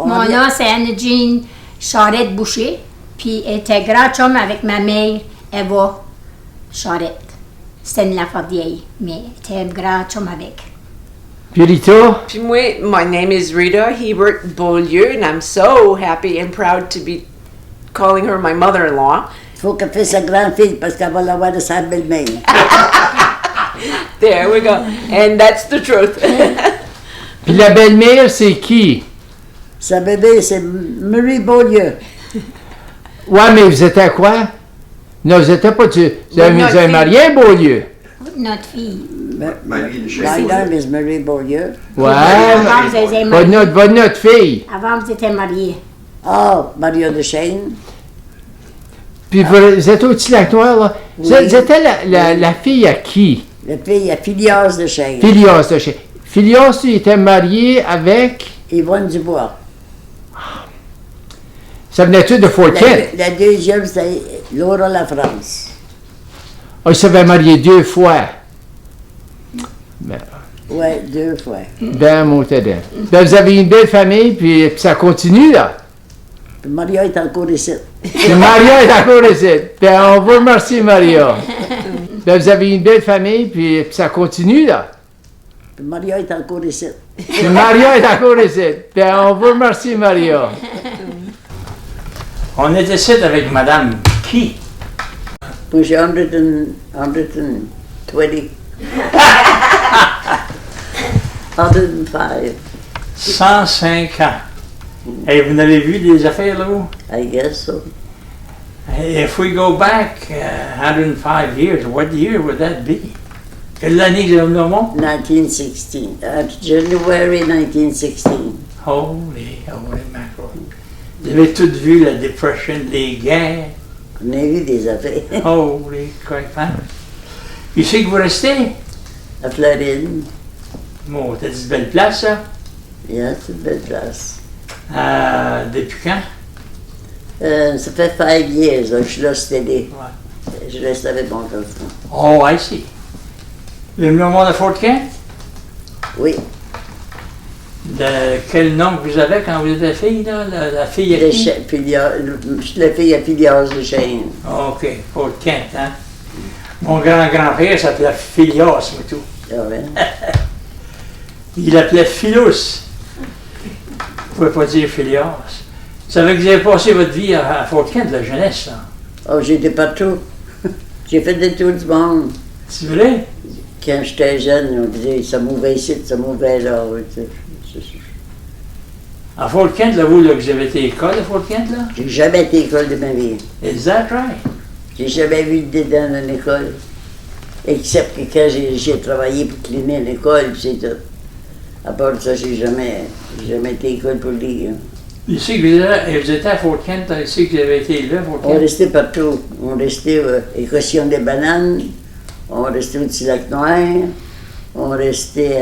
Mon nom, c'est Anne-Jean Charette-Boucher. Puis elle était grand chum avec ma mère, Eva Charette. C'était une enfant vieille, mais elle était grand chum avec. Puis Rita? Puis moi, my name is Rita Hebert Beaulieu, and I'm so happy and proud to be calling her my mother-in-law. Il faut qu'elle fasse sa grande-fille parce qu'elle va l'avoir de sa belle-mère. There we go. And that's the truth. Puis la belle-mère, c'est qui? Sa bébé, c'est Marie Beaulieu. Ouais, mais vous étiez quoi? Non, vous n'étiez pas... Vous avez marié un Beaulieu? Notre fille. My name is Marie Beaulieu. Ouais, Avant, vous étiez mariés. votre fille. Avant, vous étiez mariés. Ah, Maria Deschaine. Puis vous êtes au Lac-Noir, là. Oui. Vous étiez la fille à qui? La fille à Phileas Deschaine. Phileas Deschaine. Phileas, tu étais marié avec... Yvonne Dubois. Ça venait-tu de Fort Kent? La deuxième, c'est Laura La France. Ah, il s'avait marié 2 fois. Ben, Oui, 2 fois. ben mon tédé. Ben, vous avez une belle famille, puis ça continue, là. Puis Maria est encore ici. Puis Maria est encore ici. Ben, on vous remercie, Maria. Ben, vous avez une belle famille, puis ça continue, là. Puis Maria est encore ici. Puis Maria est encore ici. Ben, on vous remercie, Maria. On est ici avec Madame qui? Puis j'ai 120. 105, 105 ans. Et vous n'avez vu des affaires là-haut? I guess so. If we go back 105 years, what year would that be? Quelle année que nous avons? 1916. January 1916. Holy mackerel. Vous avez toutes vu la dépression, les guerres. On a vu des affaires. Holy crap, hein? Ici que vous restez? À Floride. Bon, t'as dit belle place, ça? Yeah, c'est une belle place. Depuis quand? Ça fait 5 years, là, je suis là cette année. Ouais. Je reste avec mon enfant. Oh, I see. Le nom de Fort Kent? Oui, De quel nom que vous avez quand vous étiez fille, là? La fille à qui? je suis la fille à Phileas Deschaine. OK, Fort Kent, hein? Mon grand-grand-père s'appelait Phileas, mais tout. Ah ouais. Il l'appelait Philus. Vous ne pouvez pas dire Phileas. Vous savez que vous avez passé votre vie à Fort Kent, la jeunesse, là? Oh, j'étais partout. J'ai fait des tours du monde. C'est vrai? Quand j'étais jeune, on disait, ça m'ouvrait ici, ça m'ouvrait là. À Fort Kent, là, vous, là, vous avez été à l'école à Fort Kent, là? J'ai jamais été à l'école de ma vie. Is that right? J'ai jamais vu de dedans dans l'école. Except que quand j'ai travaillé pour cleaner à l'école, puis c'est tout. À part ça, j'ai jamais été à l'école pour lire. Ici, vous étiez à Fort Kent, ici que vous avez été là, Fort On Kent? restait partout. On restait Équation des bananes, on restait au petit Lac-Noir, on restait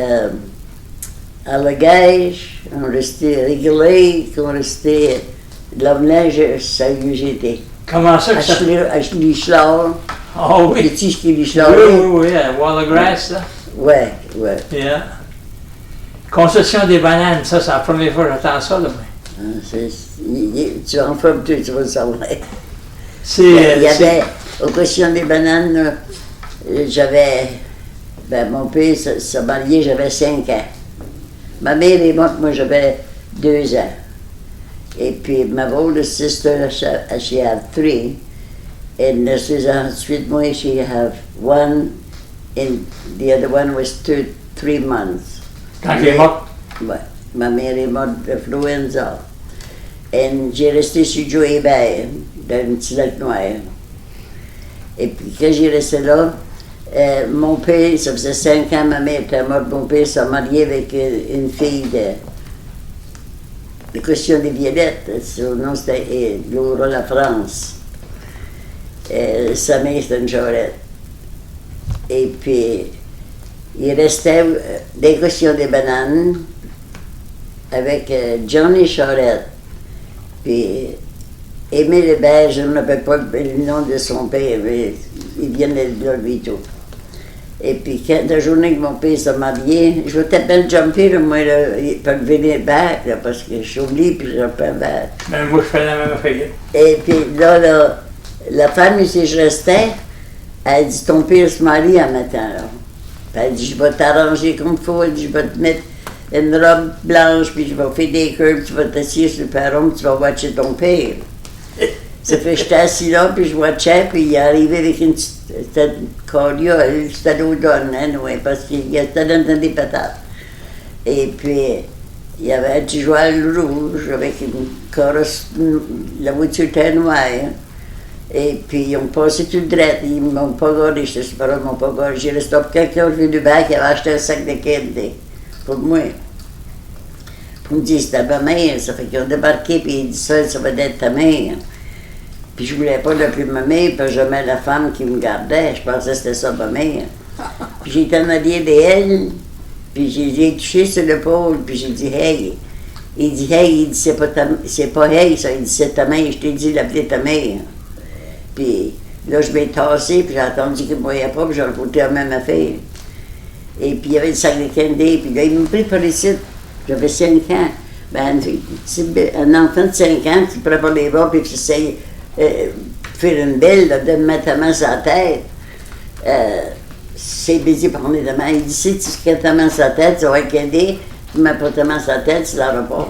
à La Gage, on restait à Rigue Lake, on restait de la neige, ça où j'étais. Comment ça que ça... À Schlichlau, Oh les oui! petits qui Oui, Schlichlau. oui, à Wallagrass, là. Ouais. Yeah. Concession des bananes, ça, c'est la première fois que j'entends ça, là. Tu en formes tout, tu vas le savoir. C'est... Il y avait, au question des bananes, j'avais, mon père s'est marié, j'avais 5 ans. Ma mère est morte, moi j'avais 2 ans. Et puis my older sister, she had 3. And ensuite, moi, she have 1, and the other one was 3 months. Quand il est mort? Ouais. Ma mère est morte d'influenza. Et j'ai resté sur Joe Hébert, dans le petit lac noir. Et puis quand j'ai resté là, mon père, ça faisait 5 ans, ma mère était morte, mon père s'est marié avec une fille de Question des Violettes. Son nom c'était Laura La France. Sa mère c'était une Charette. Et puis, il restait des Questions des Bananes avec Johnny Charette. Puis, Aimé Lebert, je ne me rappelle pas le nom de son père, mais il vient de là, lui, tout. Et puis, quand la journée que mon père s'est marié, je vais t'appeler jumper, là, moi, là, pour lever les bacs, là, parce que j'oublie, puis je reprends le bac. Ben, moi, je fais la même affaire. Et puis, là, la femme, ici, je restais, elle dit, ton père se marie en matin, là. Puis elle dit, je vais t'arranger comme il faut, elle dit, je vais te mettre une robe blanche, puis je vais faire des curbs, tu vas t'asseoir sur le perron, puis tu vas watcher ton père. Ça fait que j'étais assis là, puis je watchais, puis il est arrivé avec une petite cordia, c'était l'automne, hein, ouais, parce qu'il était dans des patates. Et puis, il y avait un petit joie rouge avec une carrosse, la voiture était noire. Hein. Et puis, ils ont passé tout le droit, ils ne m'ont pas gardé, je sais pas, ils m'ont pas gardé. J'ai resté pour quelqu'un vu du bac, il avait acheté un sac de candy pour moi. Pour me dire, c'était ma mère, ça fait qu'ils ont débarqué, puis ils disent ça va être ta mère. Puis je voulais pas l'appeler ma mère, parce que j'aimais la femme qui me gardait, je pensais que c'était ça ma mère. Puis j'ai été en arrière d'elle, puis j'ai touché sur l'épaule, puis j'ai dit « Hey ». Il dit « Hey », il dit « C'est pas hey ça », il dit « C'est ta mère, je t'ai dit d'appeler ta mère ». Puis là, je m'ai tassé, puis j'ai attendu qu'il ne me voyait pas, puis j'ai rencontré la même affaire. Et puis il y avait le sac de candy, puis là, il m'a pris par ici. J'avais 5 ans. Ben, un enfant de 5 ans, tu prépare les bras, puis tu essayes de faire une belle, là, de me mettre ta main sur la tête. C'est baisé par mes mains. Il dit, si tu fais ta main sur la tête, tu vas avoir candy, tu mets pas ta main sur la tête, tu l'auras pas.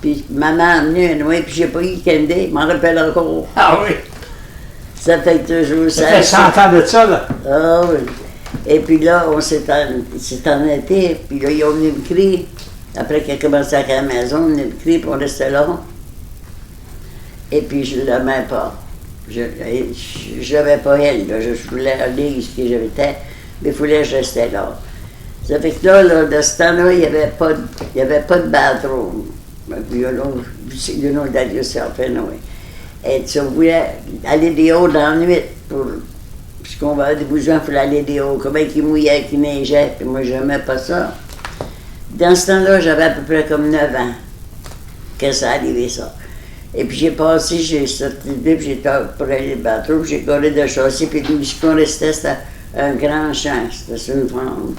Puis maman a amené un oué, puis j'ai pas eu le candy, je m'en rappelle encore. Ah oui! Ça fait toujours ça. Ça fait 100 ans de ça, là. Ah oui. Et puis là, on s'est en été, puis là, ils ont venu me crier. Après qu'il a commencé à la maison, on est pris, puis on restait là. Et puis je ne l'aimais pas. Je n'avais pas elle, là. Je voulais aller ce que j'étais, mais il fallait que je restais là. Ça fait que là, de ce temps-là, il n'y avait pas de bathroom. You know that yourself anyway. Et tu voulais aller dehors dans la nuit, puisqu'on va avoir des besoins, il fallait aller dehors. Comment il mouillait, qu'il neigeait, puis moi, je n'aimais pas ça. Dans ce temps-là, j'avais à peu près comme 9 ans que ça arrivait, ça. Et puis j'ai passé, j'ai sorti de puis j'étais pour aller au bateau, puis j'ai coré de chaussée, puis ce qu'on restait, c'était un grand champ, c'était sur une femme.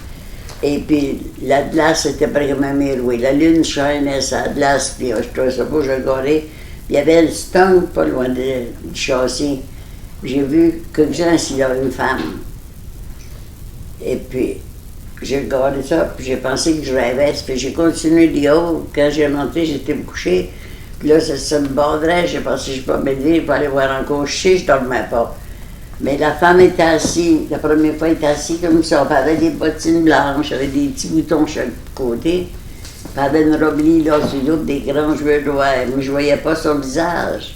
Et puis la glace était près comme un miroir. La lune chaînait sa glace, puis je trouvais ça beau, j'ai coré. Puis il y avait le stunk pas loin du châssis. J'ai vu que gens s'il y avait une femme. Et puis j'ai regardé ça, puis j'ai pensé que je rêvais. Puis j'ai continué dehors. Quand j'ai rentré, j'étais me coucher. Puis là, ça me bordrait. J'ai pensé que je peux me lever, je peux aller voir encore chier, je ne dormais pas. Mais la femme était assise, la première fois, elle était assise comme ça. Elle avait des bottines blanches, elle avait des petits boutons sur chaque côté. Elle avait une robe là sur l'autre, des grands cheveux noirs. Mais je ne voyais pas son visage.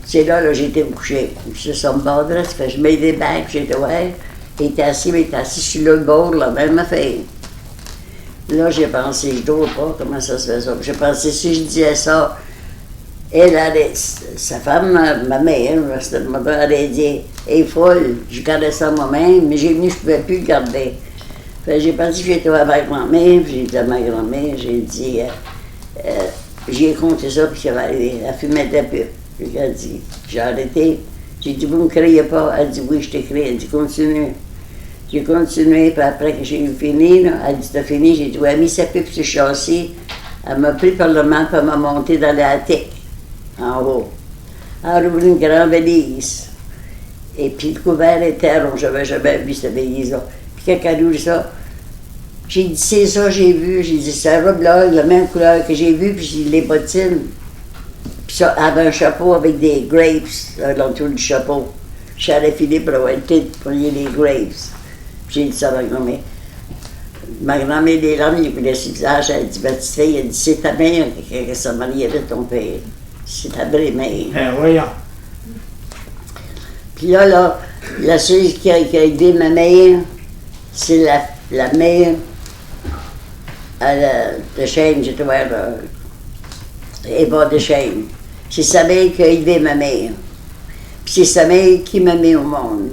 C'est là, j'étais me coucher. Puis ça me bordrait, ça fait que je mets des bacs, j'étais ouais. Elle était assise, mais elle était assise sur le bord, la même affaire. Là, j'ai pensé, je ne dors pas, comment ça se fait ça? J'ai pensé, si je disais ça, elle allait, sa femme, ma mère, c'était ma mère, elle allait dire, elle est folle, je gardais ça moi-même, mais j'ai venu, je ne pouvais plus le garder. Fait, j'ai pensé que j'étais à ma grand-mère, puis j'étais à ma grand-mère, j'ai dit, j'ai compté ça, puis elle fumait de la pipe. Puis elle a dit, j'ai arrêté. J'ai dit, vous ne me criez pas? Elle a dit, oui, je t'écris. Elle a dit, continue. J'ai continué, puis après que j'ai fini, là, elle dit, t'as fini? J'ai dit, oui, elle a mis sa pipe sur le châssis. Elle m'a pris par le main, puis elle m'a monté dans l'attique, en haut. Elle a ouvert une grande valise. Et puis le couvert était rond, j'avais jamais vu cette valise-là. Puis quand elle a ouvert ça, j'ai dit, c'est ça, j'ai vu. J'ai dit, c'est la robe-là, la même couleur que j'ai vue, puis j'ai dit, les bottines. Puis ça, elle avait un chapeau avec des grapes l'entour du chapeau. J'allais filer pour avoir le titre pour lier les grapes. J'ai dit ça à ma grand-mère. Ma grand-mère, des larmes, il voulait ce visage. Elle dit, petite fille, elle dit, c'est ta mère qui s'est mariée avec ton père. C'est ta vraie mère. Ben voyons. Puis là, la seule qui a aidé ma mère, c'est la mère à la Deschaine, j'étais voir Eva Deschaine. C'est sa mère qui a élevé ma mère. Puis c'est sa mère qui m'a mis au monde.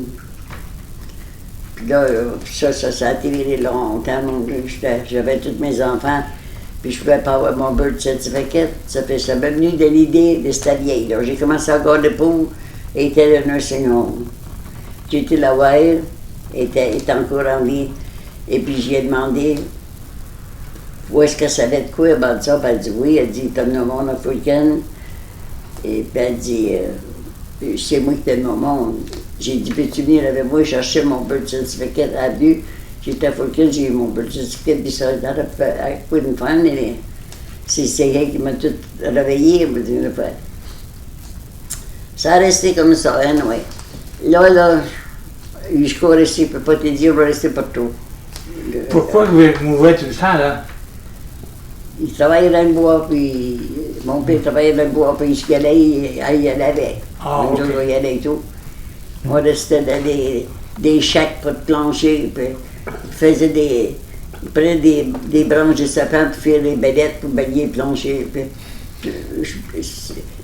Puis là, ça a été longtemps. J'avais tous mes enfants, puis je ne pouvais pas avoir mon birth certificate. Ça m'a venu de l'idée de cette vieille. Là. J'ai commencé à garder pour et était le nursing home. J'ai été là voir, est encore en vie. Et puis, j'ai demandé où est-ce qu'elle savait de quoi about ça. Puis elle dit oui. Elle dit, t'as le monde africain. Et puis elle dit, c'est moi qui t'ai le monde. J'ai dit, peux-tu venir avec moi chercher mon birth certificate à vue? J'étais africaine, j'ai eu mon birth certificate, puis ça, I couldn't find it. C'est elle qui m'a tout réveillé. Ça a resté comme ça, anyway. Là, je peux rester, je peux pas te dire, je vais rester partout. Pourquoi vous mourrez tout le temps, là? Il travaillait dans le bois, puis mon père travaillait dans le bois, puis il y allait, il y allait avec. Ah, Un jour, il y allait et tout. On restait dans des chèques pour plancher, puis il prenait des branches de sapin pour faire des bellettes pour baigner le plancher. Puis,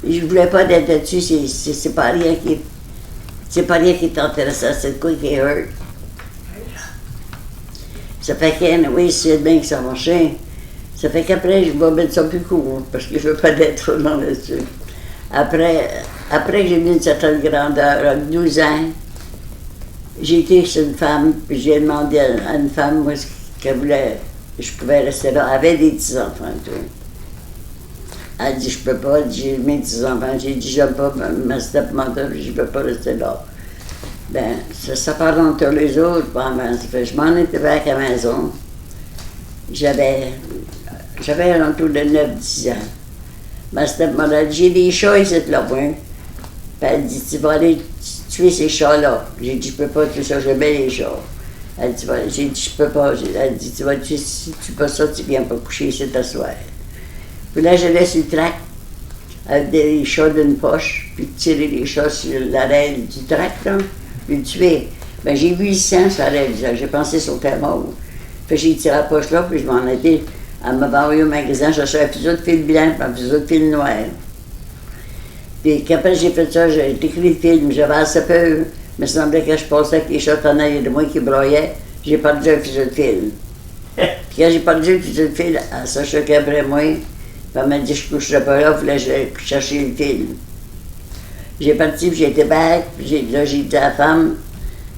je voulais pas d'être là-dessus, c'est pas rien qui... C'est pas rien qui t'intéresse, c'est quoi qui hurt. Ça fait qu'anyway, c'est bien que ça marchait. Ça fait qu'après, je vais mettre ça plus court, parce que je veux pas être trop long là-dessus. Après que j'ai vu une certaine grandeur, à 12 ans, j'ai été chez une femme, puis j'ai demandé à une femme où est-ce qu'elle voulait, je pouvais rester là. Elle avait des petits-enfants, tout. Elle dit, je peux pas, j'ai mes petits-enfants. J'ai dit, j'aime pas ma stepmother, je peux pas rester là. Ben, ça part entre les autres. Je m'en étais avec à la maison. J'avais un tour de 9-10 ans. Ma stepmother dit, j'ai des chats ici là-bas. Elle dit, tu vas aller tuer ces chats-là. J'ai dit, je peux pas tuer ça, j'aime les chats. Elle dit, j'ai dit, je peux pas. Elle dit, tu vas tuer, si tu peux ça, tu viens pas coucher ici t'asseoir. Puis là, je laisse le trac avec des chats d'une poche, puis tirer les chats sur l'arête du trac, là, puis le tuer. Ben, j'ai vu le sang sur l'arête du trac, j'ai pensé qu'il était mort. Puis j'ai tiré la poche là, puis je m'en étais. Elle m'avait envoyé au magasin chercher un fuseau de fil blanc, puis un fuseau de fil noir. Puis qu'après j'ai fait ça, j'ai écrit le film, j'avais assez peur. Il me semblait que je passais avec les chats en arrière de moi qui broyaient, j'ai perdu un fuseau de fil. Puis quand j'ai perdu le fuseau de fil, elle s'est choquée après moi. Elle m'a dit que je ne coucherais pas là, il fallait que j'aille chercher le fil. J'ai parti, puis j'ai été back, puis là j'ai dit à la femme,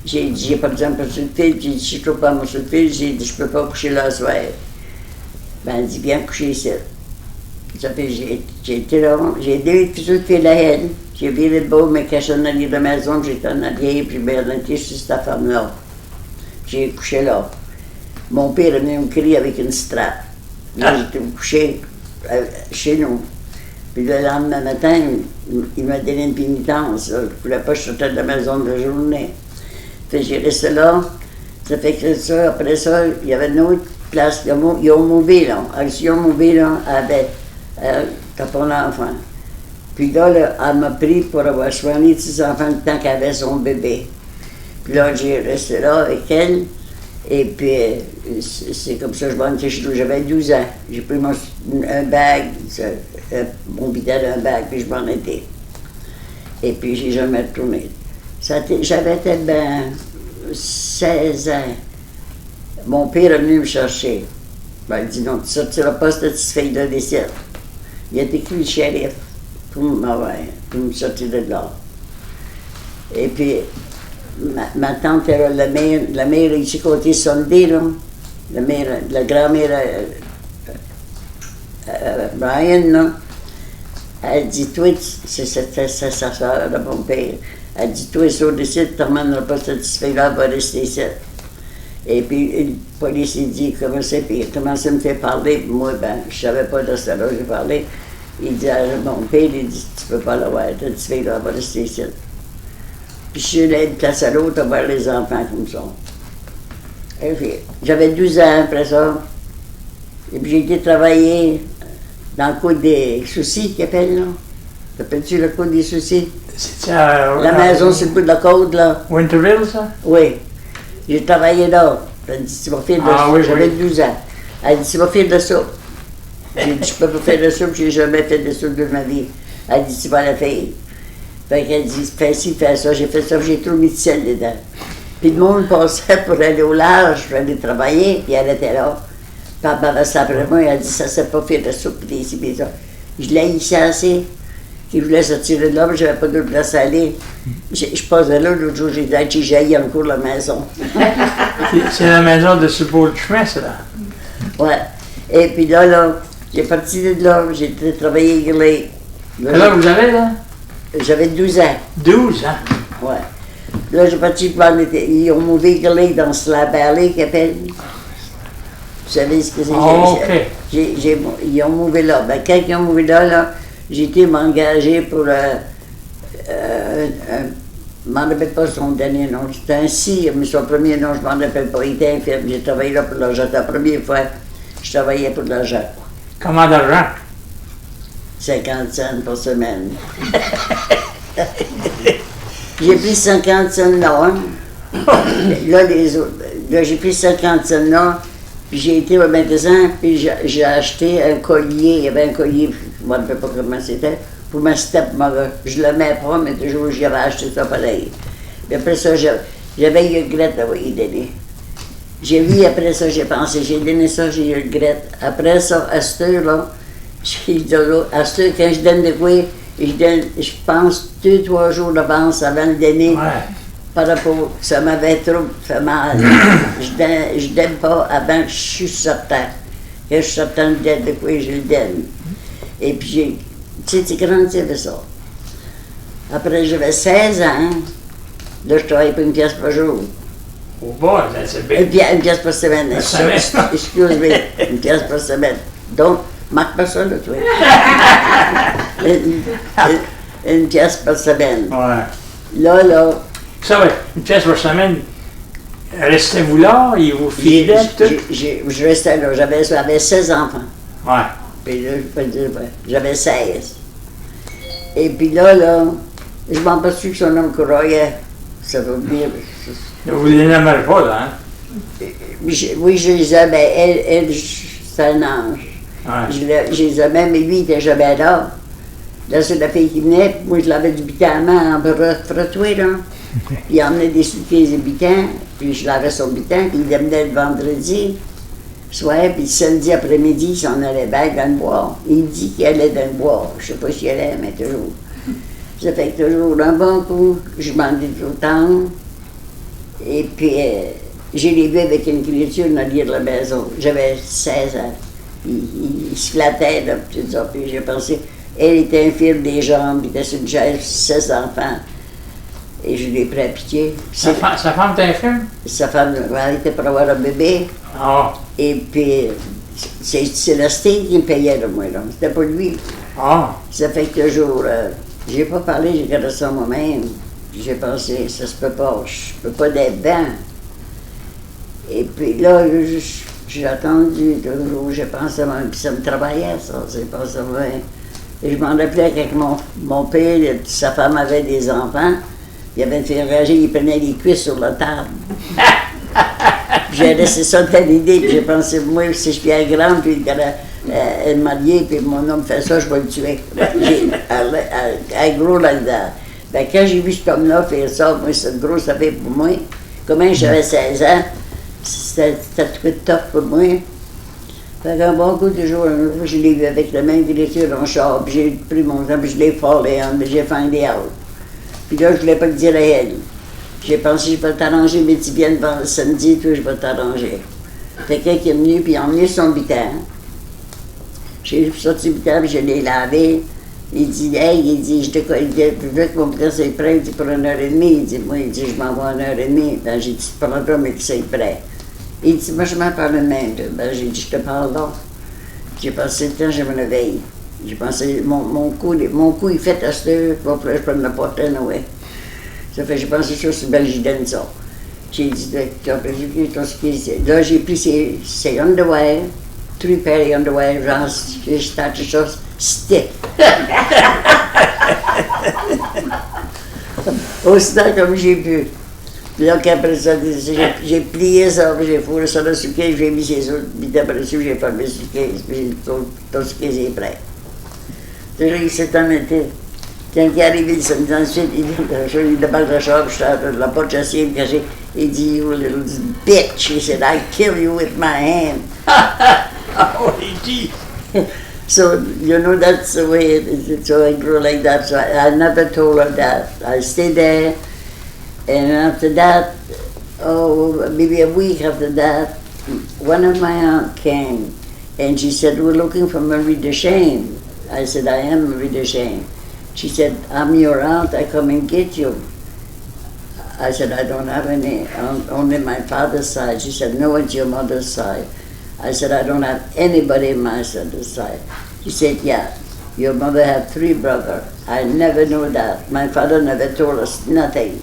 j'ai dit, j'ai perdu un morceau de fil, puis j'ai dit, si je ne trouve pas un morceau de fil, j'ai dit, je ne peux pas coucher là ce soir. Ben, elle dit, viens coucher ici. Ça fait, j'ai été là, j'ai deux fuseaux de fil à elle, j'ai viré le beau, me caché en arrière de la maison, j'étais en arrière, puis j'ai été sur cette femme-là. J'ai couché là. Mon père est venu me crier avec une strap. Là, j'étais couché chez nous. Puis le lendemain matin, il m'a donné une pénitence. Je ne voulais pas sortir de la maison de la journée. Puis j'ai resté là. Ça fait que ça, après ça, il y avait une autre place. Ils ont mouvé là. Ils ont mouvé là avec mon enfant. Puis là, elle m'a pris pour avoir soigné ses enfants le temps qu'elle avait son bébé. Puis là, j'ai resté là avec elle. Et puis, c'est comme ça que je vais chez nous. J'avais 12 ans. J'ai pris un bag, mon bidet d'un bag, puis je m'en étais. Et puis, j'ai jamais retourné. J'avais tellement 16 ans. Mon père est venu me chercher. Ben, il dit, non, tu ne sortiras pas cette petite fille-là d'ici. Il a écrit le shérif pour me sortir de là. Et puis, ma tante era la mère ici côté Sunday, là. La grand-mère Brian, là. Elle dit, toi, c'est sa soeur de mon père. Elle dit, toi, sors d'ici, tu ne t'emmèneras pas satisfait-là, va rester ici. Et puis, le policier dit, comment c'est, puis il commence à me faire parler, puis moi, ben, je ne savais pas de ce là j'ai parlé. Il dit à mon père, il dit, tu ne peux pas l'avoir, satisfait-là, va rester ici. Puis je suis allée de place à l'autre à voir les enfants comme ça. Et puis, j'avais 12 ans après ça. Et puis j'ai été travailler dans le cours des soucis qu'ils appellent, là. T'appelles-tu le cours des soucis? C'est la maison sur le bout de la côte, là. Winterville, ça? Oui. J'ai travaillé là. Elle dit, tu vas faire de soupe. Oui, j'avais 12 ans. Elle dit, tu vas faire de soupe. J'ai dit, je peux pas faire de soupe, j'ai jamais fait de soupe de ma vie. Elle dit, tu vas la faire. Fait qu'elle dit, fais ci, fais ça. J'ai fait ça, j'ai trop mis de sel dedans. Puis le monde passait pour aller au large, pour aller travailler, puis elle était là. Puis elle m'avait ça après moi, elle dit, ça ne sait pas faire de soupe, puis ici, puis ça. Je l'ai ici assez. qui voulait sortir de là, j'avais pas d'autre place à aller. Je passais là, l'autre jour, j'ai dit, j'ai encore la maison. C'est la maison de ce beau chemin, ça, là. Ouais. Et puis là, j'ai parti de là, j'ai été travailler à Glay. Là, vous avez, là? J'avais 12 ans. 12 ans? Ouais. Là, j'ai parti voir, ils ont mouvé Glay dans Slab Valley, qu'ils appellent. Vous savez ce que c'est? Oh, OK. Ils ont mouvé là. Ben, quand ils ont mouvé là, j'ai été m'engager pour je ne m'en rappelle pas son dernier nom. C'était ainsi, mais son premier nom, je ne m'en rappelle pas. Il était infirme. J'ai travaillé là pour l'argent. C'était la première fois que je travaillais pour l'argent. Comment d'argent? 50 cents par semaine. J'ai pris 50 cents là. Hein. Là, les autres. Là, j'ai pris 50 cents là. Puis j'ai été au magasin, puis j'ai acheté un collier. Il y avait un collier, je ne me rappelle pas comment c'était, pour ma stepmother. Je le mets pas, mais toujours j'avais acheté ça pareil. Puis après ça, j'avais eu le Grette à y donner. J'ai vu après ça, j'ai pensé, j'ai donné ça, j'ai eu le Grette. Après ça, à cette heure-là, j'ai dit à cette heure, quand je donne de quoi, je pense 2-3 jours d'avance avant de donner. Ouais. Par rapport, ça m'avait trop fait mal. Je donne pas avant que je suis certain. Quand je suis certain de quoi je le donne. Et puis, tu sais, tu grandis avec ça. Après, j'avais 16 ans. Là, je travaillais pour 1 pièce par jour. Oh boy, that's a big... 1 pièce par semaine. Excuse-moi, 1 pièce par semaine. Donc, marque pas ça, là, toi. 1 pièce par semaine. Ouais. Là... Ça, ouais, 1 pièce par semaine, restez-vous là, ils vous filaient tout? Je restais là, j'avais 16 enfants. Ouais. Puis là, je peux dire, j'avais 16. Et puis là, je m'en aperçus que son nom croyait. Ça veut dire... Vous ne les nommerez pas, là, hein? Oui, je les aimais. Elle c'est un ange. Ouais. Je les aimais, mais lui, il n'était jamais là. Là, c'est la fille qui venait, puis moi, je l'avais du bitin à main en frottoir, là. Il emmenait des suitcases de bitin, puis je lavais son bitin, puis il amenait le vendredi soir, puis le samedi après-midi, il s'en allait bien dans le bois. Il dit qu'il allait dans le bois. Je ne sais pas s'il allait, mais toujours. Ça fait que toujours un bon coup, je m'en dis tout le temps. Et puis, je l'ai vu avec une créature dans l'arrière de la maison. J'avais 16 ans. Il se flattait, là, puis tout ça, puis j'ai pensé, elle était infirme des jambes, il était sur une chaise, 16 enfants. Et je l'ai pris à pitié. Sa femme était infirme? Sa femme, elle était pour avoir un bébé. Ah. Et puis, c'est la state qui me payait, là, moi, là. C'était pas lui. Ah. Ça fait que toujours, j'ai pas parlé, j'ai gardé ça moi-même. J'ai pensé, ça se peut pas, je peux pas d'être dedans. Et puis là, j'ai attendu toujours, j'ai pensé, puis ça me travaillait, ça, c'est pas ça, ouais. Et je m'en rappelais quand mon père, sa femme avait des enfants. Il avait fait rager, il prenait les cuisses sur la table. J'ai laissé ça telle idée, puis j'ai pensé, moi, si je suis grande, puis elle est mariée, puis mon homme fait ça, je vais le tuer. Elle gros là-dedans. Ben, quand j'ai vu cet homme-là faire ça, moi, c'est gros, ça fait pour moi. Comment j'avais 16 ans, c'était très tough pour moi. Fait qu'un bon coup de jour, je l'ai vu avec la même créature en char, puis j'ai pris mon temps, puis je l'ai follé, mais j'ai find out. Puis là, je ne voulais pas le dire à elle. J'ai pensé, je vais t'arranger, mais tu viens le samedi, toi, je vais t'arranger. Quelqu'un qui est venu, puis il a emmené son bitin. J'ai sorti le bitin, puis je l'ai lavé. Il dit, hey, il dit, je veux que mon bitin soit prêt, il dit, pour 1h30. Il dit, moi, il dit, je m'en vais 1h30. Ben, j'ai dit, tu prendras, mais que c'est prêt. Il dit, moi, je m'en parle de même. Ben, j'ai dit, je te parle là. J'ai passé le temps, je me réveille. J'ai pensé, mon cou, il fait à cette heure, il va falloir que je prenne la porte à Noé. Ça fait, j'ai pensé ça, c'est belle, j'y donne ça. J'ai dit, là, j'ai pris ses underwear, 3 paires d'underwear, genre, j'ai starté ça stiff. Aussitôt comme j'ai pu. Puis là, qu'après ça, j'ai plié ça, puis j'ai fourré ça dans le suitcase, j'ai mis ses autres, puis d'après ça, j'ai fermé le suitcase, puis tout le suitcase est prêt. Toujours, il s'est en été. Quand il est arrivé, ensuite, il débarque de la chambre, je suis la porte chassée, me cacher. Il dit, you little bitch. He said, I kill you with my hand. Oh, il dit. So, you know, that's the way it is. So I grew like that. So I never told her that. I stayed there. And after that, maybe a week after that, one of my aunt came. And she said, we're looking for Marie Deschaine. I said, I am Marie Deschaine. She said, I'm your aunt. I come and get you. I said, I don't have any, only my father's side. She said, no, it's your mother's side. I said, I don't have anybody on my side. She said, yeah, your mother had 3 brothers. I never knew that. My father never told us nothing.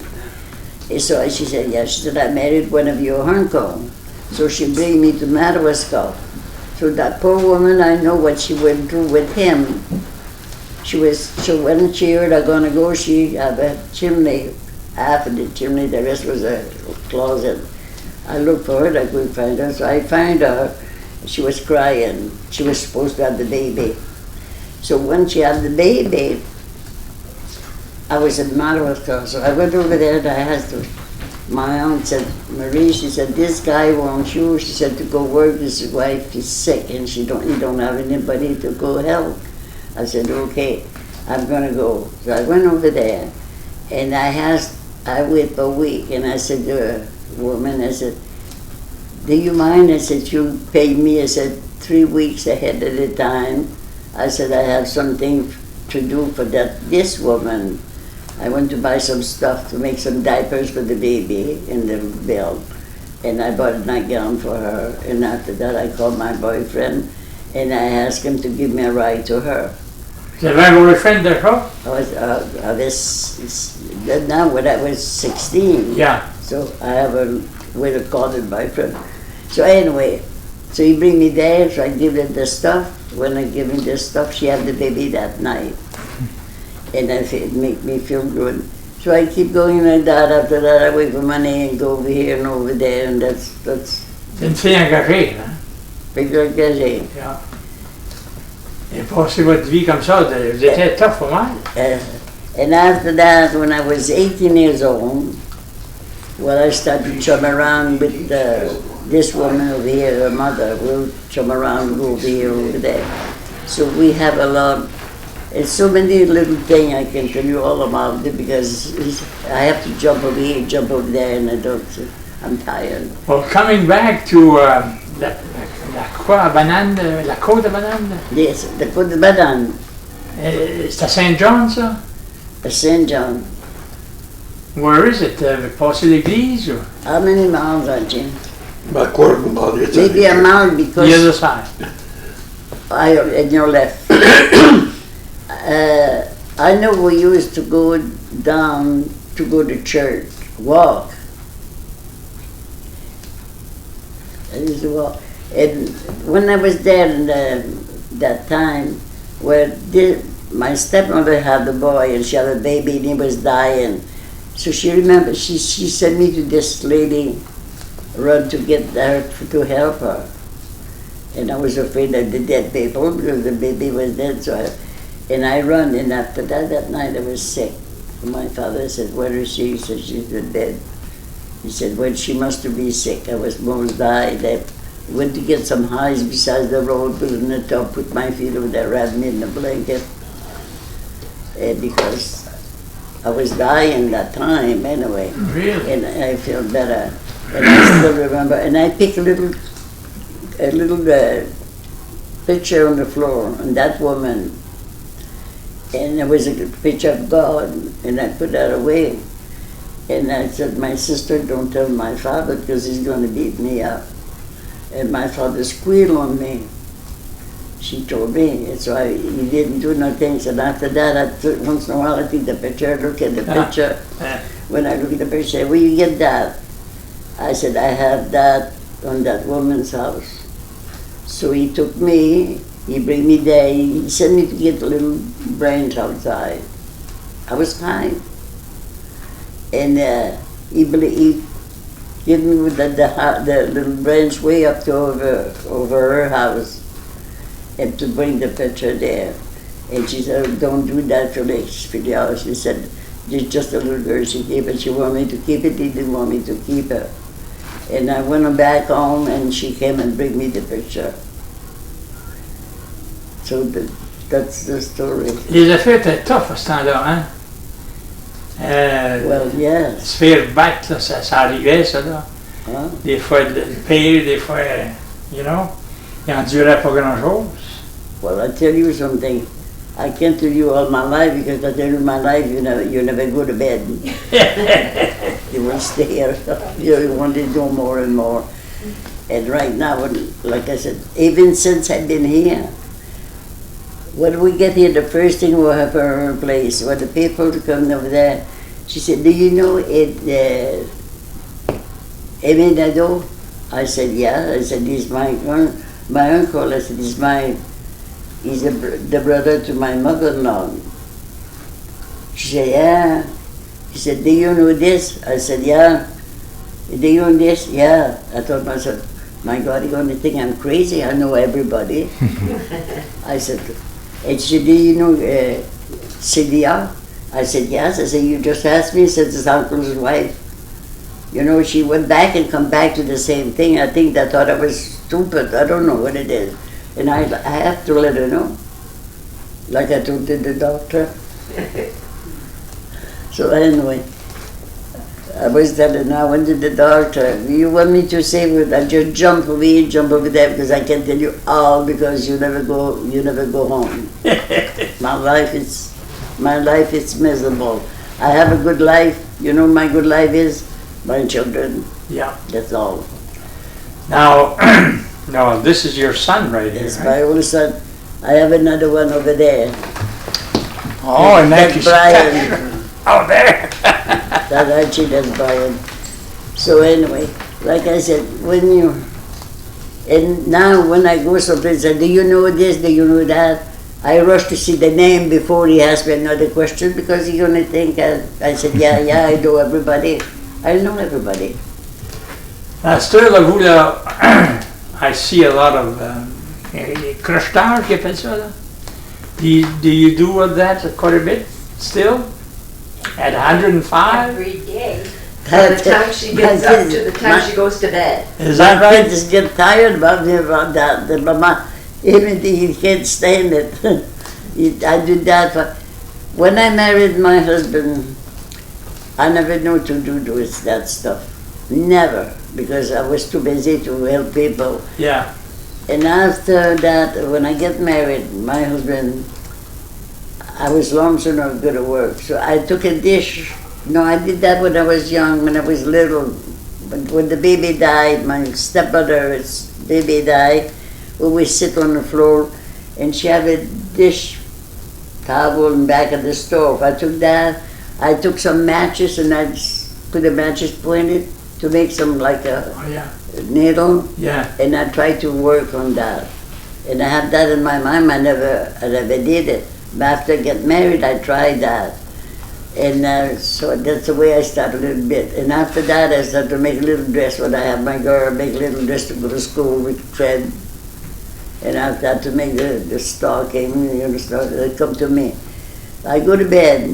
And so she said, yeah. She said, I married one of your uncle. So she bring me to Madawaska. So that poor woman, I know what she went through with him. So when she heard I'm going to go, she had a chimney, half of the chimney, the rest was a closet. I looked for her, I couldn't find her. So I found her. She was crying. She was supposed to have the baby. So when she had the baby, I was in Madawaska. So I went over there and I asked her. My aunt said, Marie, she said, this guy wants you. She said, to go work. His wife is sick and he don't have anybody to go help. I said, okay, I'm going to go. So I went over there and I waited for a week and I said to the woman, I said, do you mind? I said, you pay me, I said, 3 weeks ahead of the time. I said, I have something to do for this woman. I went to buy some stuff to make some diapers for the baby in the bill. And I bought a nightgown for her. And after that, I called my boyfriend and I asked him to give me a ride to her. Vous avez un boyfriend déjà? Now when I was 16. Yeah. So I have a way to call it boyfriend. So anyway, so he bring me there, so I give her the stuff. When I give him the stuff, she had the baby that night. And it make me feel good. So I keep going like that. After that, I wait for money and go over here and over there, and that's. C'est une fille engagée, hein? Big engagé. Yeah. Et passer votre vie comme ça, vous étiez tough pas mal. And after that, when I was 18 years old, well, I started to chum around with this woman over here, her mother. We'll chum around, go over here, over there. So we have a lot. It's so many little things I can tell you all about it because I have to jump over here, jump over there, and I'm tired. Well, coming back to la banane, la côte de banane. Yes, the côte de banane. C'est à Saint John, ça? Saint John. Where is it? Vous passez l'église? Ou? How many miles are you? About a quarter of a mile. Maybe a mile because The other side. In your left. I know we used to go down to go to church, walk. I used to walk. And when I was there in that time, where my stepmother had the boy and she had a baby and he was dying. So she remembered, she sent me to this lady, run to get her to help her. And I was afraid of the dead people because the baby was dead. So I run, and after that night I was sick. My father said, where is she? He said, she's dead. He said, well, she must be sick. I was almost died. I went to get some highs beside the road, put in the tub, put my feet over there, wrapped me in the blanket. Because I was dying that time anyway. Really? And I feel better. And I still remember, and I picked a little picture on the floor, and that woman, and there was a picture of God, and I put that away. And I said, my sister, don't tell my father because he's going to beat me up. And my father squealed on me. She told me, and so he didn't do nothing. So after that, once in a while I take the picture, look at the picture. When I look at the picture, I say, where you get that? I said, I have that on that woman's house. So he took me, he bring me there, he sent me to get a little branch outside. I was kind. And he gave me with the little branch way up to over her house and to bring the picture there. And she said, oh, don't do that for the house. She said, it's just a little girl she gave it. She wanted me to keep it, he didn't want me to keep it. And I went back home and she came and bring me the picture. So that's the story. Les affaires étaient tough à ce temps-là, hein? Well, yes. Se faire battre, là, ça arrivait, ça, là. Huh? Des fois, le pire, des fois, you know, il endurait pas grand-chose. Well, I tell you something. I can't tell you all my life because I tell you my life, you never go to bed. You will stay here. You want to do more and more. And right now, like I said, even since I've been here, when we get here, the first thing we'll have her place. When the people come over there, she said, "Do you know it, Eminado?" I said, "Yeah." I said, "He's my uncle." I said, He's the brother to my mother-in-law. She said, "Yeah." He said, "Do you know this?" I said, "Yeah." "Do you know this?" "Yeah." I thought myself, my God, you're going to think I'm crazy. I know everybody. I said, and she said, "Do you know Celia?" I said, "Yes." I said, "You just asked me," said his uncle's wife. You know, she went back and come back to the same thing. I think they thought I was stupid. I don't know what it is. And I have to let her know. Like I told the doctor. So anyway, I was telling her, I went to the doctor. "You want me to say what? I just jump over there because I can tell you all because you never go home." My life is miserable. I have a good life. You know my good life is my children. Yeah. That's all. Now, no, this is your son right here, It's right? my old son. I have another one over there. Oh, and That's that's Brian. Oh, there. That's Archie, that's Brian. So anyway, like I said, and now when I go someplace, I say, "Do you know this? Do you know that?" I rush to see the name before he asks me another question because he's going to think I said, yeah, I know everybody. I know everybody. Still, vous, là, I see a lot of crocheteurs qui appellent ça, là. Do you do that quite a bit still? At 105? Every day. From the time she gets up to the time she goes to bed. Is My that right? kids get tired about me about that. The mama, even he can't stand it. I did that when I married my husband. I never knew to do that stuff. Never, because I was too busy to help people. Yeah. And after that, when I get married, my husband, I was lonesome of good to work. So I took a dish. No, I did that when I was young, when I was little. But when the baby died, my stepmother's baby died, we would sit on the floor and she had a dish towel in back of the stove. I took that, I took some matches and I put the matches pointed to make some like a Oh, yeah. needle. Yeah. And I tried to work on that. And I had that in my mind, I never did it. But after I get married, I tried that. And so that's the way I started a little bit. And after that, I started to make a little dress when I have my girl, make a little dress to go to school with thread. And after that, to make the stocking, you know, they come to me. I go to bed.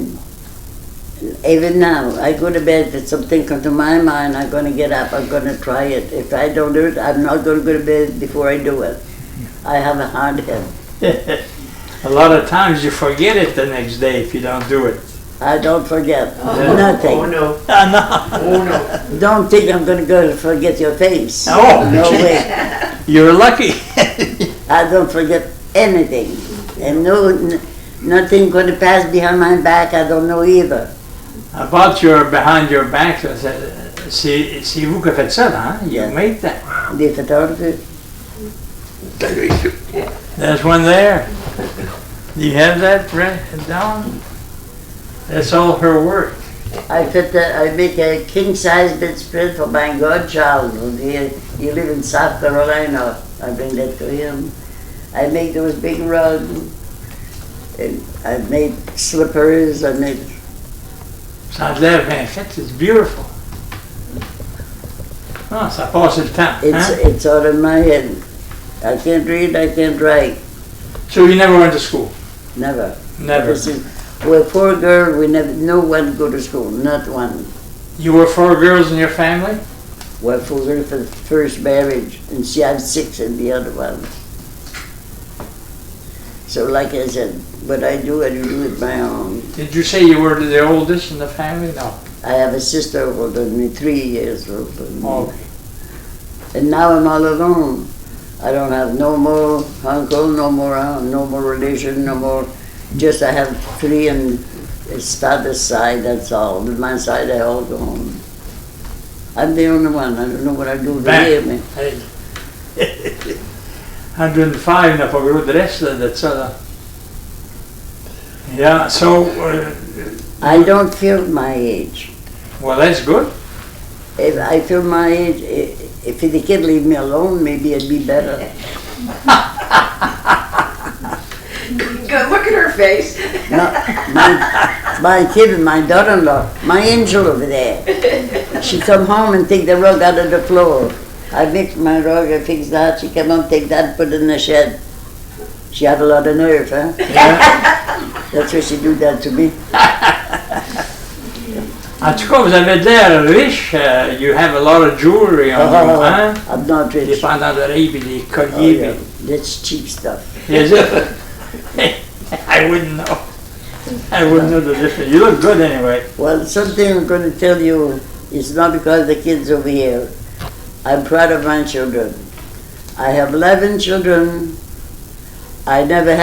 Even now, I go to bed, if something comes to my mind, I'm going to get up, I'm going to try it. If I don't do it, I'm not going to go to bed before I do it. I have a hard head. A lot of times you forget it the next day if you don't do it. I don't forget nothing. Oh no. No. Oh no. Don't think I'm going to go forget your face. Oh, No way. You're lucky. I don't forget anything. And nothing going to pass behind my back, I don't know either. About your behind your back, c'est vous qui faites ça, hein? You Yeah. made that. Des photography. There's one there. Do you have that down? That's all her work. I make a king-size bedspread for my godchild. He live in South Carolina. I bring that to him. I make those big rugs. And I made slippers. I made. Ça a l'air bien fait. It's beautiful. Ah, ça passe le temps. Hein? It's out of my head. I can't read. I can't write. So you never went to school? Never. Never. We're 4 girls. We never. No one go to school. Not one. You were 4 girls in your family? We're 4 girls for the first marriage, and she had 6 in the other one. So like I said, what I do with my own. Did you say you were the oldest in the family? No. I have a sister older than me, 3 years older than me. Oh. And now I'm all alone. I don't have no more uncle, no more aunt, no more relation, no more. Just I have 3 on his father's side, that's all. On my side, I all go home. I'm the only one. I don't know what I do to hear me. 105 na på god resten, that's yeah, so I don't feel my age. well, that's good. If I feel my age, if the kid leave me alone, maybe it'd be better. Good, look at her face. No, my kid, my daughter-in-law, my angel over there. She come home and take the rug out of the floor. I mix my rug, I fix that. She come home, take that, put it in the shed. She have a lot of nerve, huh? That's why she do that to me. En tout cas, vous avez l'air riche. You have a lot of jewelry on you, hein? I'm not Des rich. pendants d'oreilles et des Oh, colliers. yeah. That's cheap stuff. Is it? I wouldn't know. I wouldn't know the difference. You look good anyway. Well, something I'm going to tell you is not because the kids over here. I'm proud of my children. I have 11 children. I never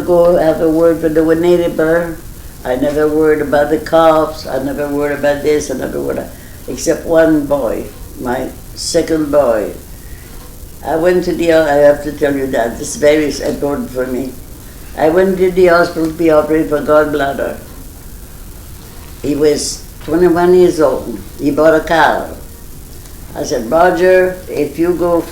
go have a word for the neighbor. I never worried about the cops. I never worried about this. I never worried, except one boy, my second boy. I went to the. I have to tell you that this is very important for me. I went to the hospital to be operated for gallbladder. He was 21 years old. He bought a car. I said, Roger, if you go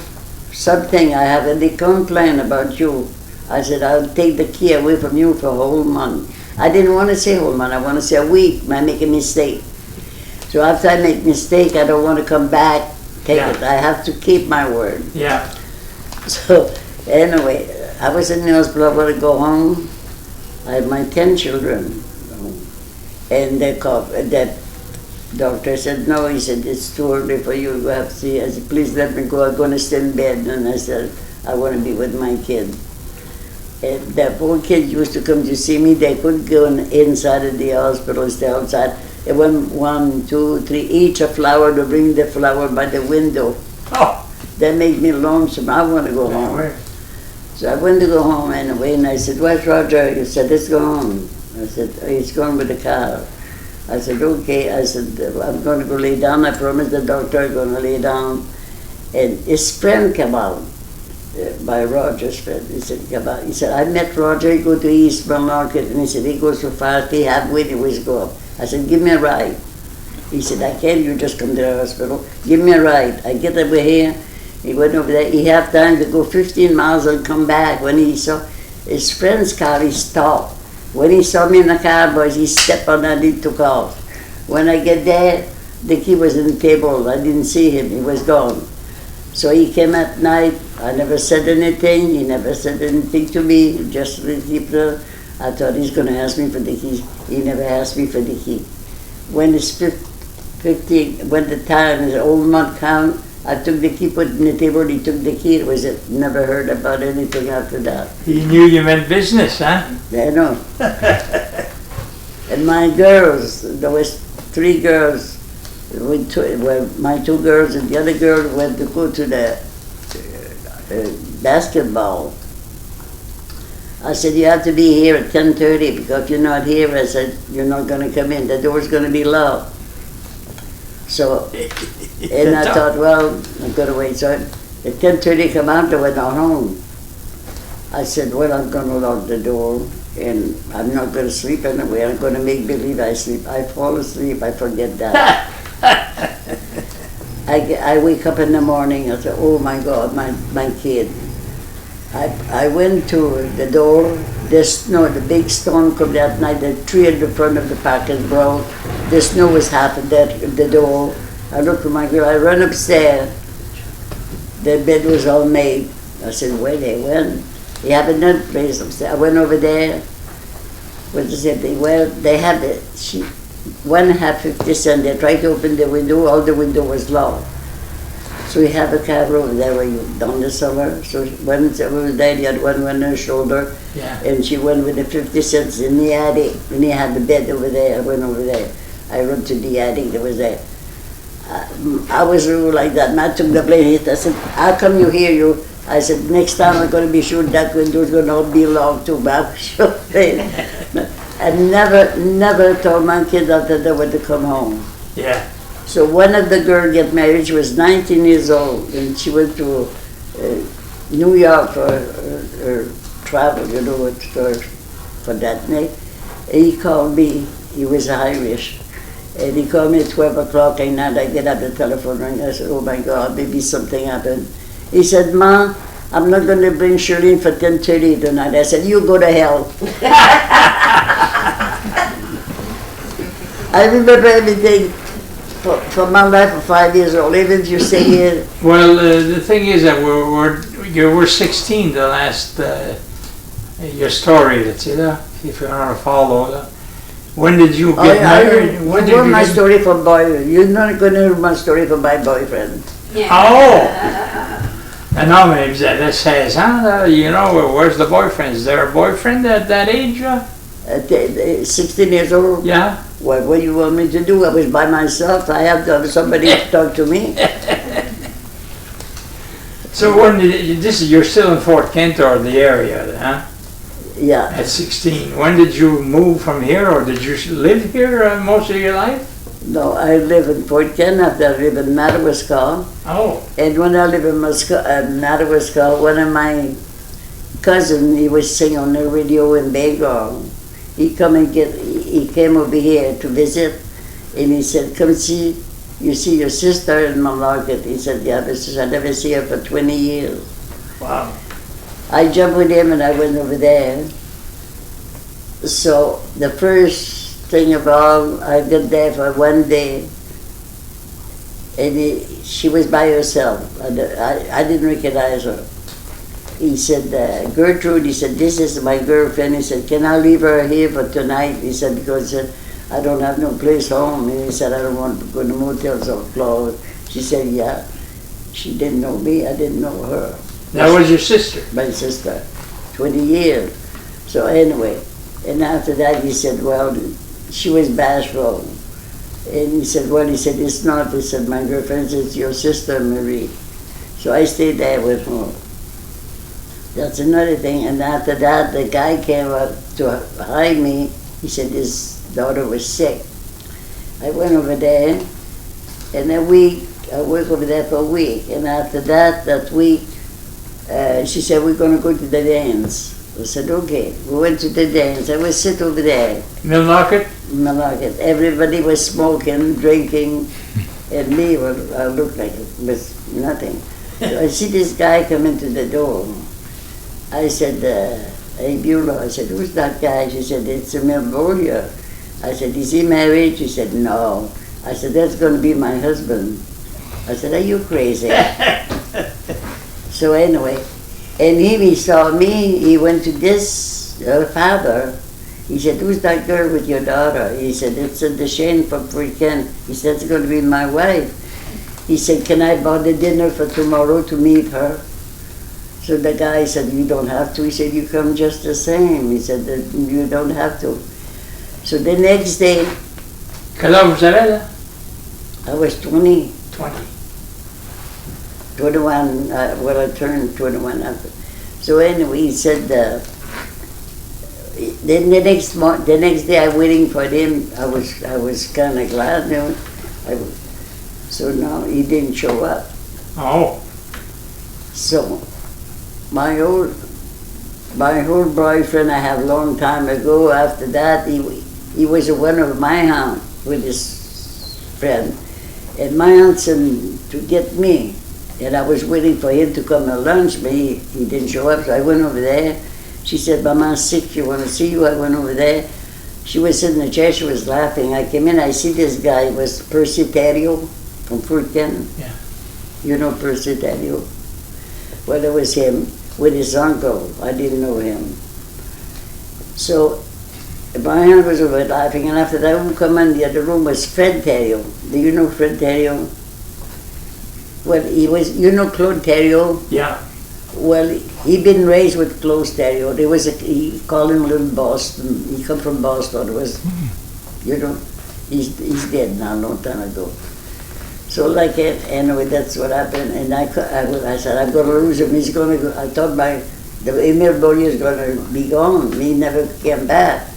something, I have any complaint about you. I said, I'll take the key away from you for a whole month. I didn't want to say whole month, I want to say a week. I make a mistake. So after I make mistake, I don't want to come back, take it. I have to keep my word. Yeah. So anyway, I was in the hospital, I want to go home. I had my 10 children. And that doctor said, no, he said, it's too early for you to have to see. I said, please let me go, I'm going to stay in bed. And I said, I want to be with my kid. And the poor kids used to come to see me. They couldn't go inside of the hospital, stay outside. It went 1, 2, 3, each a flower to bring the flower by the window. Oh. That made me lonesome. I want to go home. So I went to go home anyway, and I said, where's Roger? He said, let's go home. I said, he's going with the car. I said, okay. I said, I'm going to go lay down. I promised the doctor I'm going to lay down. And his friend came out, by Roger's friend. He said, come out. He said, I met Roger. He go to Eastbourne Market, and he said, he goes so fast, he halfway to his go up. I said, give me a ride. He said, I can't, you just come to the hospital. Give me a ride. I get over here. He went over there. He had time to go 15 miles and come back. When he saw his friend's car, he stopped. When he saw me in the car, boys, he stepped on that, he took off. When I get there, the key was in the table. I didn't see him, he was gone. So he came at night. I never said anything. He never said anything to me, just with people. I thought he's going to ask me for the key. He never asked me for the key. When it's 15, when the time is old month count, I took the key, put it in the table, he took the key. It was it. Never heard about anything after that. He knew you meant business, huh? I know. And my girls, there was 3 girls. My 2 girls and the other girl went to go to the basketball. I said, you have to be here at 10:30 because if you're not here, I said, you're not going to come in. The door's going to be locked. So, and I thought, well, I'm going to wait. So at 10:30 come out, they went on home. I said, well, I'm going to lock the door and I'm not going to sleep anyway. I'm going to make believe I sleep. I fall asleep, I forget that. I wake up in the morning, I say, oh my God, my kid. I went to the door, the snow, the big storm come that night, the tree in the front of the package broke, the snow was half at the door. I looked at my girl, I ran upstairs, the bed was all made. I said, where they went? They have another place upstairs. I went over there, what is it? Well, they had the, one had 50 cents, they tried to open the window, all the window was locked. So we have a car over there where you down the cellar. So when it was there, he had one on her shoulder, Yeah. and she went with the 50 cents in the attic. When he had the bed over there, I went over there. I went to the attic that was there. I was like that. Matt took the blame. I said, how come you hear you? I said, next time I'm going to be sure that window's going to be locked too, but I'm sure. I never told my kids after they were to come home. Yeah. So one of the girls get married. She was 19 years old, and she went to New York for her travel, you know, for that night. And he called me. He was Irish. And he called me at 12 o'clock at night. I get up, the telephone ring. I said, oh my God, maybe something happened. He said, Ma, I'm not going to bring Shirley for 10:30 tonight. I said, you go to hell. I remember everything from my life for 5 years old, even if you say it. Well, the thing is that you were 16 the last, your story, that's it, if you want to follow that. When did you get married? When did you you my get... story for boy. You're not going to hear my story for my boyfriend. Oh! And now maybe that says, you know, where's the boyfriend? Is there a boyfriend at that age? 16 years old? Yeah. What do you want me to do? I was by myself. I have to have somebody to talk to me. So when did you're still in Fort Kent or the area, huh? Yeah. At 16. When did you move from here, or did you live here most of your life? No, I live in Fort Kent. After I live in Madawaska. Oh. And when I live in Madawaska, one of my cousins, he was singing on the radio in Bengal. He came over here to visit, and he said, come see, you see your sister in Malmarket. He said, yeah, but I never see her for 20 years. Wow. I jumped with him and I went over there. So the first thing of all, I got there for one day, and she was by herself. I didn't recognize her. He said, Gertrude, he said, this is my girlfriend. He said, can I leave her here for tonight? He said, because I don't have no place home. And he said, I don't want to go to motels or clothes. She said, yeah. She didn't know me, I didn't know her. That was your sister? My sister, 20 years. So anyway, and after that he said, well, she was bashful. And he said, well, it's not. He said, my girlfriend, it's your sister, Marie. So I stayed there with her. That's another thing. And after that, the guy came up to hide me. He said his daughter was sick. I went over there, and a week, I worked over there for a week. And after that week, she said, we're going to go to the dance. I said, okay. We went to the dance. I would sit over there. Millmarket? Millmarket. Everybody was smoking, drinking, and me, I looked like it was nothing. So I see this guy come into the door. I said, hey, Beaulieu. I said, who's that guy? She said, it's Beaulieu. I said, is he married? She said, no. I said, that's going to be my husband. I said, are you crazy? So anyway, and he saw me, he went to this, her father. He said, who's that girl with your daughter? He said, it's a Deschaine from Fort Kent. He said, it's going to be my wife. He said, can I buy the dinner for tomorrow to meet her? So the guy said, you don't have to. He said, you come just the same. He said, you don't have to. So the next day, Quel âge vous avez là? I was 20. 20. 21, well, I turned 21 after. So anyway, he said, then the next day I'm waiting for him. I was kind of glad, you know. So now he didn't show up. Oh. So my old boyfriend I have a long time ago, after that, he was one of my aunt with his friend. And my aunt sent to get me. And I was waiting for him to come to lunch, but he didn't show up, so I went over there. She said, Mama's sick, she want to see you. I went over there. She was sitting in the chair, she was laughing. I came in, I see this guy, it was Percy Terrio from Fort Kent. Yeah. You know Percy Terrio? Well, it was him with his uncle. I didn't know him. So my aunt was over laughing, and after that, who come in the other room was Fred Terrio. Do you know Fred Terrio? Well, he was, you know Claude Thériault? Yeah. Well, he been raised with Claude Thériault. There was he called him Little Boston. He come from Boston. It was, you know, he's dead now, a long time ago. So like anyway, that's what happened. And I said, I'm going to lose him. He's going to go. I thought Emile Beaulieu is going to be gone. He never came back.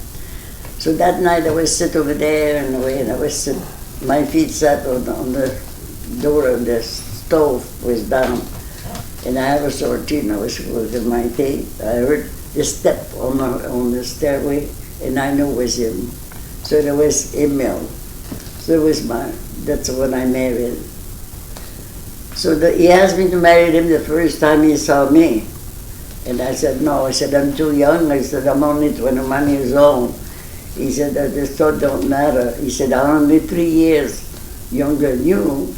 So that night I was sit over there and I was sit, my feet sat on the door of the stove was down. And I have a sore teeth, I was working my teeth. I heard the step on the stairway, and I knew it was him. So there was Emil. So it was that's when I married. So he asked me to marry him the first time he saw me. And I said, no. I said, I'm too young. I said, I'm only 21 years old. He said, I just thought don't matter. He said, I'm only 3 years younger than you.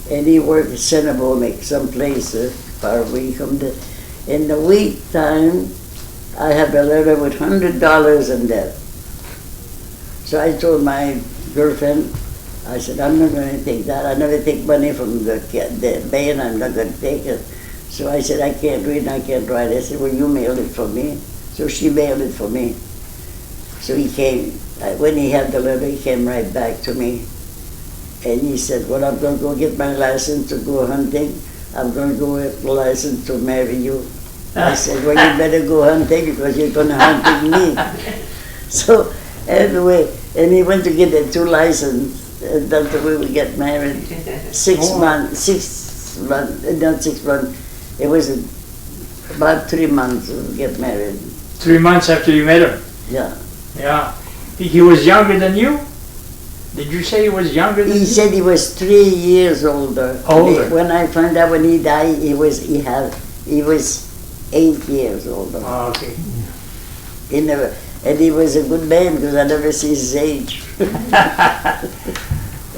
And he worked at Cinnabonic, some place far away from the. In the week time, I have a letter with $100 in debt. So I told my girlfriend, I said, I'm not going to take that. I never take money from the band. I'm not going to take it. So I said, I can't read and I can't write. I said, well, you mail it for me. So she mailed it for me. So he came. When he had the letter, he came right back to me. And he said, well, I'm going to go get my license to go hunting. I'm going to go get the license to marry you. I said, well, you better go hunting because you're going to hunt with me. So anyway, and he went to get the 2 licenses. And that's the way we get married. 6 months, not 6 months. It was about 3 months we get married. 3 months after you met him? Yeah. Yeah. He was younger than you? Did you say he was younger than you? He said he was 3 years older. Older. When I found out when he died, he was 8 years older. Oh, okay. And he was a good man because I never see his age.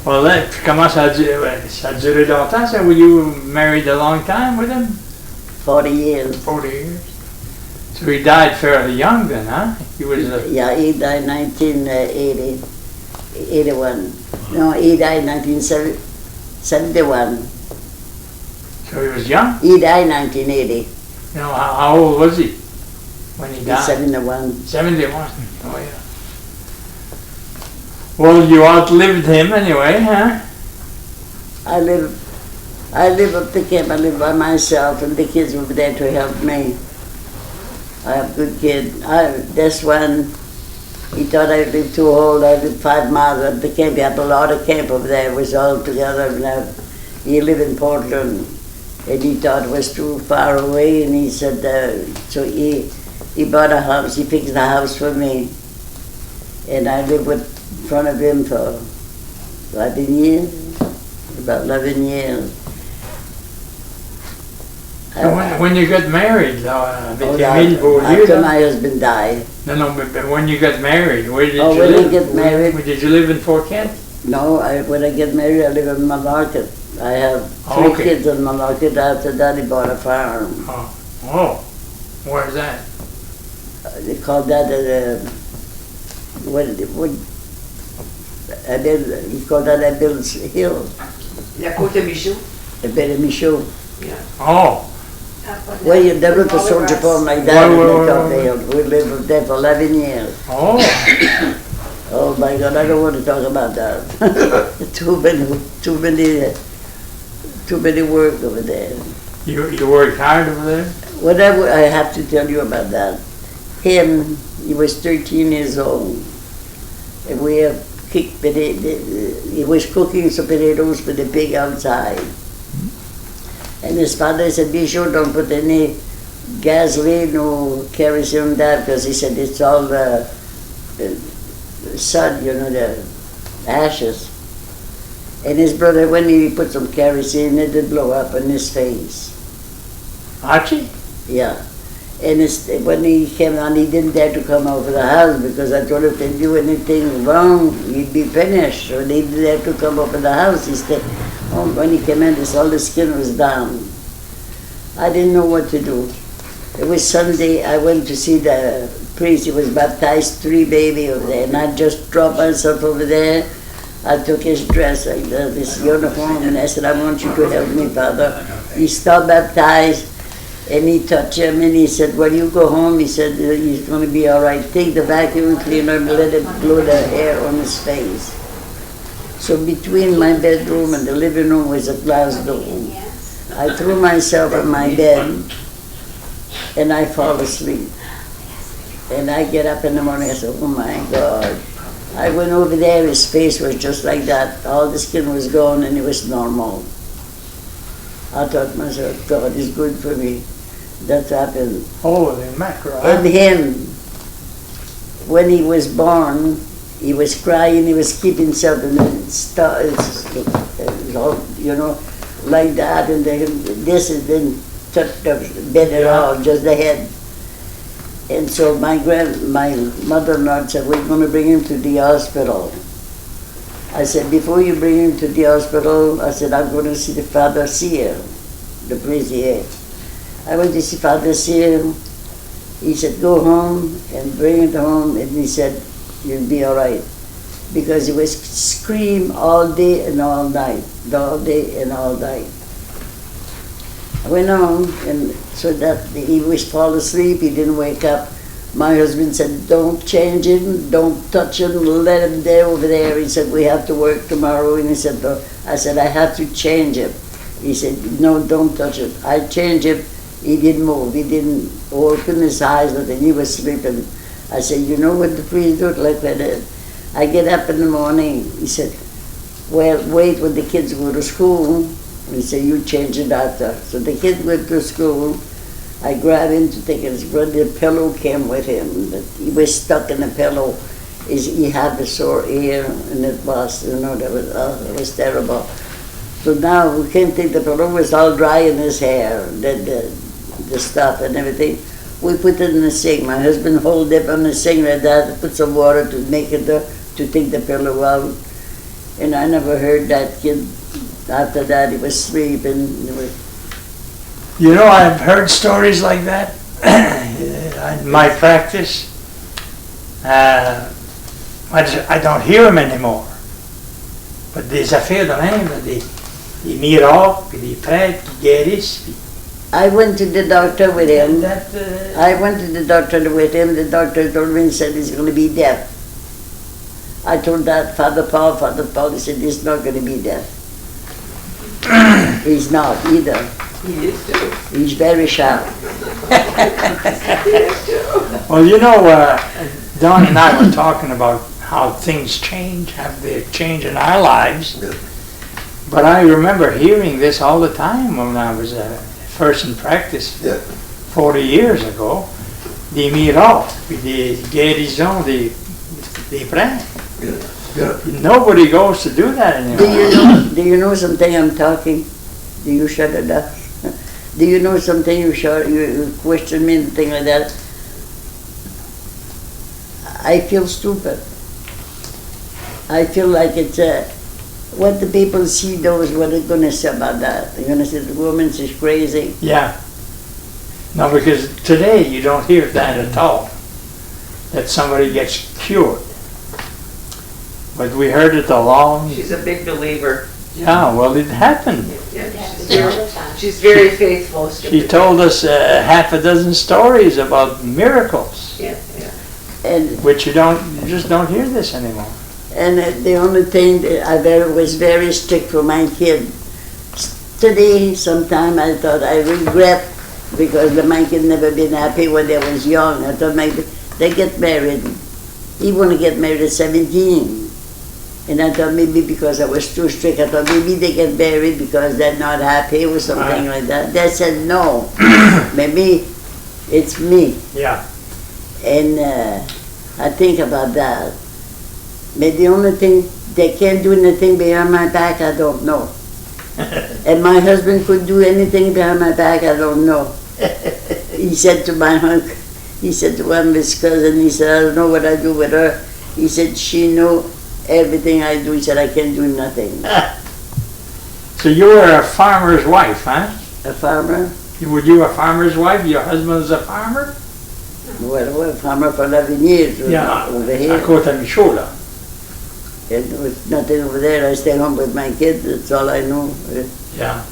Well, comment ça a duré longtemps, ça? Were you married a long time with him? 40 years. 40 years. So he died fairly young then, huh? He was Yeah, he died 1980. 81. No, he died 1971. So he was young? He died 1980. You know, how old was he when he died? 71. 71. Oh, yeah. Well, you outlived him anyway, huh? I live up the camp. I live by myself, and the kids were there to help me. I have good kids. This one, he thought I lived too old. I lived 5 miles up the camp. He had a lot of camp over there. It was all together. And he lived in Portland, and he thought it was too far away. And he said, so he bought a house. He fixed a house for me, and I lived in front of him for 11 years. About 11 years. So when you got married, after my husband died. No, but when you got married, where did you when live? I get married. Where did you live in Fort Kent? No, when I get married, I live in Malarkey. I have 3 kids in Malarkey. After that, he bought a farm. Oh, where's that? They call that he called that Abel's Hill. La Côte Michaud. Abel Michaud. Oh. Well, you never to soldier farm like that. We lived there for 11 years. Oh. Oh my God, I don't want to talk about that. too many work over there. You worked hard over there? Whatever, I have to tell you about that. Him, he was 13 years old. And we have kicked he was cooking some potatoes for the pig outside. And his father said, be sure don't put any gasoline or kerosene on that, because he said it's all the sun, the ashes. And his brother, when he put some kerosene, it did blow up in his face. Archie? Yeah. And when he came on, he didn't dare to come over the house, because I told him if they do anything wrong, he'd be finished. So he didn't dare to come over the house. He stayed home. When he came in, all the skin was down. I didn't know what to do. It was Sunday. I went to see the priest. He was baptized 3 babies over there. And I just dropped myself over there. I took his dress, like this uniform, and I said, I want you to help me, Father. He's still baptized, and he touched him, and he said, well, you go home. He said, he's going to be all right. Take the vacuum cleaner and let it blow the hair on his face. So between my bedroom and the living room was a glass door. I threw myself on my bed, and I fall asleep. And I get up in the morning, I said, oh my God. I went over there, his face was just like that. All the skin was gone and it was normal. I thought to myself, God is good for me. That happened. Holy mackerel. And him, when he was born, he was crying, he was keeping himself in the you know, like that. And this has been touched the bed at all, just the head. And so my mother-in-law said, we're going to bring him to the hospital. I said, before you bring him to the hospital, I said, I'm going to see the Father Seer, the priest here. I went to see Father Seer. He said, go home and bring it home. And he said, you'll be all right. Because he was scream all day and all night, all day and all night. I went home, and so that he was fall asleep, he didn't wake up. My husband said, don't change him, don't touch him, let him there over there. He said, we have to work tomorrow. And he said, no. I said, I have to change him. He said, no, don't touch it. I changed him. He didn't move. He didn't open his eyes, nothing. He was sleeping. I said, you know what the priest looked like that? I get up in the morning. He said, well, wait when the kids go to school. He said, you change it after. So the kids went to school. I grabbed him to take his brother. The pillow came with him. He was stuck in the pillow. He had a sore ear, and it was, you know, that was terrible. So now we can't take the pillow. It was all dry in his hair, the stuff and everything. We put it in the sink. My husband hold it on the sink like that, put some water to make it, to take the pillow out. And I never heard that kid. After that, he was sleeping. You know, I've heard stories like that in my practice. I don't hear them anymore. But des affaires de même, des miracles, puis des prêtres qui guérissent. I went to the doctor with him. I went to the doctor with him. The doctor told me, he said he's going to be deaf. I told that Father Paul, he said he's not going to be deaf. He's not either. He is too. He's very sharp. Well, you know, Don and I were talking about how things change, have they changed in our lives. But I remember hearing this all the time when I was first in practice 40 years ago. Des miracles, puis des guérisons, des prêtres. Nobody goes to do that anymore. Do you know something I'm talking? Do you shut it up? Do you know something you question me and thing like that? I feel stupid. I feel like it's what the people see knows what they're going to say about that. They're going to say the woman is crazy. Yeah. No, because today you don't hear that at all, that somebody gets cured. But we heard it along. She's a big believer. Yeah, well, it happened. She's very faithful. She told us half a dozen stories about miracles, And which you just don't hear this anymore. And the only thing that I was very strict for my kid. Today, sometime I thought I regret because my kid never been happy when they was young. I thought maybe they get married. He want to get married at 17. And I thought maybe because I was too strict, I thought maybe they get married because they're not happy or something like that. They said no. Maybe it's me. Yeah. And I think about that. But the only thing, they can't do anything behind my back, I don't know. And my husband could do anything behind my back, I don't know. He said to my uncle, he said to one of his cousins, he said, I don't know what I do with her. He said, she know everything I do. He said, I can do nothing. So you were a farmer's wife, huh? A farmer? Were you a farmer's wife? Your husband was a farmer? Well, a farmer for 11 years Yeah, over here. à Côte-Michaud, là. And there was nothing over there. I stayed home with my kids. That's all I know. Yeah.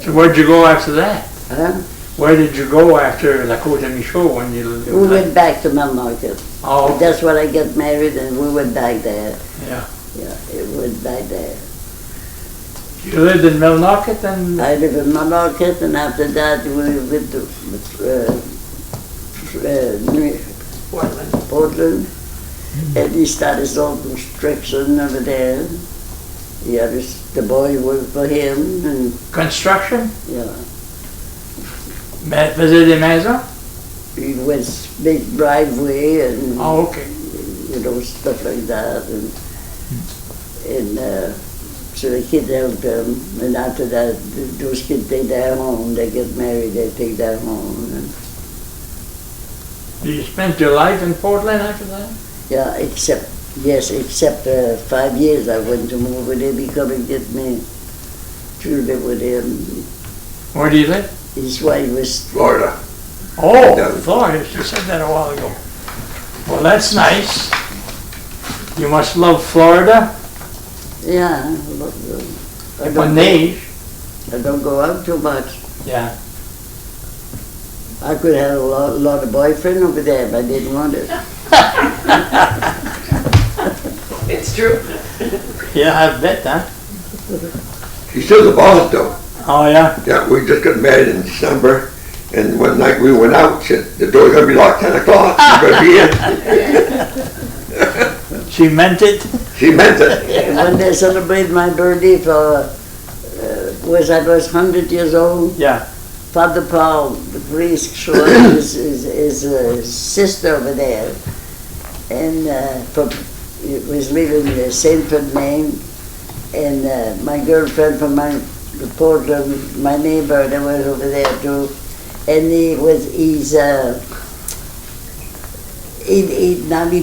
So where'd you go after that? Huh? Where did you go after La Côte Michaud when you We went back to Market. Oh, That's when I got married, and we went back there. yeah. Yeah, it went back there. You lived in Millnocket and I lived in Market, and after that we went to Portland, and he started some construction over there. Yeah, the boy worked for him, and construction? yeah, Faisait des maisons? he was big driveway and Oh, okay. stuff like that, and so the kid helped him, and after that, those kids take their home. They get married, they take their home. And You spent your life in Portland after that? yeah, except 5 years I went to move with him. He come and get me to live with him. Where do you live? His wife was, Florida. Oh, Yeah. Florida. You said that a while ago. Well, that's nice. You must love Florida. yeah, I don't go out too much. Yeah. I could have a lot of boyfriend over there, but I didn't want it. It's true. Yeah, I bet, huh? She's still the boss though. Oh, yeah? Yeah, we just got married in December, and one night we went out, said the door's gonna be locked 10 o'clock, you better be in. She meant it? She meant it. When they celebrated my birthday I was 100 years old. Yeah. Father Paul, the priest, showed his sister over there, and it was living in Saintford, Maine, and my girlfriend from Portland, my neighbor, that was over there too, and he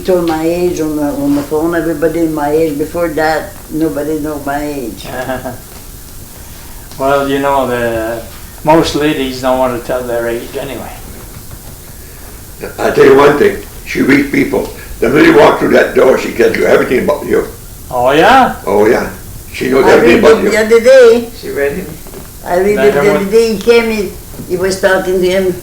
told my age on the phone. Everybody knew my age. Before that, nobody knew my age. Well, most ladies don't want to tell their age anyway. I tell you one thing, she reads people. The minute you walk through that door, she tells you everything about you. Oh, yeah? Oh yeah, she knows I everything read about it you. the other day. She read him. I read it the other day. He came in, he was talking to him.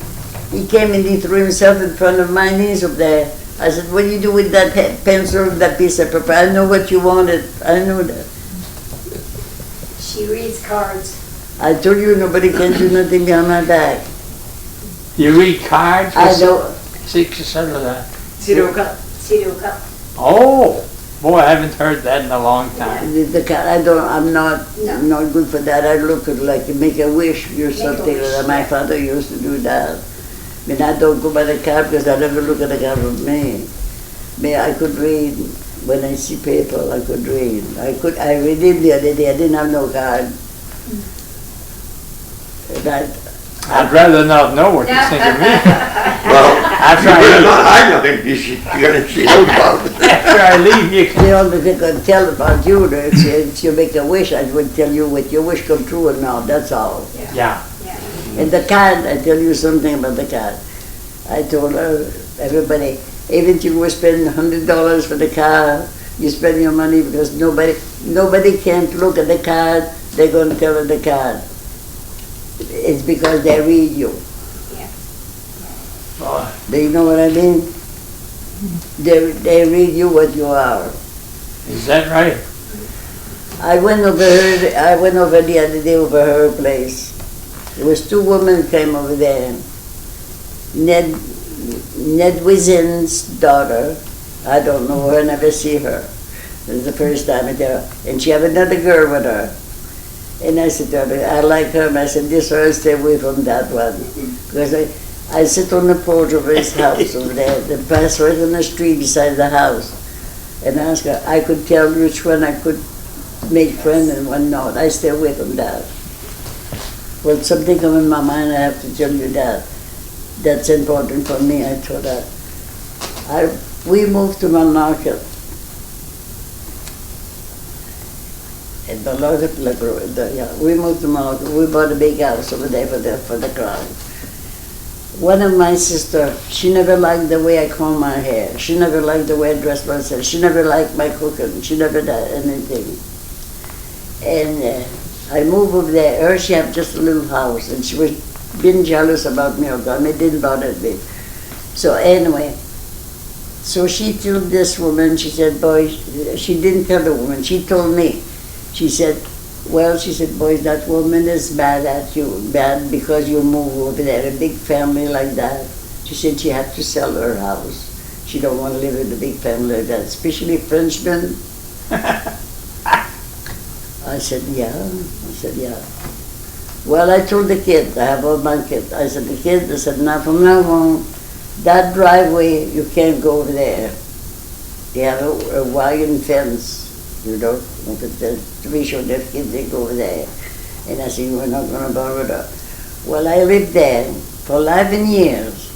He came and he threw himself in front of my knees up there. I said, what do you do with that pencil, that piece of paper? I know what you wanted. I know that. She reads cards. I told you nobody can do nothing behind my back. You read cards? I don't. Six or seven of that. Siroka. Siroka. Oh, boy, I haven't heard that in a long time. I'm not good for that. I look at like make a wish or something. wish, My father used to do that. I mean, I don't go by the card because I never look at the card with me. I could read when I see paper. I could read. I read it the other day. I didn't have no card. I'd rather not know what you think of me. Well, After you I better leave, not hide nothing. She knows about it. after I leave, you can. The only thing I can tell about you is if you make a wish, I would tell you what your wish come true or not. That's all. Yeah. And the card, I tell you something about the card. I told her, everybody, even if you go spend $100 for the car, you spend your money because nobody can look at the card. They're going to tell her the card. It's because they read you. Boy, Do you know what I mean? They read you what you are. is that right? I went over the other day over her place. There was two women came over there. Ned Wizen's daughter. I don't know her, never see her. It was the first time I met her. And she had another girl with her. And I said to her, I like her. And I said, this one, stay away from that one. Because I sit on the porch of his house over there. The pass right on the street beside the house. And I asked her, I could tell which one I could make friend and one not. I stay away from that. Well, something come in my mind, I have to tell you that. That's important for me, I told her. We moved to Market. And the Lord of we moved to Market. We bought a big house over there for the crowd. One of my sister, she never liked the way I comb my hair. She never liked the way I dress myself. She never liked my cooking. She never did anything. And I moved over there. Her, she had just a little house, and she was being jealous about me all the time. It didn't bother me. So anyway, so she told this woman, she said, boy, she didn't tell the woman, she told me. She said, well, she said, boys, that woman is bad at you, bad because you move over there, a big family like that. She said she had to sell her house. She don't want to live in a big family like that, especially Frenchmen. I said, yeah. I said, yeah. Well, I told the kid, I have all my kids. I said, the kid, I said, now from now on, that driveway, you can't go over there. They have a wagon fence, you know, to be sure that kids, they go over there. And I said, we're not going to bother her. Well, I lived there for 11 years.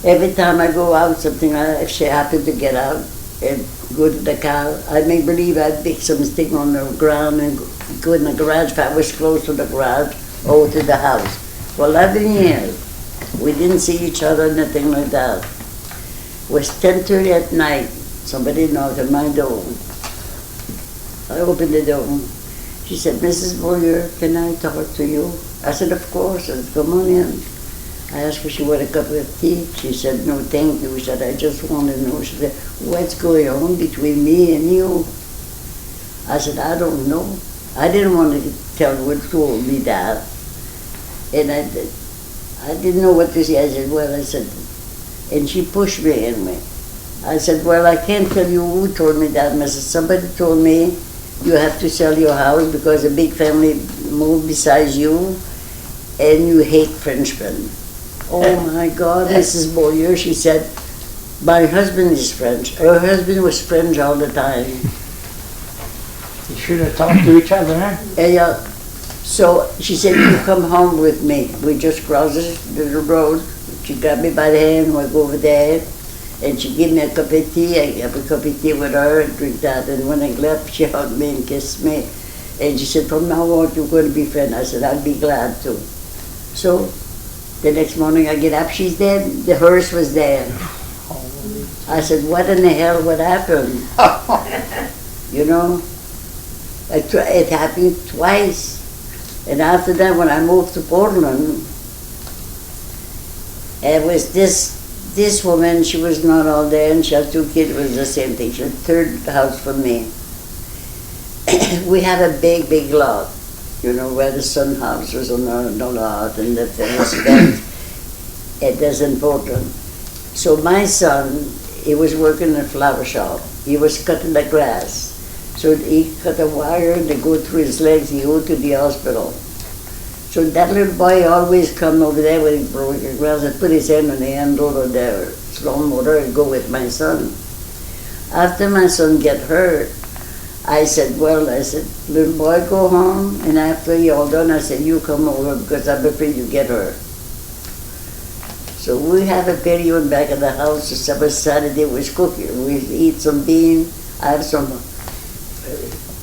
Every time I go out, something, if she happened to get out and go to the car, I make believe I'd pick something on the ground and go in the garage if I was close to the garage or to the house. For 11 years. We didn't see each other, nothing like that. It was 10:30 at night. Somebody knocked at my door. I opened the door. She said, Mrs. Beaulieu, can I talk to you? I said, of course. I said, come on in. I asked if she wanted a cup of tea. She said, no, thank you. She said, I just want to know. She said, what's going on between me and you? I said, I don't know. I didn't want to tell her what told me that. And I didn't know what to say. I said, well, I said, and she pushed me anyway. I said, well, I can't tell you who told me that. I said, somebody told me you have to sell your house because a big family moved besides you and you hate Frenchmen. Oh my God, Mrs. Beaulieu, she said, my husband is French. Her husband was French all the time. You should have talked to each other, huh? Yeah. So she said, you come home with me. We just crossed the road. She got me by the hand, we go over there, and she gave me a cup of tea. I have a cup of tea with her and drink that. And when I left, she hugged me and kissed me. And she said, from now on, you're going to be friends. I said, I'd be glad to. So the next morning I get up, she's there, the hearse was there. I said, what in the hell would happen? You know, it happened twice. And after that, when I moved to Portland, it was this woman, she was not all there, and she had 2 kids, it was the same thing. She had 3rd house from me. We have a big, big lot, you know, where the sun house was on the lot, and the fence. It is important. So my son, he was working in a flower shop. He was cutting the grass. So he cut a wire and they go through his legs, he go to the hospital. So that little boy always come over there when he broke the grass and put his hand on the handle of the slow motor and go with my son. After my son get hurt, I said, little boy, go home, and after you all done, I said, you come over because I'm afraid you get hurt. So we have a patio in back of the house. It Saturday was cooking. We eat some beans. I have some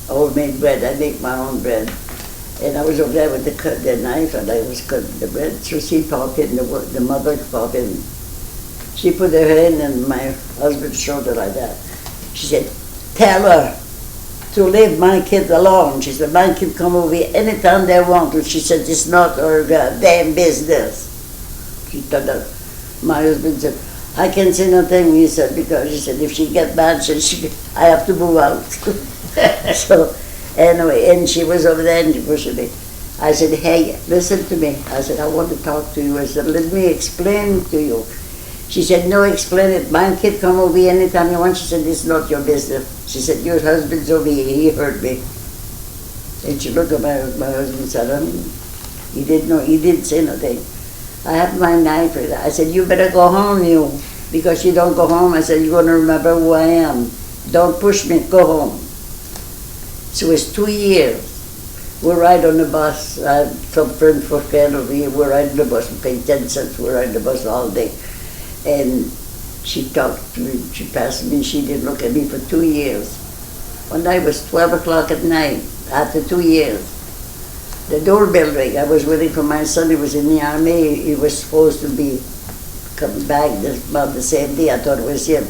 homemade bread. I make my own bread. And I was over there with the knife, and I was cutting the bread. So she popped in, the mother popped in. She put her hand on my husband's shoulder like that. She said, tell her to leave my kid alone. She said, my kid come over here anytime they want to. She said, it's not her damn business. She told her. My husband said, I can't say nothing, he said, because she said, if she get bad, I have to move out. So anyway, and she was over there and she pushed me. I said, hey, listen to me. I said, I want to talk to you. I said, let me explain to you. She said, no, explain it. My kid come over here anytime you want. She said, it's not your business. She said, your husband's over here. He hurt me. And she looked at my husband and said, he didn't know. He didn't say nothing. I have my knife. I said, you better go home, you. Because you don't go home, I said, you're going to remember who I am. Don't push me. Go home. So it's 2 years. We're right on the bus. I have some friends for over here. We're riding the bus. We pay 10 cents. We're riding the bus all day. And she talked to me. She passed me. She didn't look at me for 2 years. One night it was 12 o'clock at night, after 2 years. the doorbell rang. I was waiting for my son. He was in the army. He was supposed to be coming back about the same day. I thought it was him.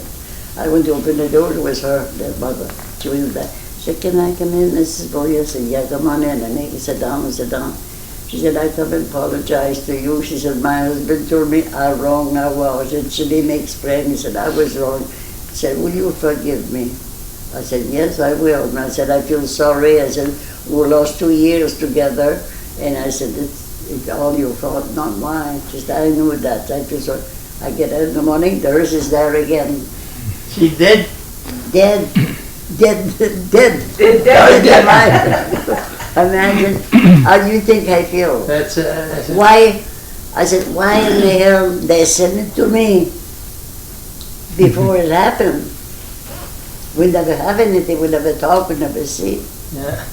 I went to open the door. It was her, the mother. She was there. She said, "Can I come in, Mrs. Beaulieu?" I said, "Yeah, come on in." And he said, "Down, sit down." She said, "I come and apologize to you." She said, "My husband told me how wrong I was." And she didn't explain. He said, "I was wrong." He said, "Will you forgive me?" I said, "Yes, I will." And I said, "I feel sorry." I said, "We lost 2 years together." And I said, it's all your fault, not mine. Just I knew that. I feel sorry. I get out in the morning, the hearse is there again. She did? Dead. Dead. Imagine how you think I feel. That's Why? I said, why in the hell they sent it to me before it happened? We never have anything, we never talk, we never see. yeah.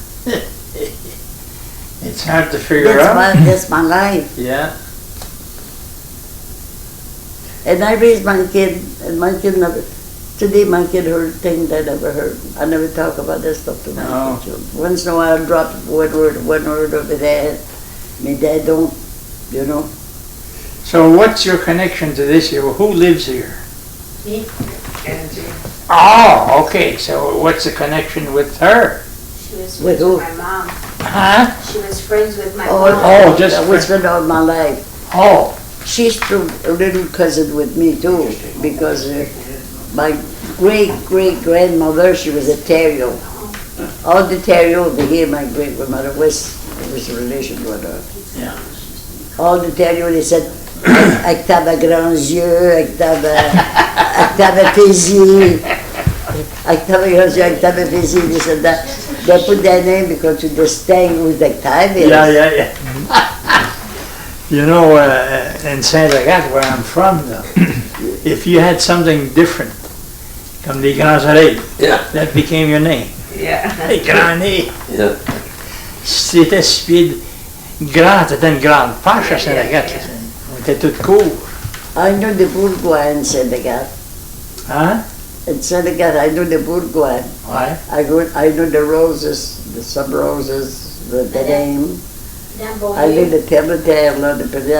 It's hard to figure out. That's my life. Yeah. And I raised my kid, and my kid never, today my kid heard things I never heard. I never talk about this stuff to my No. children. Once in a while I drop one word over there. My dad don't, you know. So what's your connection to this here? Who lives here? Me. Oh, okay. So what's the connection with her? She was With friends who? with my mom. Huh? She was friends with my Oh, mom. Oh, just that was spent all my life. Oh, She's through a little cousin with me too, because my great-great-grandmother, she was a Terrio. All the Terrio over here, my great-grandmother was a relation with her. Yeah. All the Terrio, they said, avec ta grands yeux, avec ta fizzy, avec ta grands yeux, avec ta fizzy, they said that. They put their name because to distinguish the time is. yeah. You know, in Saint Agathe, where I'm from, if you had something different, comme les grands oreilles, Yeah. that became your name. Yeah. Les grands nez. Yeah. Si t'étais speed grand, t'étais une grande pâche à Saint Agathe. On était toutes courts. I know the bourgeois in Senegal. Hein? In Senegal, I know the bourgeois. Ouais. I know the roses, the sub-roses, the name. Then I know Beaulieu. the terre,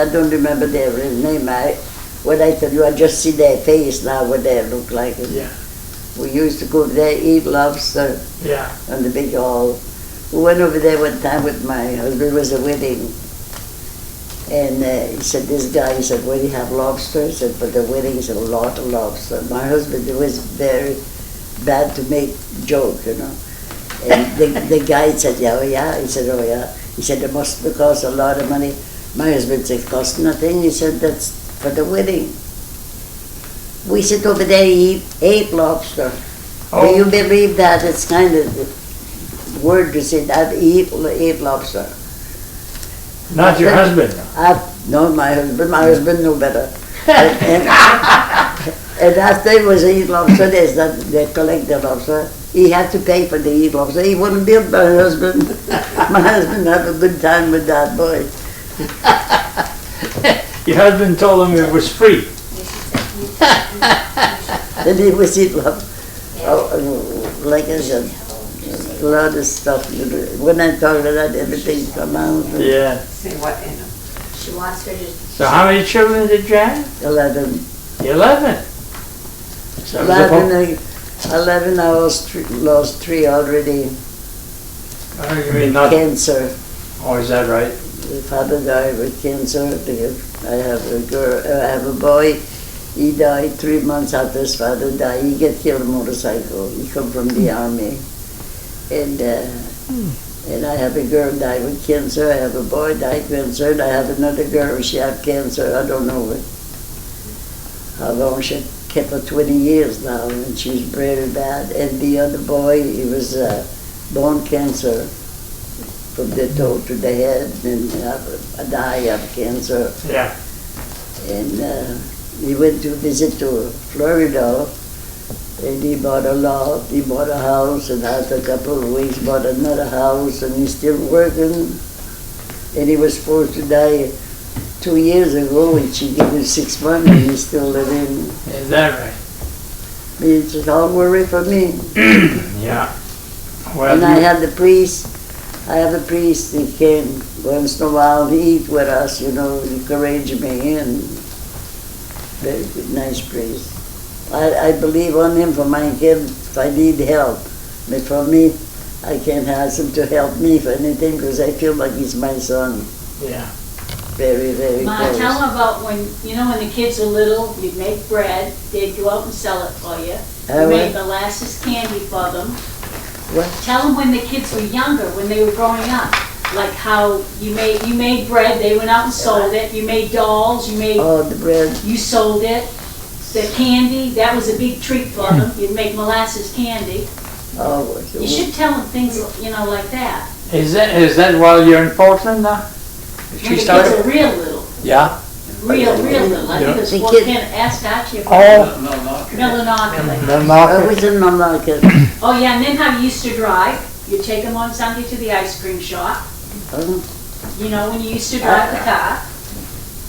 I don't remember their real name. When I tell you, I just see their face now, what they look like. Yeah. We used to go there, eat lobster Yeah. on the big hall. We went over there one time with my husband. It was a wedding. And he said, this guy, he said, "Where do you have lobster?" He said, "For the wedding," he said, "A lot of lobster." My husband, it was very bad to make joke, you know. And the guy said, "Yeah, oh yeah." He said, "Oh yeah." He said, "It must cost a lot of money." My husband said, "It costs nothing." He said, "That's for the wedding." We sit over there, ate lobster. Oh. Do you believe that? It's kind of word to say that, ate lobster. Not your husband. No, my husband knew better. and after he was eat lobster, they collect the lobster. He had to pay for the eat lobster. He wouldn't build my husband. My husband had a good time with that boy. Your husband told him it was free. And he was eat lobster. Oh, like I said, a lot of stuff. When I talk about that, everything come out. Yeah. Say what in them? She wants her to. So how many children did you have? 11. 11. So it was a 11, I lost three already. Oh, you mean not? Cancer. Oh, is that right? The father died with cancer. I have a girl. I have a boy. He died 3 months after his father died. He get killed on a motorcycle. He come from the army, and I have a girl died with cancer. I have a boy died cancer. And I have another girl. She had cancer. I don't know how long she kept for 20 years now, and she's very bad. And the other boy, he was bone cancer from the toe to the head, and I have cancer. Yeah. And he went to visit to Florida, and he bought a lot. He bought a house, and after a couple of weeks bought another house, and he's still working. And he was supposed to die 2 years ago, and she gave him 6 months, and he's still living. Is that right? It's all worry for me. Yeah. Well, And I had the priest I have a priest, he came once in a while to eat with us, you know, encourage me, and very good, nice priest. I believe on him for my kids if I need help. But for me, I can't ask him to help me for anything because I feel like he's my son. Yeah. Very, very Ma, close. tell them about when, you know, when the kids are little, you'd make bread, they'd go out and sell it for you. You made molasses candy for them. What? Tell them when the kids were younger, when they were growing up, like how you made bread, they went out and sold it. You made dolls, Oh, the bread. you sold it. The candy, that was a big treat for them. You'd make molasses candy. Oh, You should tell them things, you know, like that. Is that while you're in Portland now? When She the kids started? are real little, Yeah. real little. I think it's The what kid- can ask Archie Oh, about Millinocket. the I market. was in Malacca. Oh, yeah, and then how you used to drive, you'd take them on Sunday to the ice cream shop, you know, when you used to drive the car.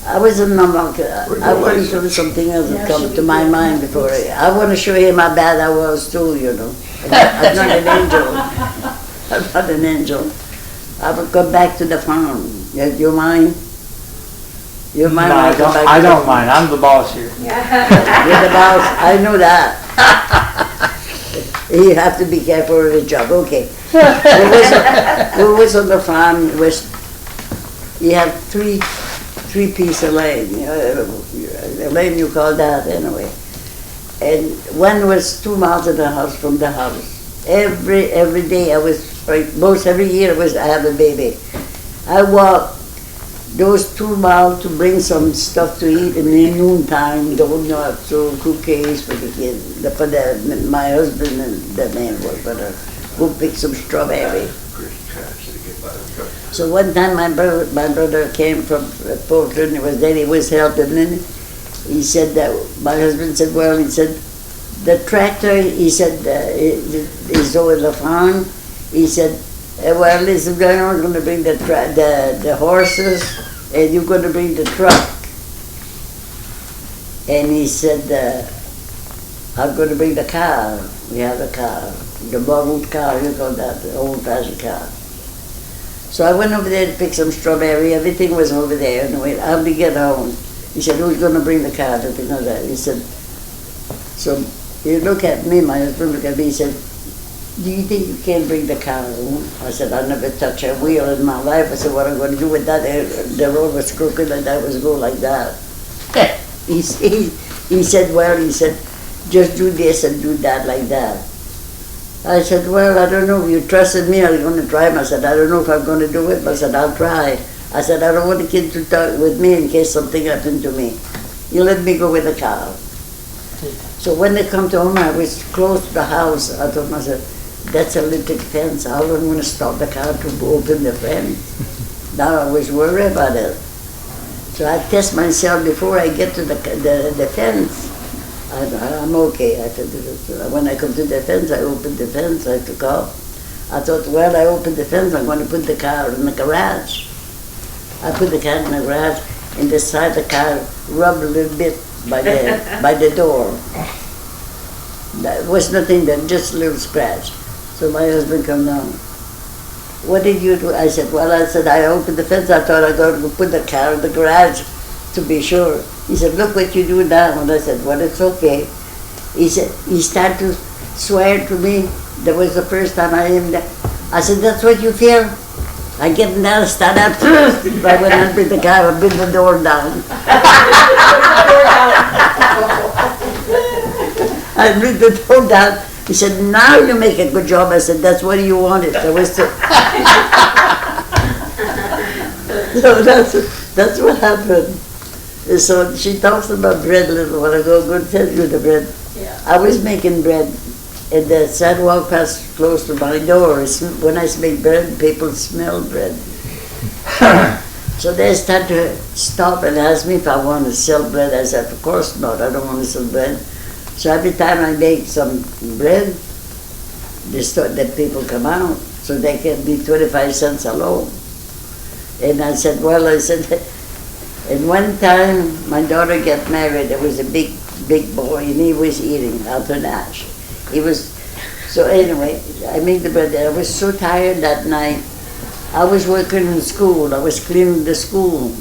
I was in Malacca. I want to do something else that come to my mind before. I want to show him how bad I was too, you know. I'm not an angel. I'm not an angel. I will come back to the farm. You mind? You mind? No, when come back I to the don't farm? mind. I'm the boss here. You're the boss. I know that. You have to be careful with the job. Okay. We was on the farm. You have three pieces of land. The land you call that anyway. And one was 2 miles and a half from the house. Every day I was, most every year I have a baby. I walked those 2 miles to bring some stuff to eat in the noontime, donuts or cookies for the kids, my husband and the man was gonna go pick some strawberry. So one time my brother came from Portland, he was there, he was helping, and he said that, my husband said, well, he said, the tractor, he said, is over the farm. He said, well, listen, I'm going to bring the horses, and you're going to bring the truck. And he said, I'm going to bring the car. We have a car, the borrowed car, you call that, the old-fashioned car. So I went over there to pick some strawberry. Everything was over there. And I went, I'll be get home. He said, who's going to bring the car? He said, so he looked at me, my husband looked at me, he said, do you think you can bring the car home? I said, I never touched a wheel in my life. I said, what am I going to do with that? The road was crooked and I was going like that. He said, well, he said, just do this and do that like that. I said, well, I don't know. If you trusted me, I was going to try. I said, I don't know if I'm going to do it, but I said, I'll try. I said, I don't want the kids to talk with me in case something happened to me. You let me go with the car. So when they come to home, I was close to the house. I told myself, that's a little fence. How am I going to stop the car to open the fence? Now I was worried about it. So I test myself before I get to the fence. I'm okay. I said, when I come to the fence, I opened the fence, I took off. I thought, well, I opened the fence, I'm going to put the car in the garage. I put the car in the garage, and the side of the car rubbed a little bit by the door. That was nothing, just a little scratch. So my husband come down. What did you do? I said, well, I opened the fence. I thought I was going to put the car in the garage to be sure. He said, look what you do now. And I said, well, it's okay. He said, he started to swear to me. That was the first time I am there. I said, that's what you feel? I get in there, stand up. I went and put the car and put the door down. I put the door down. He said, now you make a good job. I said, that's what you wanted. So that's what happened. So she talks about bread a little while ago. I'm going to tell you the bread. Yeah. I was making bread, and the sidewalk passed close to my door. When I make bread, people smell bread. So they start to stop and ask me if I want to sell bread. I said, of course not. I don't want to sell bread. So every time I make some bread, the people come out, so they can be 25 cents alone. And I said, and one time my daughter got married, there was a big boy, and he was eating out of Nash. So anyway, I made the bread. I was so tired that night, I was working in school. I was cleaning the school.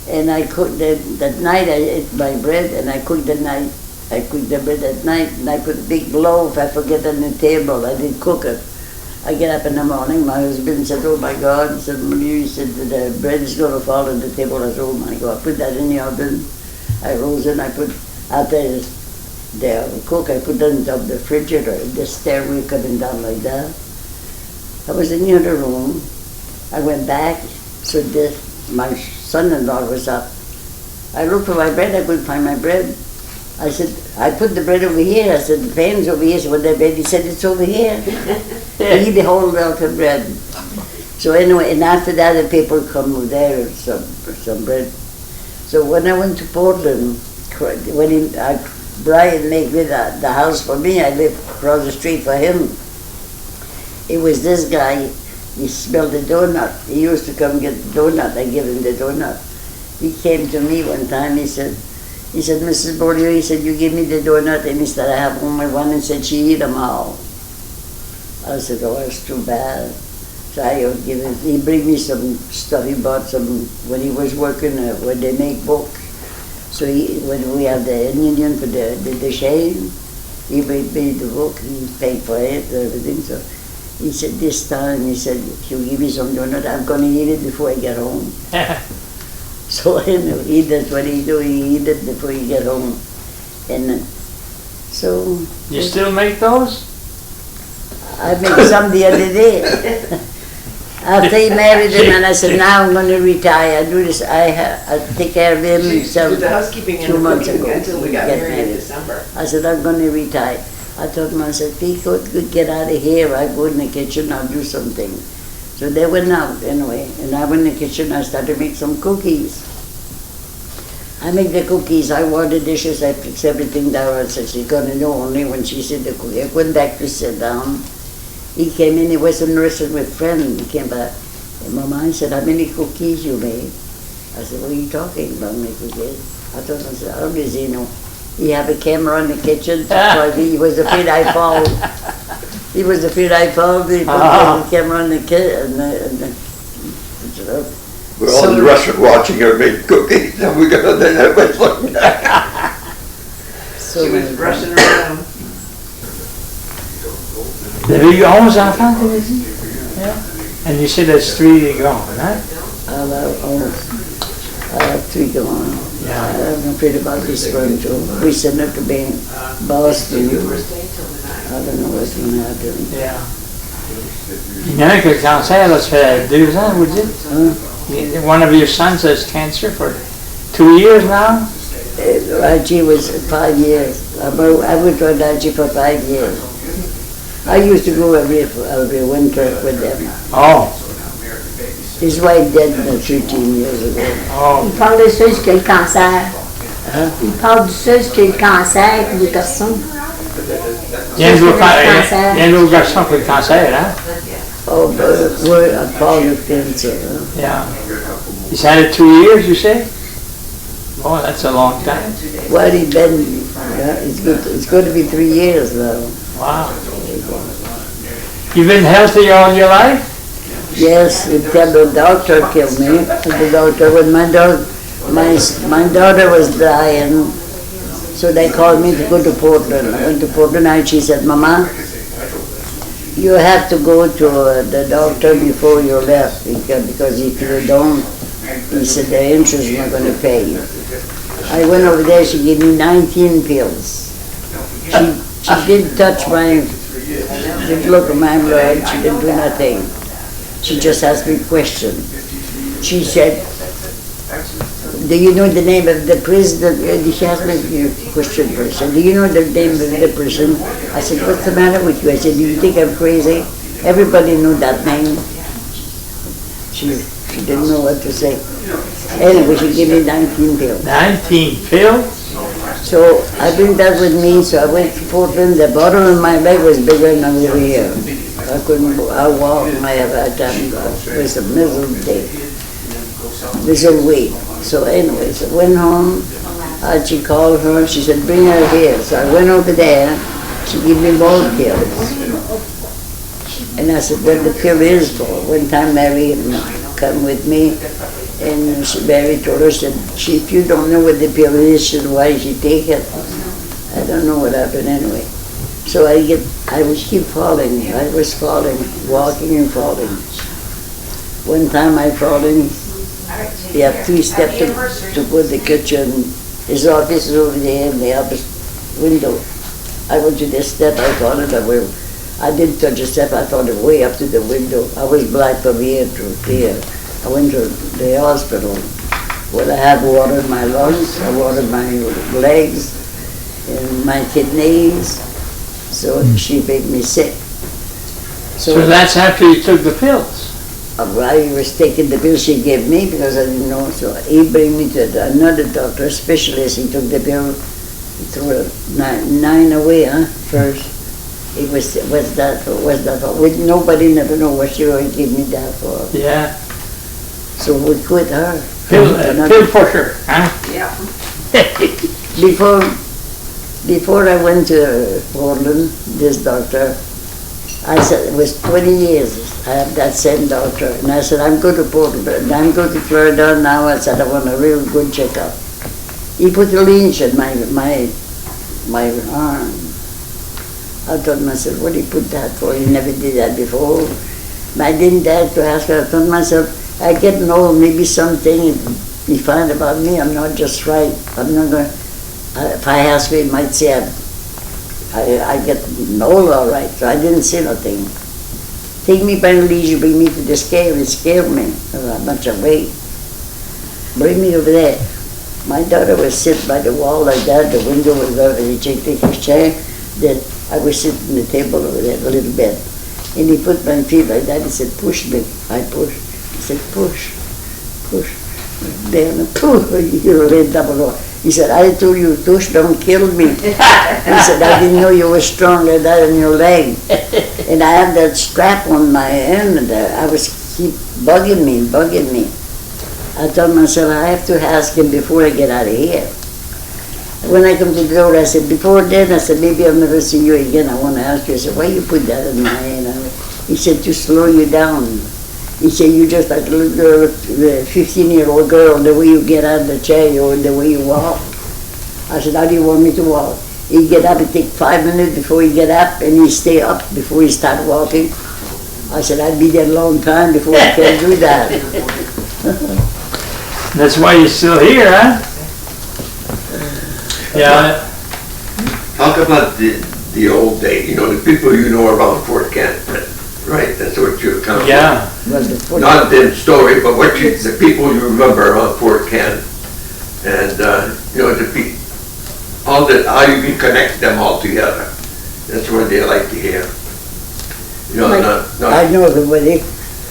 And I cooked that night. I ate my bread, and I cooked the night. I cooked the bread at night, and I put a big loaf. I forget on the table. I didn't cook it. I get up in the morning. My husband said, "Oh my God!" He said, "Beaulieu," he said, "the bread is going to fall on the table." I said, "Oh my God!" I put that in the oven. I rose and I put after the cook. I put it on top of the refrigerator, the stairway coming down like that. I was in the other room. I went back. So my son-in-law was up. I looked for my bread. I couldn't find my bread. I said, I put the bread over here. I said, the pan's over here. So when the bed, he said, it's over here. He the whole milk of bread. So anyway, and after that, the people come there some bread. So when I went to Portland, when Brian made the house for me, I lived across the street for him. It was this guy. He smelled the donut. He used to come get the donut. I gave him the donut. He came to me one time. He said, "Mrs. Beaulieu," he said, "you give me the donut." And he said, "I have only one." And said, "She eat them all." I said, "Oh, it's too bad." So I would give him. He bring me some stuff. He bought some when he was working when they make book. So when we have the Indian for the Deschaine, he made the book. He paid for it and everything. So he said, "This time," he said, "if you give me some donut, I'm going to eat it before I get home." So anyway, that's what he do. He eat it before he get home. And so... You still make those? I made some the other day. After he married him, and I said, now I'm going to retire. I do this. I take care of him Did the housekeeping and 2 the months cooking ago. until we got married in December. I said, I'm going to retire. I told him, I said, if he could get out of here, I go in the kitchen, I'll do something. So they went out anyway, and I went in the kitchen, I started to make some cookies. I make the cookies, I wash the dishes, I fix everything down. I said, she's going to know only when she said the cookie. I went back to sit down. He came in, he was in nursing with friend. He came back. And Mama, I said, how many cookies you made? I said, what are you talking about, my cookies? I told him, I said, how does he know? He have a camera in the kitchen, so he was afraid I fall. He was afraid I fall. He put the camera in the kitchen. We're all in the restaurant watching her make cookies, and we got there, everybody's looking at her. So She was brushing around. Vous avez eu 11 enfants, tu m'as dit? Yeah. And you said there's 3 gone, right? I have 3 gone. Yeah. I'm afraid about this one too. We sent her to be in Boston. I don't know what's going to happen. Yeah. Il y en a qui a le cancer, là, ça fait 2 ans, vous dites? One of your sons has cancer for 2 years now? Archie was 5 years. I went to Archie for 5 years. I used to go every winter with them. Oh. His wife died 13 years ago. Oh. Il parle de ceux qui ont le cancer. Il parle de ceux qui ont le cancer et des personnes. Il y a un autre garçon qui a le cancer, hein? Oh, but we're a part of cancer. Yeah. He's had it 2 years, you say? Oh, that's a long time. Well, he's been, it's going to be 3 years now. Wow. You've been healthy all your life? Yes, until the doctor killed me. The doctor, when my daughter was dying, so they called me to go to Portland. I went to Portland and she said, Mama, you have to go to the doctor before you left because if you don't, he said the insurance is not going to pay you. I went over there, she gave me 19 pills. She didn't touch my, didn't look at my blood, she didn't do nothing. She just asked me a question. She said, do you know the name of the president? She asked me a question first. Do you know the name of the person? I said, what's the matter with you? I said, do you think I'm crazy? Everybody knew that name. She didn't know what to say. Anyway, she gave me 19 pills. 19 pills? So I bring that with me, so I went to Portland. The bottom of my leg was bigger than over here. I couldn't walk, I had time, it was a miserable day, miserable week. So anyway, so I went home, she called her, she said, bring her here. So I went over there, she gave me more pills. And I said, well, the pill is for. One time Mary come with me, and Mary told her, said, if you don't know what the pill is, she said, why did you take it? I don't know what happened anyway. So I would keep falling. I was falling, walking and falling. One time I falling, you have 3 steps to go to the kitchen. His office is over there in the opposite window. I went to the step, I thought it, I didn't touch a step, I thought it way up to the window. I was black from here to here. I went to the hospital. Well, I had water in my lungs, I watered my legs, and my kidneys, so she made me sick. So that's after you took the pills? I was taking the pill she gave me because I didn't know, so he bring me to another doctor, a specialist. He took the pill, he threw 9 away, first. It was that for? Nobody never know what she would give me that for. Yeah. So we quit her. Pill pusher, huh? Yeah. Before I went to Portland, this doctor, I said, it was 20 years, I have that same doctor, and I said, I'm going to Portland, I'm going to Florida now. I said, I want a real good checkup. He put a leash in my arm. I told myself, what did he put that for? He never did that before. I didn't dare to ask her. I told myself, I get old, maybe something he find about me, I'm not just right. I'm not going to, if I ask her, he might say I get old all right, so I didn't say nothing. Take me by the leash, bring me to the scale, it scared me, a bunch of weight. Bring me over there. My daughter was sitting by the wall like that, the window was over, he take his chair, then I was sitting on the table over there, a little bit. And he put my feet like that, he said, push me. I pushed. He said, push. Then, you laid double. He said, I told you, push, don't kill me. He said, I didn't know you were strong like that in your leg. And I had that strap on my hand there. I was keep bugging me. I told myself, I have to ask him before I get out of here. When I come to the door, I said, before then, I said, maybe I'll never see you again. I want to ask you. I said, why you put that in my hand? He said, to slow you down. He said, you just like a little girl, a 15-year-old girl, the way you get out of the chair or the way you walk. I said, how do you want me to walk? He'd get up, it'd take 5 minutes before he get up, and he'd stay up before he start walking. I said, I'd be there a long time before I can do that. That's why you're still here, huh? Yeah. Talk about the old days, the people you know around Fort Kent, right? That's what you're talking Yeah. about. Not the story, but the people you remember around Fort Kent, and the people, how you can connect them all together. That's what they like to hear. I know everybody.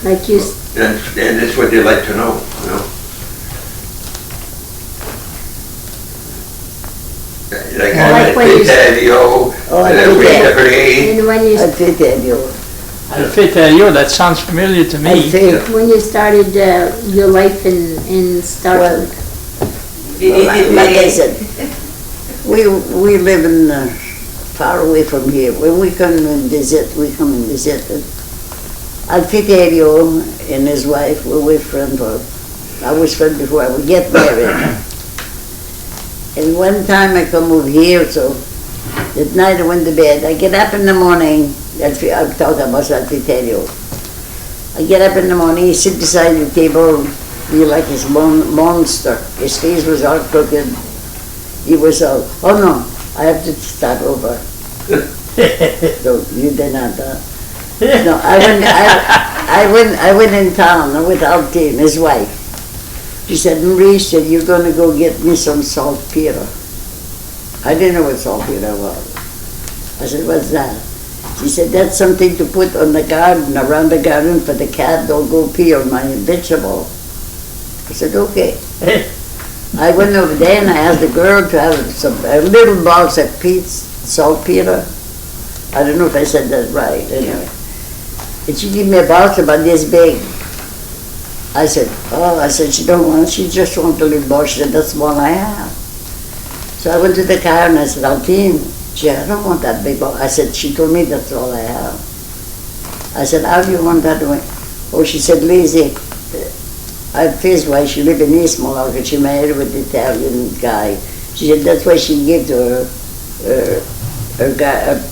Like you, And that's what they like to know. Like when you- Ontario, and when you Alfredo, that sounds familiar to me. when you started your life in Starkville. Like I said, we live in far away from here. When we come and visit, Alfredo and his wife were friends. I was friends before I would get married. And one time I come over here, so at night I went to bed. I get up in the morning, I'm talking about Alfredo. I get up in the morning, he sit beside the table, he like his monster. His face was all crooked. He was all, oh no, I have to start over. So you did not. No, I went in town with Alfie, his wife. She said, Marie said, you're going to go get me some saltpeter. I didn't know what saltpeter was. I said, what's that? She said, that's something to put on the garden, around the garden, for the cat don't go pee on my vegetable. I said, okay. I went over there and I asked the girl to have a little box of saltpeter. I don't know if I said that right, anyway. And she gave me a box about this big. I said, she don't want, she just wants a little box. She said, that's all I have. So I went to the car and I said, Altine, I don't want that big box. I said, she told me that's all I have. I said, how do you want that way? Oh, she said, lazy. I faced why she lived in East Mallorca. She married with the Italian guy. She said that's why she gave to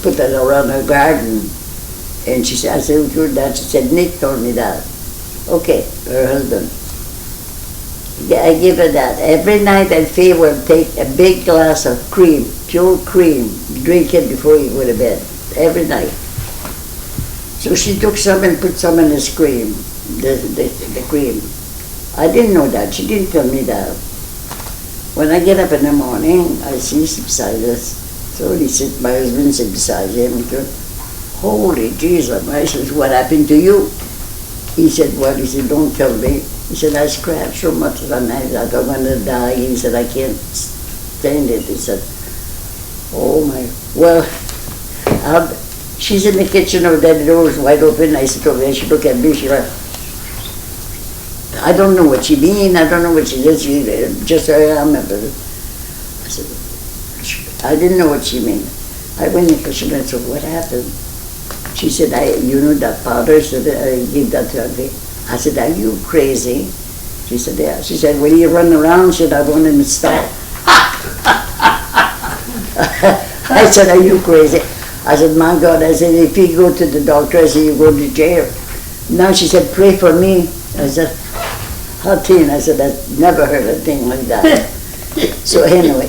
put that around her garden. And she said, I said, who told that? She said, Nick told me that. Okay, her husband. Yeah, I give her that. Every night Faye would take a big glass of cream, pure cream, drink it before you go to bed. Every night. So she took some and put some in the cream, the cream. I didn't know that. She didn't tell me that. When I get up in the morning, I see him beside us. So my husband sits beside him. And said, holy Jesus. I said, what happened to you? He said, well, he said, don't tell me. He said, I scratched so much that night that I'm going to die. He said, I can't stand it. He said, oh my, well, she's in the kitchen over there, the door was wide open. I said, over there, she looked at me, she went, I don't know what she mean, I don't know what she did, she just I remember. I said, I didn't know what she mean. I went in the kitchen and said, what happened? She said, you know that powder? Said, I gave that to her. I said, are you crazy? She said, yeah. She said, when you run around, she said, I want him to stop. I said, are you crazy? I said, my God, I said, if you go to the doctor, I said, you go to jail. Now she said, pray for me. I said, how teen? I said, I've never heard a thing like that. So anyway,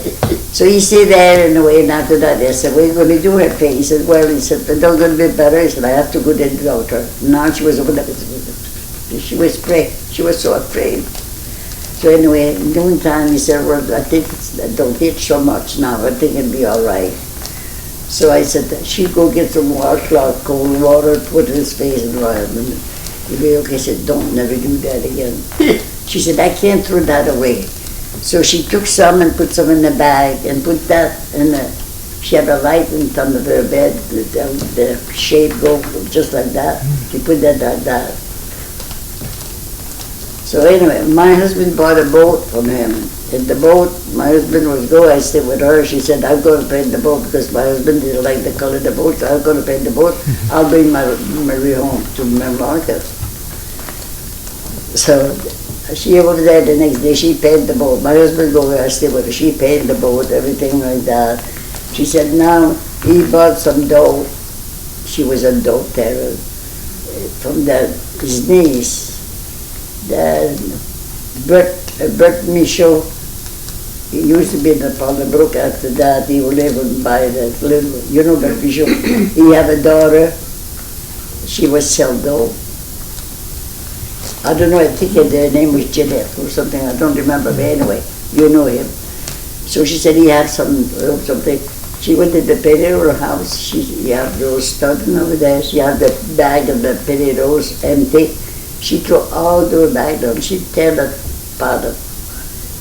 so he stayed there in a way, and after that, I said, what are you going to do her pain? He said, well, he said, it's not going to be better. He said, I have to go to the doctor. Now she was over there. She was afraid. She was so afraid. So anyway, noontime, he said, well, I think I don't eat so much now. I think it'll be all right. So I said, she'd go get some washcloth, cold water, put in his face and dry him. And he'd be okay. I said, don't never do that again. She said, I can't throw that away. So she took some and put some in the bag and put that in the, she had a light in front of her bed, the shade go just like that. She put that like that. So anyway, my husband bought a boat from him. In the boat, my husband was go. I stayed with her. She said, I'm going to paint the boat because my husband didn't like the color of the boat. So I'm going to paint the boat. I'll bring Marie home to Mallorca. So she over there the next day, she painted the boat. My husband go where I stayed with her. She painted the boat, everything like that. She said, now he bought some dough. She was a dough teller from his niece. Bert Michaud, he used to be in the Palmbrook. After that, he would live by that little, you know Bert Michaud? He had a daughter. She was sell dough. I don't know, I think her name was Jeanette or something, I don't remember, but anyway, you know him. So she said he had something. She went to the potato house. She had those studding over there. She had the bag of the potatoes empty. She threw all the bag down. She tear the pot up.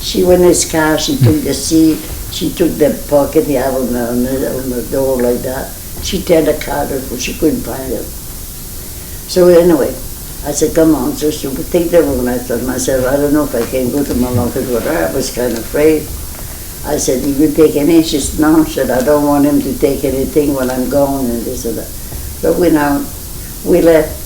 She went in his car. She took the seat. She took the pocket he had on the door like that. She tear the car up, but she couldn't find it. So anyway, I said, come on. So she would take the room. I told myself, I don't know if I can go to Mallorca with her. I was kind of afraid. I said, you could take any? She said, no. She said, I don't want him to take anything when I'm gone and this and that. But we left.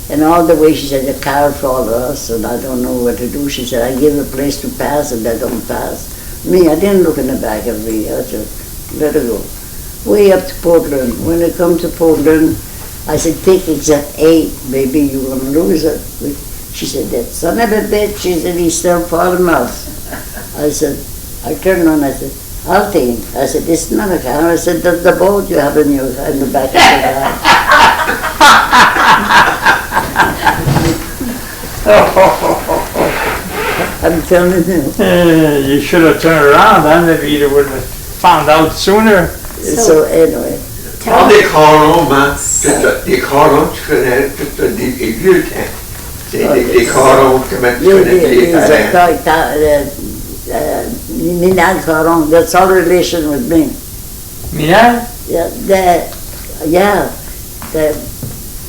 And all the way, she said, the car followed us, and I don't know what to do. She said, I give a place to pass, and they don't pass. Me, I didn't look in the back of me. I said, let her go. Way up to Portland. When I come to Portland, I said, take exit 8, maybe you're going to lose it. She said, that son of a bitch, she said, he's still following us. I said, I turned on, I said, I'll take him. I said, it's not a car. I said, that's the boat you have in the back of the car. I'm telling you. You should have turned around, then maybe you would have found out sooner. So anyway. Ja, det har de, men det har de inte kunnat, det är ju det. Det har de inte kunnat bli. That's all relation with me. Yeah?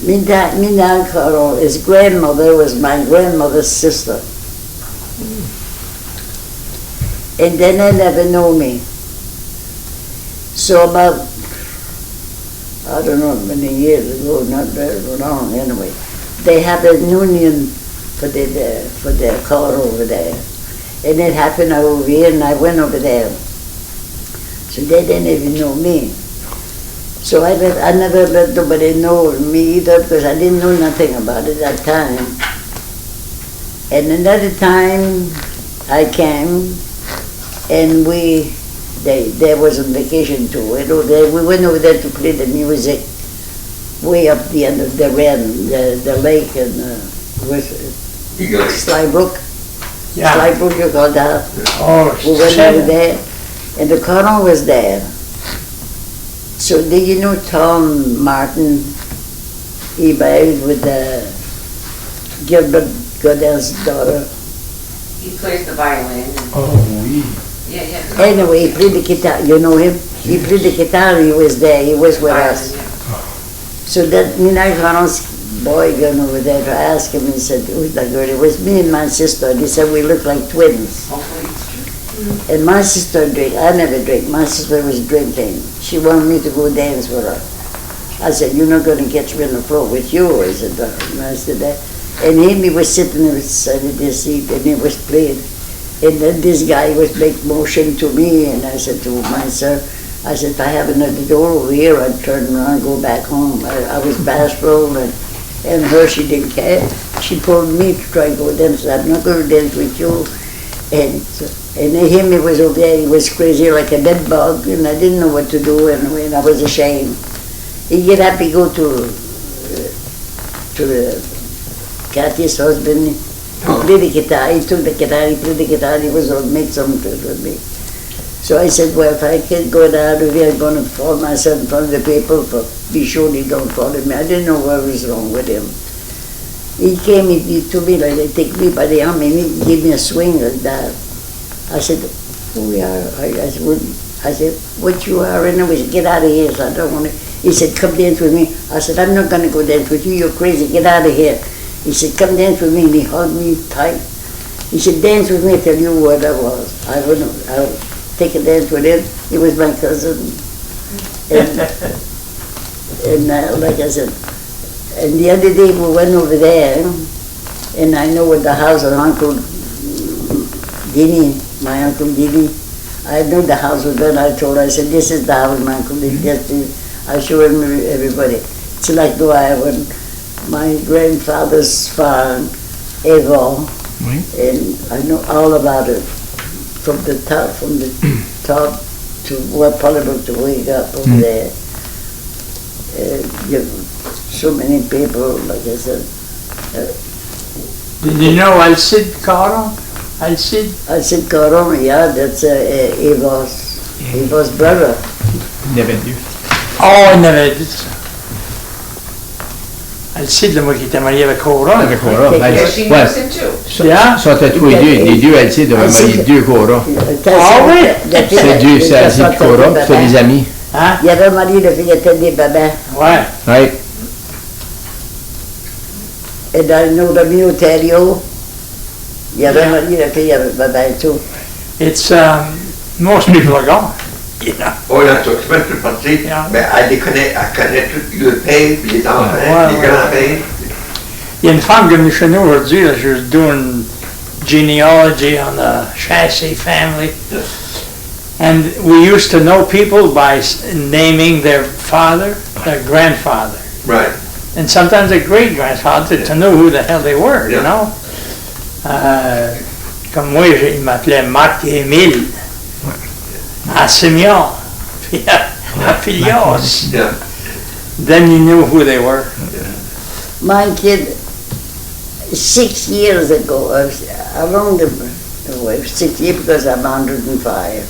Minal Caron, his grandmother was my grandmother's sister. And then they never know me. So about I don't know how many years ago, not very long anyway. They have an union for the car over there. And it happened over here, and I went over there. So they didn't even know me. So I never let nobody know me either, because I didn't know nothing about it at that time. And another time I came, and there was on vacation too. We went over there to play the music way up the end of the lake, and with Sly Brook. Yeah. Sly Brook, you call that. Oh, We went over there, and the colonel was there. So do you know Tom Martin? He married with Gilbert Godin's daughter. He plays the violin. Oh, oui. Yeah, yeah. Anyway, he played the guitar. You know him? He played the guitar. He was there. He was with us. So that Nina Colonel's boy gone over there to ask him. He said, "Who's that girl?" It was me and my sister. He said we look like twins. And my sister drank. I never drank. My sister was drinking. She wanted me to go dance with her. I said, "You're not going to get me on the floor with you." I said, and I said that. And he was sitting beside the seat, and he was playing. And then this guy was make motion to me, and I said to myself, I said, if I have another door over here, I'd turn around and go back home. I was bashful, and her, she didn't care. She pulled me to try to go dance. I'm not going to dance with you. And him, he was over there, he was crazy like a bed bug, and I didn't know what to do, and I was ashamed. He get up, he go to Kathy's husband, he played the guitar, he took the guitar, he played the guitar, he was going to make some good with me. So I said, well, if I can't go down over here, I'm going to fall myself in front of the people, but be sure they don't follow me. I didn't know what was wrong with him. He came to me, like, he take me by the arm, and he gave me a swing like that. I said, who we are? I said, what you are? And he said, get out of here. So I don't want to. He said, come dance with me. I said, I'm not going to go dance with you. You're crazy. Get out of here. He said, come dance with me. And he hugged me tight. He said, dance with me, I'll tell you what I was. I would take a dance with him. He was my cousin. And like I said, and the other day we went over there, and I know at the house of Uncle Dini, my Uncle Dini. I know the house was done. I told her, I said, this is the house my Uncle Dini. I showed him everybody. It's like the Iowan. My grandfather's farm, Avon, and I know all about it, from the top to what possible to wake up over there. You know, so many people, like I said. Did you know Alcide Caron? Alcide Caron, yeah, that's Avon's brother. Never knew. Oh, il n'avait dit ça. Alcide, le moi qui était marié avec Caron. Avec Cora. Yeah, she knows him too. Yeah. Sont tous les deux, Alcide, ont marié deux Cora. Ah oui? C'est Alcide Cora, c'est des amis. Hein? Il avait marié le fille des babins. Ouais. Oui. Et dans le Nord-Amérique, Ontario, il avait marié la fille avec babin too. It's, most people are gone. You know? Oh, là, tu expensive parti. Yeah. Mais elle connaît tout le pays, les enfants, les grands-pères. Il y a une femme qui est venue chez nous aujourd'hui, là, she was doing genealogy on the Chasse family. And we used to know people by naming their father, their grandfather. Right. And sometimes their great-grandfather to know who the hell they were, you Yeah. know. Comme moi, il m'appelait Marc et Émile. À Simeon. Puis à Filios. Yeah. Then you knew who they were. My kid, 6 years ago, around 6 years because I'm 105.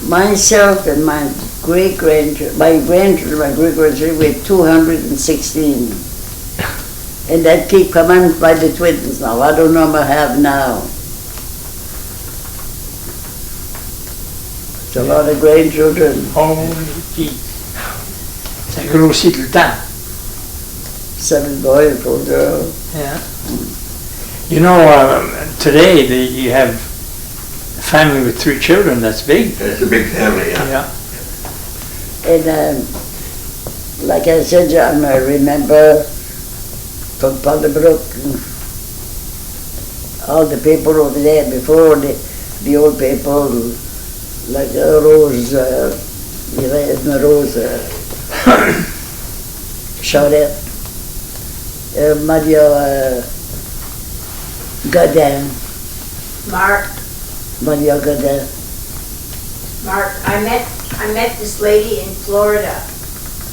Myself and my great-grandchildren, my great-grandchildren were 216. And that keep coming by the twins now. I don't know what I have now. It's a lot of grandchildren. Holy gee. Ça grossit tout le temps. 7 boys, 4 girls. Yeah. You know, today you have family with 3 children, that's big. It's a big family, yeah. Yeah. And like I said, John, I remember from Ponderbrook, all the people over there before, the old people, like Rose, Rose, Charette, Maria Godin, Mark, Maria Godin. Mark, I met this lady in Florida,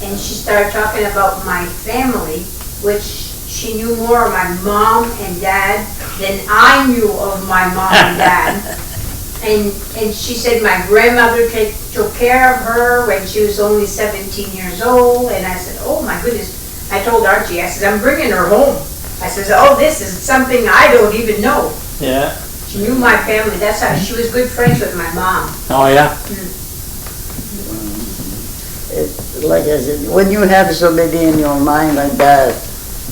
and she started talking about my family, which she knew more of my mom and dad than I knew of my mom and dad. And she said my grandmother took care of her when she was only 17 years old. And I said, oh my goodness. I told Archie, I said, I'm bringing her home. I said, oh, this is something I don't even know. Yeah. She knew my family. That's how she was good friends with my mom. Oh, yeah. Like I said, when you have somebody in your mind like that,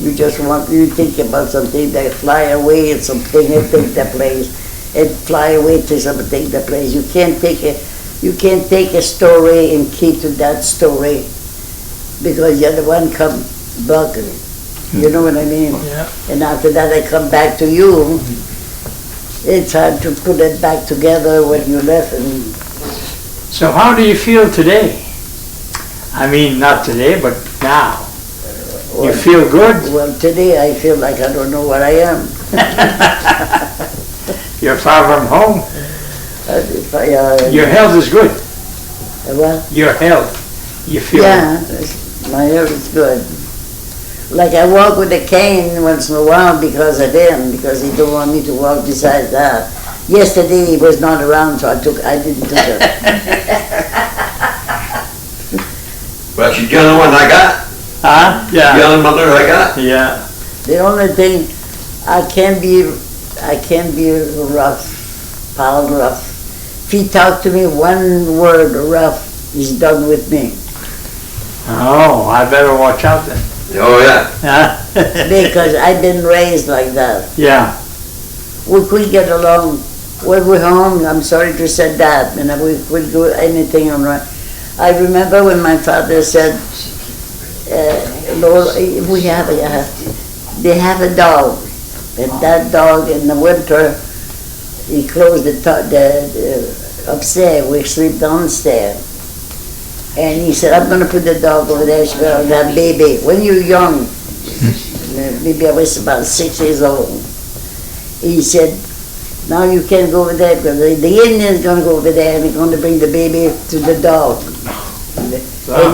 you think about something that fly away and something and take that place, and fly away to something that place. You can't take a story and keep to that story because you're the one come back. You know what I mean? Yeah. And after that, I come back to you. It's hard to put it back together when you left. And So how do you feel today? I mean, not today, but now. You feel good? Well, today I feel like I don't know what I am. You're far from home. Your health is good. Well, Your health. You feel yeah, my health is good. Like I walk with a cane once in a while because of him, because he don't want me to walk besides that. Yesterday he was not around, so I didn't do it. But she's the only one I got. Huh? The Yeah. only mother I got. Yeah. The only thing, I can be rough, pal rough. If he talk to me one word rough, he's done with me. Oh, I better watch out then. Oh, yeah. Huh? Because I've been raised like that. Yeah. We could get along. When we're home, I'm sorry to say that, and we could do anything on right. I remember when my father said, Lord, they have a dog, and that dog in the winter, he closed the upstairs, we sleep downstairs. And he said, I'm going to put the dog over there, that baby. When you're young, maybe I was about 6 years old, he said, now you can't go over there because the Indian's going to go over there and they're going to bring the baby to the dog. And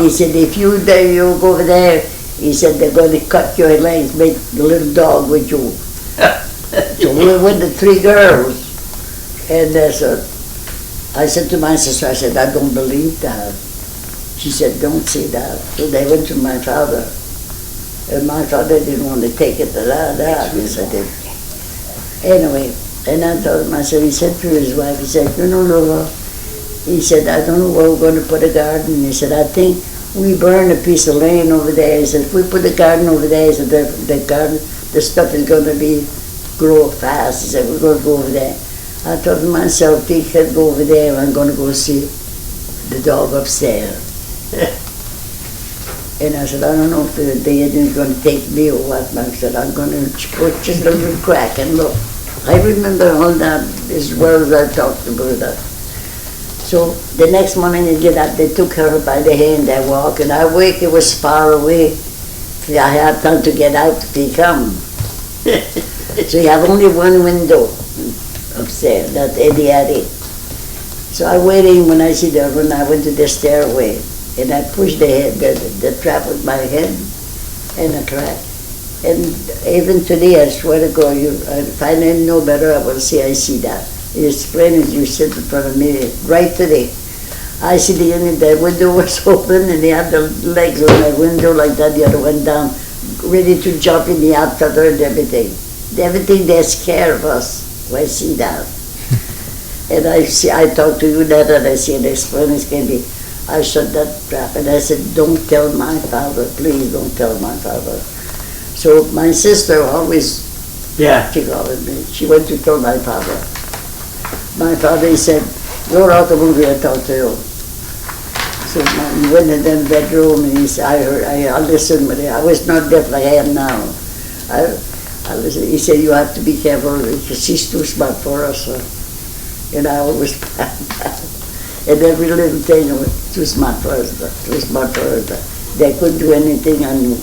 he said, if you go over there, he said, they're going to cut your legs, make the little dog with you. So we went the 3 girls. And so I said to my sister, I said, I don't believe that. She said, don't say that. So they went to my father. And my father didn't want to take it to that. Yes, I did. Anyway, and I told him, I said, he said to his wife, he said, you know, Lola, he said, I don't know where we're going to put a garden. He said, I think we burn a piece of land over there. He said, if we put a garden over there, he said, the garden, the stuff is going to grow fast. He said, we're going to go over there. I thought to myself, he could go over there, I'm going to go see the dog upstairs. And I said, I don't know if the Indian's going to take me or what. I said, I'm going to go just a little crack and look. I remember all that as well as I talked about that. So the next morning they get up, they took her by the hand, I walk, and I wake, it was far away. I had time to get out if he come. So you have only one window upstairs, that Eddie had it. So I waiting when I see the when I went to the stairway, and I pushed the trap with my head, and a crack. And even today, I swear to God, if I didn't know better, I will say I see that. It's plain as you sit in front of me, right today. I see the window was open, and they had the legs on the window like that, the other one down, ready to jump in the outside and everything. Everything, they're scared of us. I see that. And I talk to you that, and I see the experience can be. I shut that trap, and I said, don't tell my father, please don't tell my father. So my sister always, Yeah. she called me. She went to tell my father. my father, he said, go out the movie and talk to you. So I went in the bedroom and he said, I listened, but I was not deaf like I am now. I listened. He said, you have to be careful because she's too smart for us. And I always and every little thing was too smart for us, too smart for us. They couldn't do anything I knew.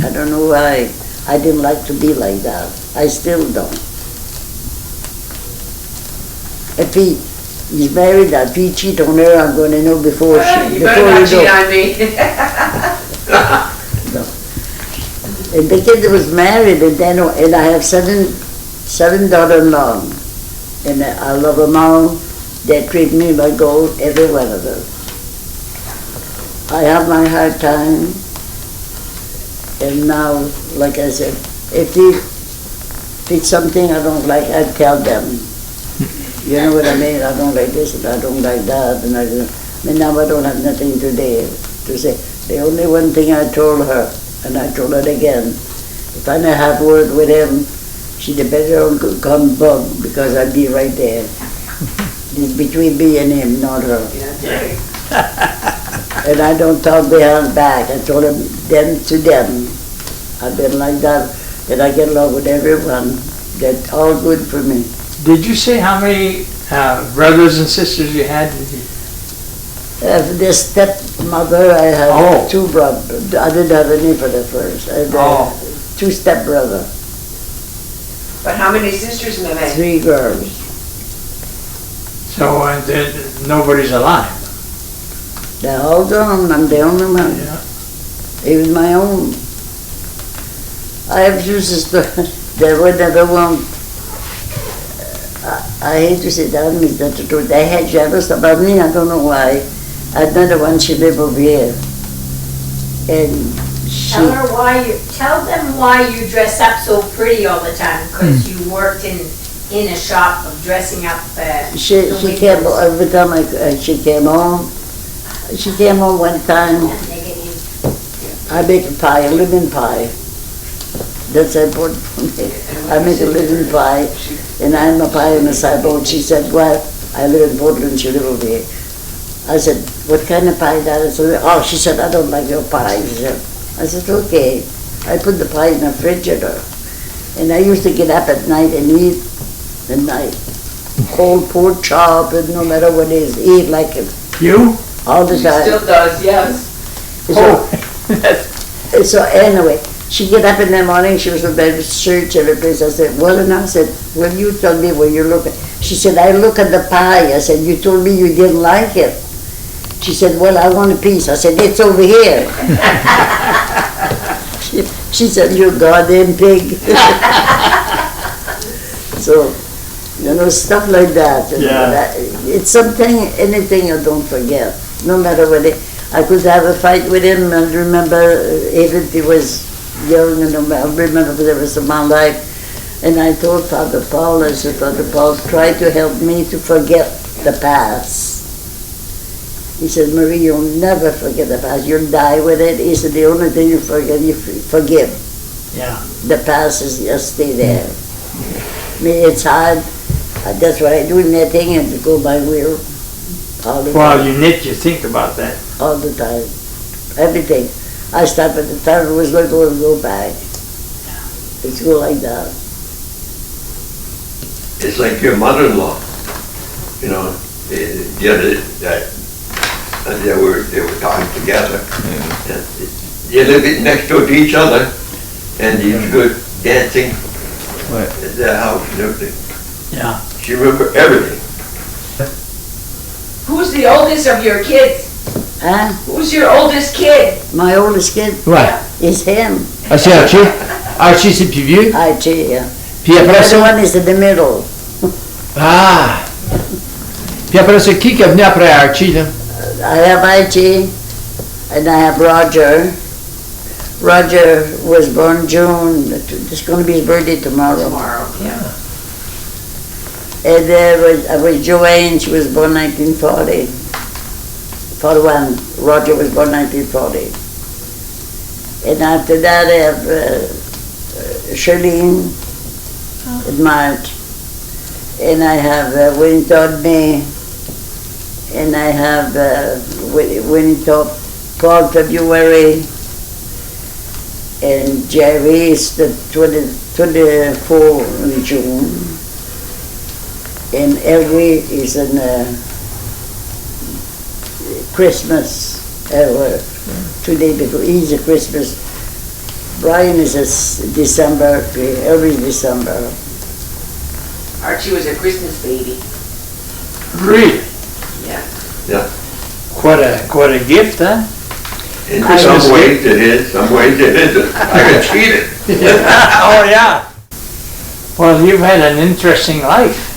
I don't know why. I didn't like to be like that. I still don't. If he's married, if he cheat on her, I'm going to know before You better not cheat on me. No. And the kid was married, and I have seven daughter-in-law, and I love them all. They treat me like gold, every one of them. I have my hard time, and now, like I said, if it's something I don't like, I tell them. You know what I mean? I don't like this and I don't like that, and now I don't have nothing today to say. The only one thing I told her, and I told her again, if I don't have word with him, she'd better come bug because I'd be right there. It's between me and him, not her. And I don't talk behind back. I told them to them. I've been like that, and I get along with everyone. That's all good for me. Did you say how many brothers and sisters you had? The stepmother, I had two brothers. I didn't have any for the first. I had two stepbrothers. But how many sisters, Mame? 3 girls. So nobody's alive? They're all gone. I'm the only one. Yeah. Even my own. I have 2 sisters. They would never want. I hate to say that, but that's the truth. They had jealous about me. I don't know why. Another one, she lived over here, and she. Tell them why you dress up so pretty all the time, because you worked in a shop of dressing up. She came every time she came home. She came home one time. I make a pie, a living pie. That's important for me. I make a living pie, and I'm a pie on the sideboard. She said, well, I live in Portland, she live over here. I said, what kind of pie that is? Oh, she said, I don't like your pie. I said, okay. I put the pie in the refrigerator, and I used to get up at night and eat at night. Cold pork chop, and no matter what it is, eat like it. You? All the time. Still does, yes. So anyway, she get up in the morning, she was about to search every place. I said, well, and I said, well, you tell me where you look at. She said, I look at the pie. I said, you told me you didn't like it. She said, well, I want a piece. I said, it's over here. she said, you goddamn pig. So, you know, stuff like that. Yeah. It's something, anything I don't forget. No matter what I could have a fight with him. I remember even he was young, and I remember the rest of my life. And I told Father Paul, I said, Father Paul, try to help me to forget the past. He said, Marie, you'll never forget the past. You'll die with it. He said, the only thing you forget, you forgive. Yeah. The past is just stay there. Me, it's hard. That's what I do, knitting, and to go by will. All the While time. you knit, you think about that. All the time. Everything. I stop at the time it was little and go back. It's go like that. It's like your mother-in-law, you know, the other, they were talking together. And you live next door to each other, and you go dancing at the house and everything. Yeah. She remember everything. Who's the oldest of your kids? Huh? Who's your oldest kid? My oldest kid Ouais. is him. Ah, c'est Archie? Archie, c'est plus vieux. Archie, yeah. Puis The après other ça... one is in the middle. Ah! Puis après ça, qui est venu après Archie, là? I have Archie, and I have Roger. Roger was born June. It's going to be his birthday tomorrow. Yeah. And I was Joanne, she was born 1940. 41. Roger was born 1940. And after that I have Charlene in March. and I have Winnie May, and I have Winnie Paul February, and Jerry is the 24 in June, and Elwie is in Christmas, today before, he's a Christmas. Brian is a December, every December. Archie was a Christmas baby. Really? Yeah. Yeah. Quite a gift, huh? In Christmas some ways it is, some ways it isn't. I got cheated. Oh, yeah. Well, you've had an interesting life.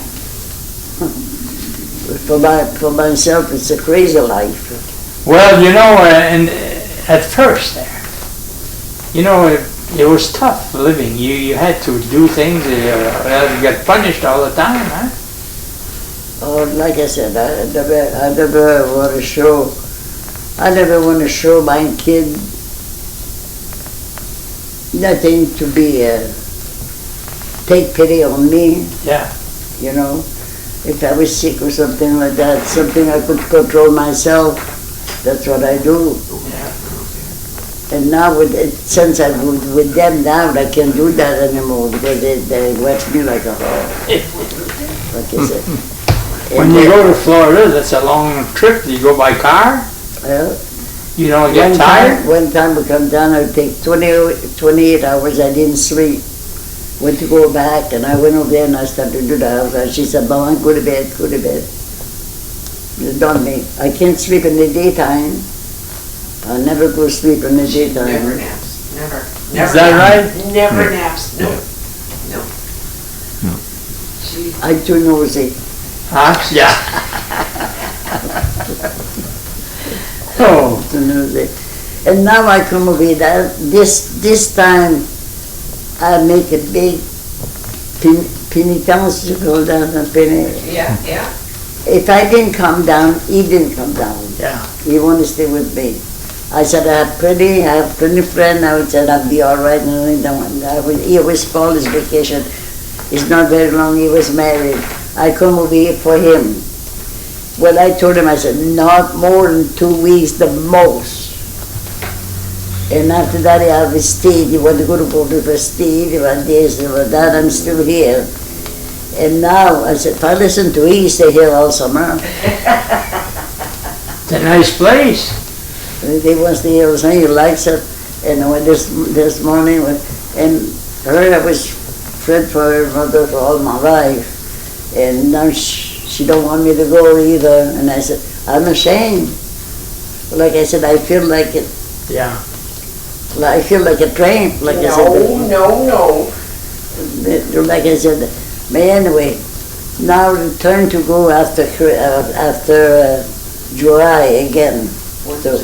For myself, it's a crazy life. Well, you know, and at first there, you know, it was tough living. You had to do things, or else you get punished all the time, huh? Oh, like I said, I never want to show my kid nothing to be take pity on me. Yeah. You know, if I was sick or something like that, something I could control myself, that's what I do. And now, since I'm with them now, I can't do that anymore because they watch me like a hog. Like I said. When you go to Florida, that's a long trip. Do you go by car? Well, You don't get tired? One time we come down, I take 28 hours, I didn't sleep. Went to go back, and I went over there and I started to do the house. And she said, Mama, go to bed, go to bed. It done me. I can't sleep in the daytime. I never go sleep in the daytime. Never naps. Never. Is that right? Never naps. No. No. I'm too nosy. Huh? Yeah. Oh. Too nosy. And now I come over here. This time I make a big penitence, you call that a penny. Yeah, yeah. If I didn't come down, he didn't come down. Yeah. He wanted to stay with me. I said, I have plenty friends. I said, I'll be all right. He was for his vacation. It's not very long, he was married. I come over here for him. Well, I told him, I said, not more than 2 weeks, the most. And after that, I have stayed. You want to go to Beaulieu for stayed, you want this, you want that, I'm still here. And now, I said, if I listen to you, stay here all summer. It's a nice place. They want to stay here all summer, he likes it. And when this morning, and her, I was friend for her mother for all my life. And now she don't want me to go either. And I said, I'm ashamed. Like I said, I feel like it. Yeah. I feel like a tramp. Like I said. No. Like I said. But anyway, now turn to go after July again. So,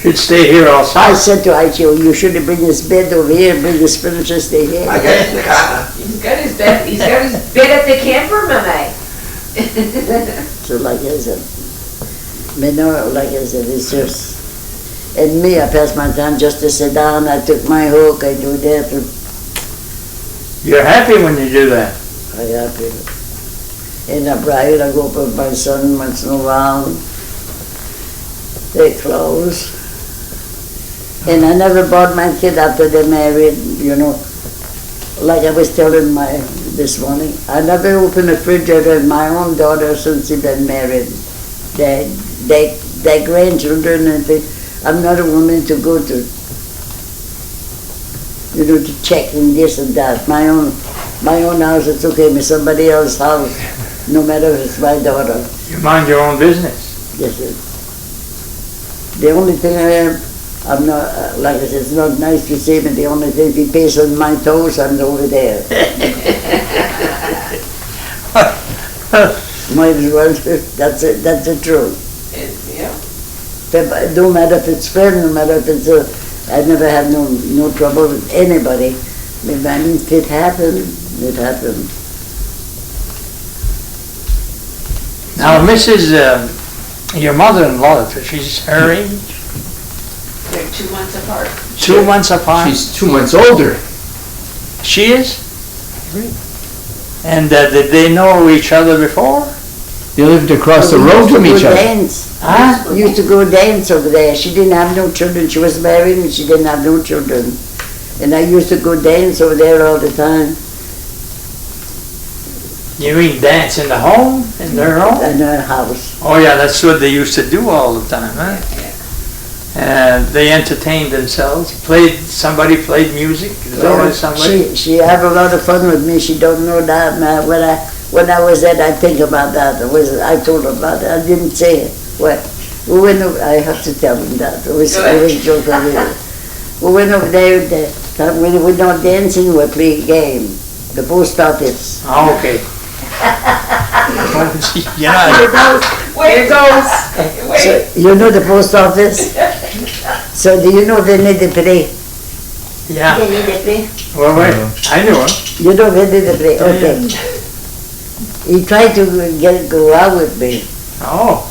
Should stay here all I summer. said to Aichi, you should bring this bed over here, bring this furniture, stay here. I got it in the car. He's got his bed. He's got his bed at the camper, Mama. So like I said, like I said, it's just, and me, I pass my time just to sit down, I took my hook, I do that, You're happy when you do that. I happy. And I bride, I go up with my son once in a while, they close. And I never bought my kid after they married, you know. Like I was telling this morning, I never opened a refrigerator in my own daughter since she been married. Their grandchildren and things. I'm not a woman to go to, you know, to check and this and that. My own house, it's okay, but somebody else's house, no matter if it's my daughter. You mind your own business. Yes, sir. The only thing I'm not, like I said, it's not nice to say, but the only thing, if he pays on my toes, I'm over there. Might as well, that's the truth. Yeah. But no matter if it's friend, no matter if it's I never had no trouble with anybody. I mean, if it happened, it happened. Now, Mrs. Your mother-in-law, she's her age? They're 2 months apart. 2 months apart? She's 2 months older. She is? And did they know each other before? They lived across the We road used to from each go other. dance. Huh? We used to go dance over there. She didn't have no children. She was married and she didn't have no children. And I used to go dance over there all the time. You mean dance in the home? In their home? In her house. Oh yeah, that's what they used to do all the time, huh? And they entertained themselves. Somebody played music. There's always somebody. She had a lot of fun with me. She don't know that. Man. When I was there, I think about that. I told her about it. I didn't say it. We went over, I have to tell them that. I was joking with her. We went over there. When we were not dancing, we played a game. The post office. Oh, okay. Here Yeah. it goes. Here it goes. So, you know the post office? So do you know Vinny Dupree? Yeah. Vinny Dupree? Well, wait. I knew him. You know Vinny Dupree? Okay. He tried to go out with me. Oh.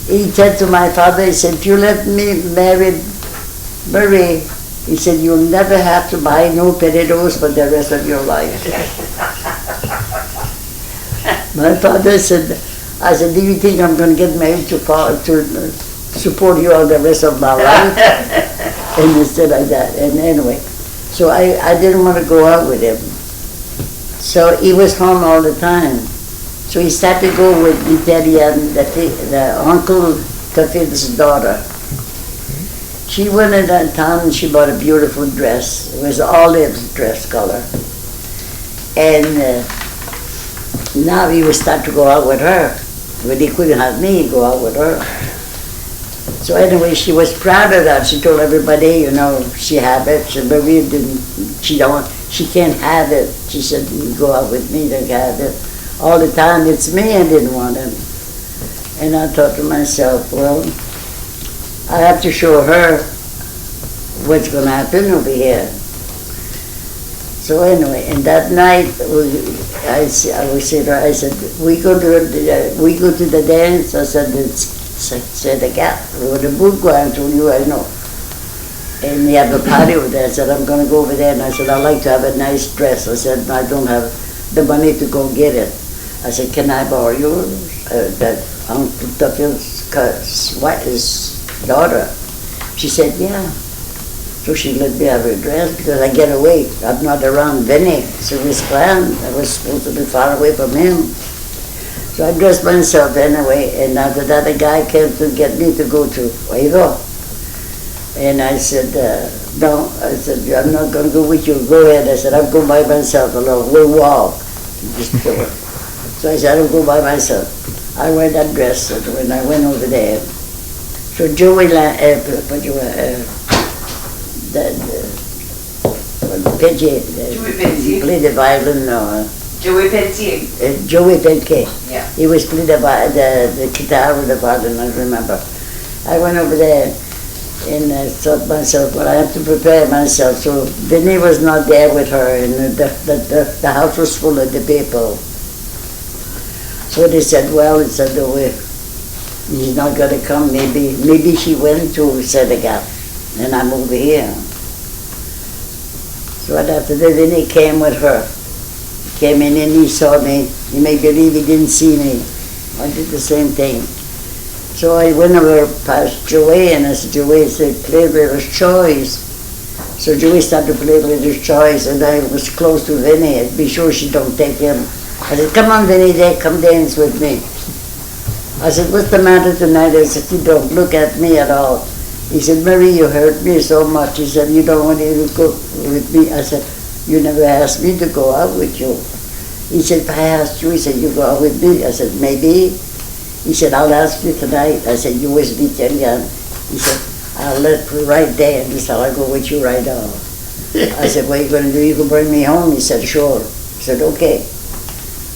He said to my father, he said, if you let me marry Marie, he said, you'll never have to buy no petticoats for the rest of your life. My father said, I said, do you think I'm going to get married to support you all the rest of my life? And he said like that. And anyway, so I didn't want to go out with him. So he was home all the time. So he started to go with Italian, the Uncle Cafi's daughter. She went in that town and she bought a beautiful dress. It was olive dress color. And now he would start to go out with her. But he couldn't have me go out with her. So anyway, she was proud of that. She told everybody, you know, she had it. But we didn't, she can't have it. She said, you go out with me, they have it. All the time, it's me, I didn't want him. And I thought to myself, well, I have to show her what's going to happen over here. So anyway, and that night, I said to her, I said, we go to the dance. I said, said the gap, with the bourgeois, I told you I know. And we have a party over there. I said, I'm going to go over there. And I said, I'd like to have a nice dress. I said, I don't have the money to go get it. I said, can I borrow yours? That Uncle Tuffiel's his daughter. She said, yeah. So she let me have her dress because I get away. I'm not around Vinny. So it was planned. I was supposed to be far away from him. So I dressed myself anyway. And after that, a guy came to get me to go to Oigo. And I said, no. I said, I'm not going to go with you. Go ahead. I said, I'm going by myself alone. We'll walk. So I said, I'll go by myself. I wear that dress when I went over there. So Joey, Pidgey, he played the violin. Joey Pelletier. Joey Pelletier. Yeah. He was playing the guitar with the violin, I remember. I went over there and I thought to myself, well, I have to prepare myself. So Vinny was not there with her, and the house was full of the people. So they said, well, he said, oh, he's not going to come. Maybe she went to Senegal, and I'm over here. So after that, Vinny came with her. He came in and he saw me. You may believe he didn't see me. I did the same thing. So I went over past Joey, and I said, Joey said, play River's Choice. So Joey started to play River's Choice, and I was close to Vinny. I'd be sure she don't take him. I said, come on, Vinny, come dance with me. I said, what's the matter tonight? I said, you don't look at me at all. He said, Marie, you hurt me so much. He said, you don't want to go with me. I said, you never asked me to go out with you. He said, if I asked you, he said, you go out with me. I said, maybe. He said, I'll ask you tonight. I said, you always be Italian. He said, I'll let you right there. He said, I'll go with you right now. I said, what are you going to do? You can bring me home? He said, sure. I said, okay.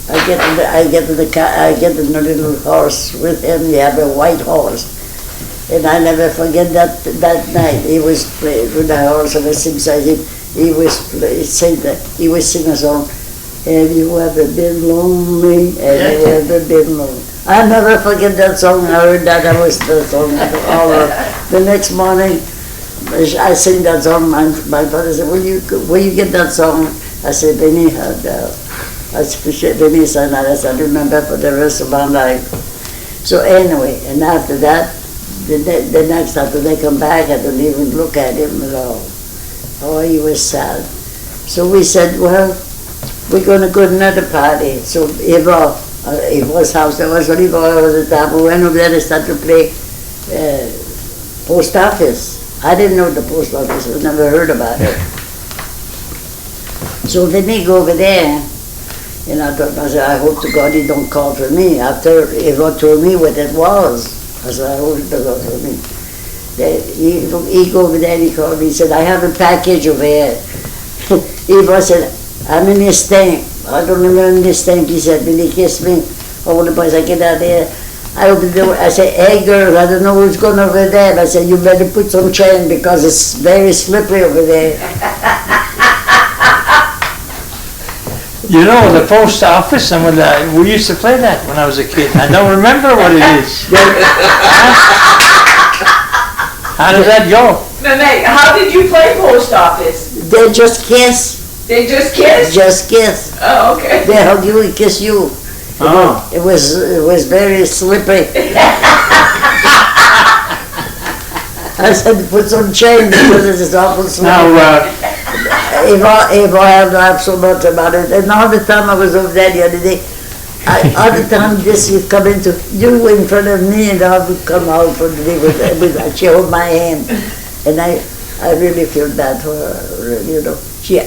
I get in the little horse with him. He had a white horse. And I never forget that night. He was playing with the horse on the same side. He was singing a song. Have you ever been lonely? Have you ever been lonely? I never forget that song. I heard that. I was the song. The next morning, I sing that song. My father said, where you get that song? I said, Benny had that. Renee said, I remember for the rest of my life. So anyway, and after that, the next after they come back, I don't even look at him at all. Oh, he was sad. So we said, well, we're going to go to another party. So Eva's house, there was only Eva all the time. We went over there and started to play post office. I didn't know the post office, I never heard about it. So then they go over there, and I thought, I hope to God he don't call for me. After Eva told me what it was, I said, I hope he don't call for me. He go over there and he called me, he said, I have a package over here. Eva said, I'm in this tank. I don't remember in this tank, he said, when he kissed me, all the boys, I get out there. I opened the door, I said, hey girl, I don't know who's going over there. I said, you better put some chain because it's very slippery over there. You know, the post office, and we used to play that when I was a kid. I don't remember what it is. How does that go? Meme, how did you play post office? They just kiss. They just kissed? Just kiss. Oh, okay. They hug you and kiss you. Oh. It was very slippery. I said, put some chain because it is awful slippery. Now, Eva had laughed so much about it. And all the time I was over there the other day, all the time this would come into you in front of me and I would come out from the with she hold my hand. And I really feel bad for her, you know. She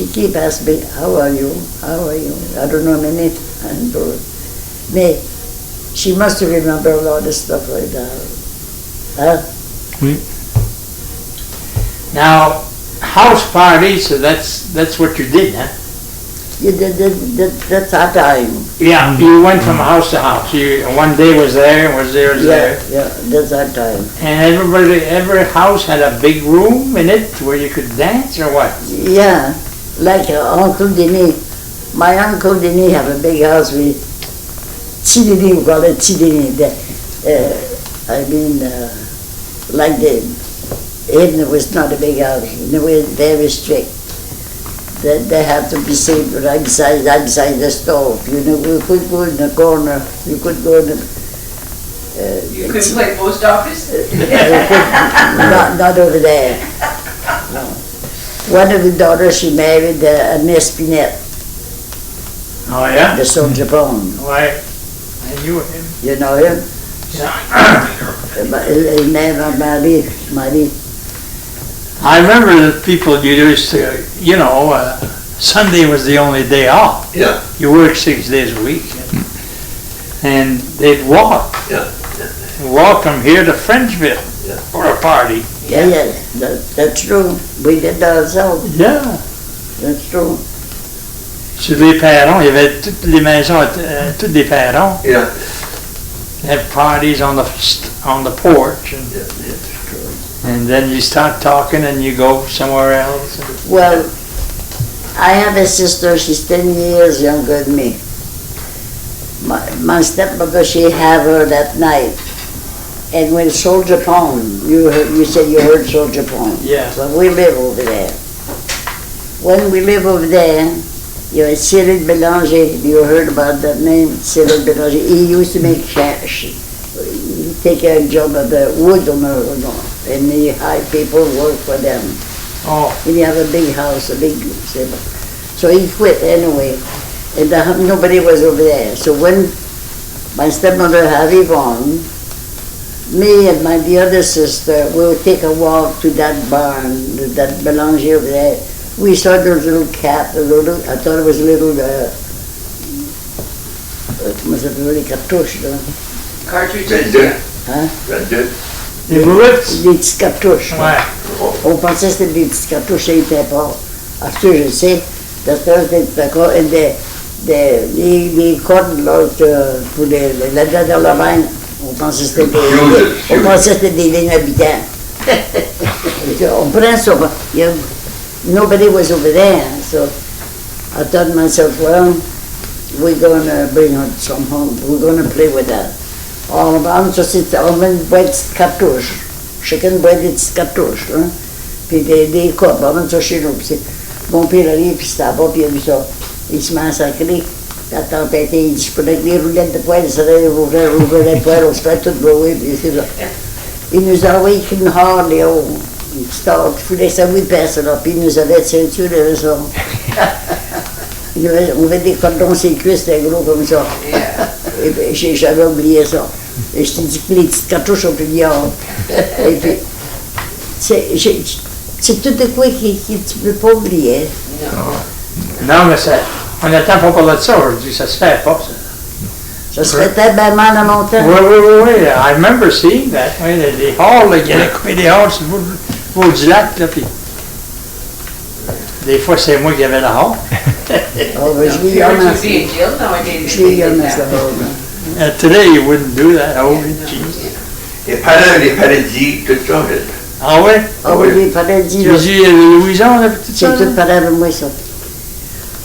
keep asking me, how are you? How are you? I don't know many. Me, she must have remembered a lot of stuff like that. Huh? now, house parties, so that's what you did, huh? You did that's our time. Yeah, you went from house to house. One day was there, was there. Yeah, that's our time. And every house had a big room in it where you could dance, or what? Yeah, like Uncle Denis. My Uncle Denis have a big house with Tidini, we call it Tidini. Like even it was not a big house, they were very strict. They had to be saved outside the stove. You know, we could go in the corner, you could go in the... You couldn't play post office? not over there. No. One of the daughters, she married an Espinette, Oh, yeah? the soldier bone. Why, I knew him. You know him? His name was Marie. I remember the people you used to, Sunday was the only day off. Yeah, You worked 6 days a week. And they'd walk. yeah. Walk from here to Frenchville Yeah. for a party. Yeah, that's true. We did that ourselves. Yeah. That's true. Sur les perrons, il y avait toutes les maisons, toutes des perrons. Yeah. They had parties on the porch. And then you start talking and you go somewhere else. Well, I have a sister, she's 10 years younger than me. My stepmother, she had her that night. And when Soldier Pond, you said you heard Soldier Pond. Yeah. Well, we live over there. When we live over there, you had Cyril Bélanger, you heard about that name, Cyril Bélanger. He used to make take a job at the wood and he hired people work for them. Oh. And he had a big house, a big stable. So he quit anyway, and nobody was over there. So when my stepmother had Yvonne, me and the other sister, we would take a walk to that barn, that Bélanger over there. We saw those little cat, I thought it was little, cartouches, Cartridges? Red Dead. hein? Red Dead. Des bullets? Des petits cartouches. Ouais. On pensait que c'était des petits cartouches, ça n'était pas. À ce que je sais, c'était d'accord, et des cordes là, pour la date de la veine, on pensait que c'était des lignes habitants. On prend ça, nobody was over there, so I thought to myself, well, we're going to bring her some home, we're going to play with that. On boit des petites cartouches, chacun boit des petites cartouches, puis des cordes, on va ça chez nous. Mon père arrive, puis c'était là-bas, puis il a vu ça. Il se met à sacrer. La tempête, il dit, je pourrais que les roulettes de poêle, ça ouvrir les poêles, on se fait tout brouiller, puis c'est ça. Il nous a envoyé une horde, une petite horde, il fallait ça oui passer là, puis il nous avait ceinture et ça. On avait des cordons sur les cuisses, des gros comme ça. Et puis j'avais oublié ça. Et je t'ai dit que les petites cartouches ont pris dehors. Et puis, c'est tout de quoi que tu ne peux pas oublier. Non, mais ça, on attend pas parler de ça aujourd'hui, ça se fait pas, ça. Ça se fait tellement mal à mon temps. Oui. I remember seeing that. Oui, les halls, là, il y avait coupé des halls sur le bout du lac, là, puis des fois, c'est moi qui avais la hall. Oh, ben, je l'ai eu en masse. Je l'ai eu en masse, la hall. Today, you wouldn't do that. Oh, jeez. Les paradis, tout ça. Ah ouais? Ah oui, les paradis, Tu là. dis Louison, là, puis tout ça? C'est tout pareil avec moi, ça.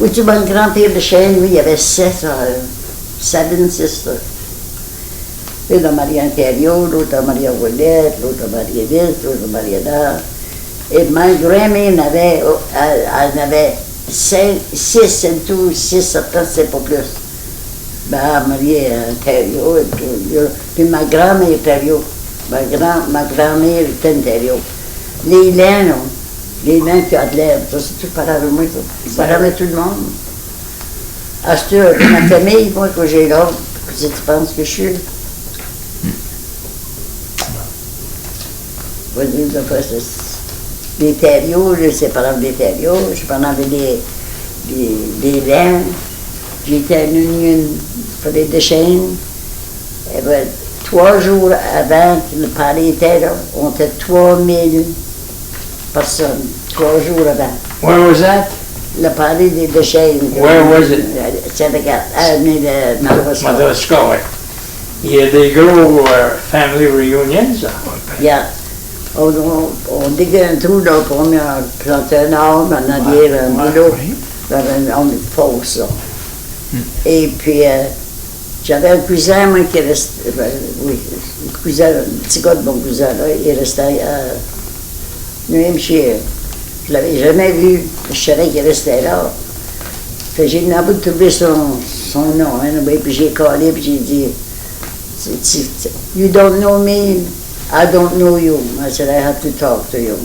Oui, tu vois, le grand-père Deschaine, lui, il y avait 7 sisters. Une a marié Ontario, l'autre a marié Ouellette, l'autre a marié Vite, l'autre a marié Dard. Et ma grand-mère elle avait 6 en tout, 6, 7 ans, c'est pas plus. Ben, elle a marié Ontario, et puis ma grand-mère Ontario. Ma grand-mère était Ontario. Les lains, là. Les mains qui ont de l'air, ça c'est tout pareil avec moi, ça. C'est pareil avec tout le monde. À ce tour, ma famille, moi, quand j'ai là, si tu penses que je suis. Les terriaux, c'est par exemple des terriaux, je parlais avec des lains. J'étais à une pour les Deschaine. Et ben, 3 jours avant que le palais était là, on était 3000 personnes, 3 jours avant. Where was that? Le palais des Deschaine. Where was it? Madagascar. Oui. Il y a des gros family reunions, là. Yeah. On dégueule un trou là, pour planter un arbre en arrière, un boulot, dans une fosse. Là. Et puis, j'avais un cousin, moi, qui restait, oui, un cousin, un petit gars de mon cousin, là, il restait à New Hampshire. Je ne l'avais jamais vu, je savais qu'il restait là. Fait j'ai eu envie de trouver son nom, hein, puis j'ai collé, puis j'ai dit, You don't know me, I don't know you. I said, I have to talk to you.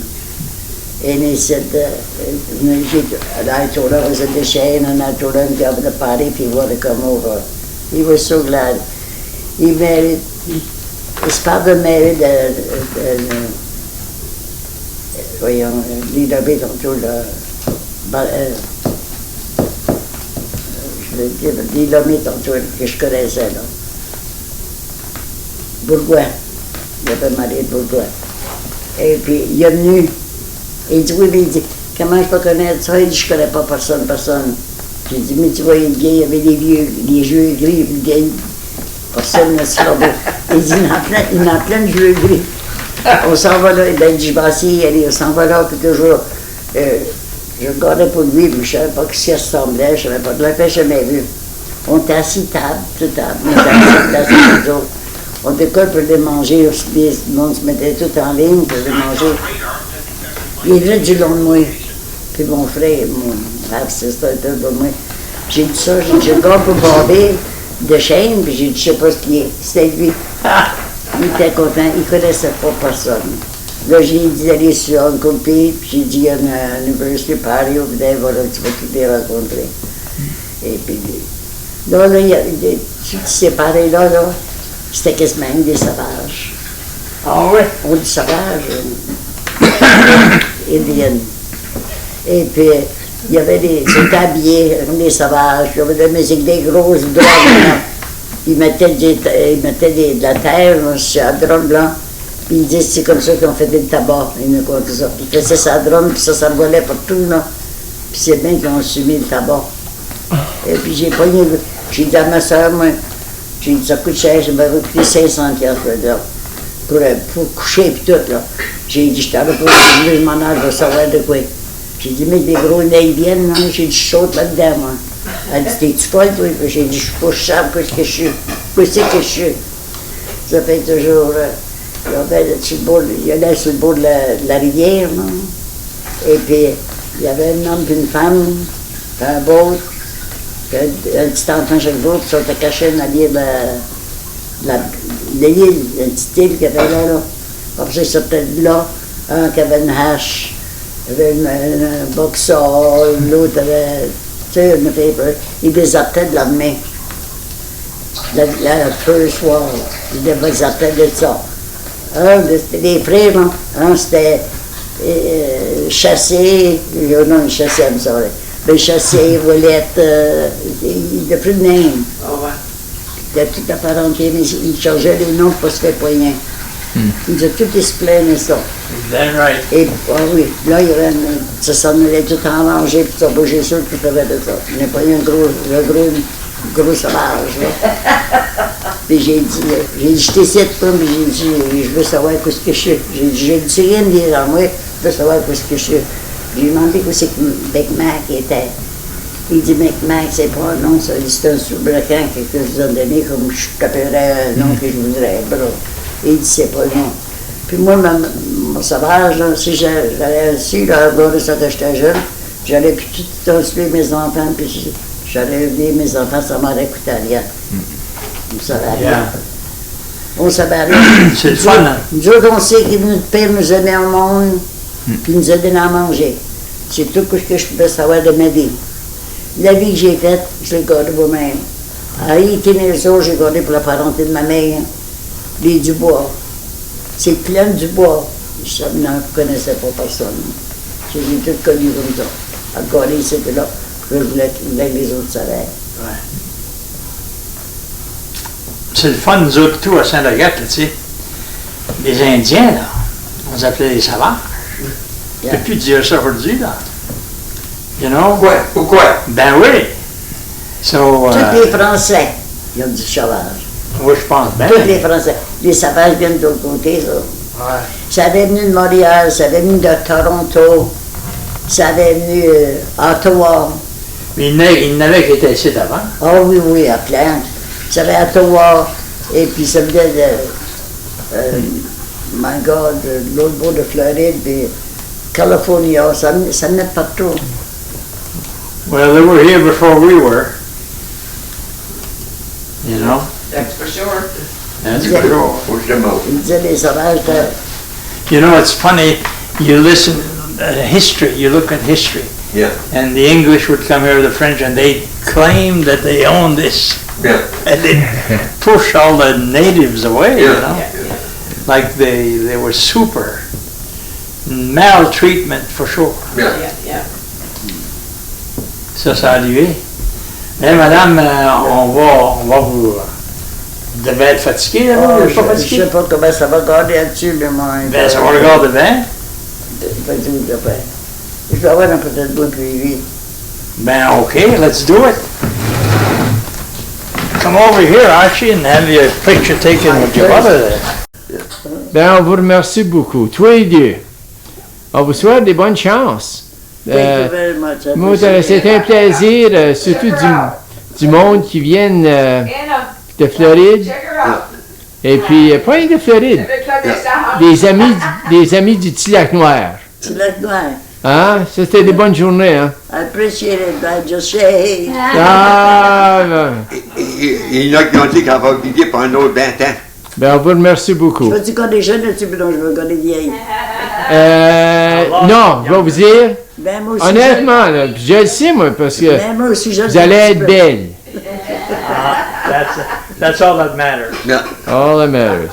And he said, I told him I was at Deschaine, and I told him to have the party if he wanted to come over. He was so glad. He married, his father married voyons, leader tantôt, je vais dire, l'homme tantôt que je connaissais, là. Bourgois. Il avait marié de Bourgois. Et puis, il est venu. Il dit, oui, mais il dit, comment je peux connaître ça? Il dit, je connais pas personne. J'ai dit, mais tu vois, il y avait des vieux, des jeux gris, vieilles. Personne ne se beau. Il dit, il y en a plein de jeux gris. On s'en va là, il dit, je vais essayer, allez, on s'en va là, puis toujours, je regardais pour lui, mais je ne savais pas que ça ressemblait, je ne savais pas, je ne l'avais jamais vu. On était assis table, toute table, on était assis les autres. On décolle pour les manger, le monde se mettait tout en ligne pour les manger. Il venait du long de moi, puis mon frère, mon half-sister était de moi. J'ai dit ça, j'ai dit, je regarde pour Bobby, Deschaine, puis j'ai dit, je ne sais pas ce qu'il est, c'était lui. Il était content, il ne connaissait pas personne. Là, j'ai dit d'aller sur un copie, puis j'ai dit, il y a une university party over there, voilà, tu vas tous les rencontrer. Et puis, là, toutes ces parties-là, c'était quasiment des sauvages. Ah oui? On dit sauvages, indiennes. Et puis, il y avait c'était habillé comme des sauvages, il y avait de la musique, des grosses drogues. Ils mettaient de la terre sur la drum blanc, puis ils disaient c'est comme ça qu'on fait du tabac, ça. Ils faisaient sa drum, puis ça volait partout, là. Puis c'est bien qu'ils ont assumé le tabac. Et puis j'ai pogné, j'ai dit à ma soeur, moi, j'ai dit ça coûte cher, je m'avais coûté 500 $ pour coucher et tout, là. J'ai dit, je t'avais pas dit, je m'en ai, je vais savoir de quoi. J'ai dit, mais des gros nez viennent, là, j'ai dit, je saute là-dedans, moi. Elle dit, t'es-tu folle, toi? J'ai dit, je suis pas chable, qu'est-ce que je suis? Qu'est-ce que je suis? Ça fait toujours, il y allait sur le bord de la rivière, non? Et puis, il y avait un homme et une femme, un boat, Un petit enfant chaque jour, qui sont cachés dans l'île, l'île, une petite île qu'il y avait là. Après ça, ils sortaient de là. Un qui avait une hache, il avait un boxeur, l'autre avait, tu sais, une paper. Ils désertaient de l'armée. Le first war, ils désertaient de ça. C'était des frères, là. Un, c'était Chassé, non, Chassé, I'm sorry. Mais Chassé, Ouellette, il n'a plus de nom. Oh, ouais. Il a toute la parenté, mais il changeait les noms pour se faire poigner. Ils ont tous expliqué ça. Then right. Et oui, là, il y avait ça s'en allait tout en manger, puis ça bougeait sûr qu'il faisait de ça. Il n'a pas eu un gros sauvage, là. Puis j'ai dit, je t'ai cité, puis j'ai dit, je veux savoir où est-ce que je suis. J'ai dit, rien de dire à moi, je veux savoir où est-ce que je suis. J'ai demandé où c'est que Micmac était. Il dit, Micmac, c'est pas un nom, ça. C'est un soubrequin que je vous ai donné, comme je taperais un nom que je voudrais, bro. Il dit, c'est pas le nom. Puis moi, mon sauvage, là, si j'allais su, là, à ça que j'étais jeune, j'allais plus tout tuer mes enfants, puis j'allais aider mes enfants, ça m'aurait coûté rien. On savait rien. Yeah. On savait rien. C'est le fun, hein? Nous autres, on sait que notre Père nous a mis au monde, puis nous a donné à manger. C'est tout ce que je pouvais savoir de ma vie. La vie que j'ai faite, je l'ai gardée moi-même. À Haïti, j'ai gardé pour la parenté de ma mère, les Dubois. C'est plein de Dubois. Je ne connaissais pas personne. Je les ai tous connus comme ça. À garder c'était là, que je voulais que les autres savaient. Ouais. C'est le fun, nous autres, tout à Saint-Agathe, tu sais. Les Indiens, là, on les appelait les sauvages. Je ne peux plus dire ça aujourd'hui, là. You know? Pourquoi? Ben oui. So, Tous les Français, ils ont du sauvage. oui, je pense bien. Tous les Français. Les sauvages viennent de l'autre côté, ça. Ouais. Ça avait venu de Montréal, ça avait venu de Toronto, ça avait venu d'Ottawa. Mais il n'avait qui était ici d'avant. Ah oui, à plein. Ça avait Ottawa, et puis ça venait de, my God, de l'autre bout de Floride, puis Californie, ça venait de partout. Well, they were here before we were. You know? That's for sure. That's Yeah. for sure. Push them out. Ils disaient les sauvages, You know, it's funny, you listen history, you look at history, Yeah, and the English would come here, the French, and they claim that they own this, yeah, and they push all the natives away, you Yeah. know? Like they were super. Maltreatment, for sure. yeah. Yeah. Ça a arrivé. Mais madame, on va vous... Vous devez être fatigué, là, vous? Vous êtes pas je fatigué? sais pas comment ça va garder là-dessus, mais moi. Ben, ça va regarder bien. Je vais avoir un peu de bois plus vite. Ben, okay, let's do it. Come over here, Archie, and have your picture taken with your mother there. Ben, on vous remercie beaucoup, tous les deux. On vous souhaite des bonnes chances. Thank you very much. Moi, c'est un plaisir, surtout du monde qui viennent de Floride. Et puis, pas rien de Floride, des amis du petit lac noir. Tu lac noir. Hein? C'était des bonnes journées, hein? I appreciate it, I just say. Ah, ben, Il y en a qui ont dit qu'on va vivre pour un autre 20 ans. ben, on vous remercie beaucoup. Veux-tu qu'on est jeune ou tu veux donc je veux qu'on est vieille? Non, je vais vous dire, Ben, moi aussi. honnêtement, là, je le sais, moi, parce que Ben, moi aussi, jeune. vous allez être belle. That's all that matters. Yeah. All that matters.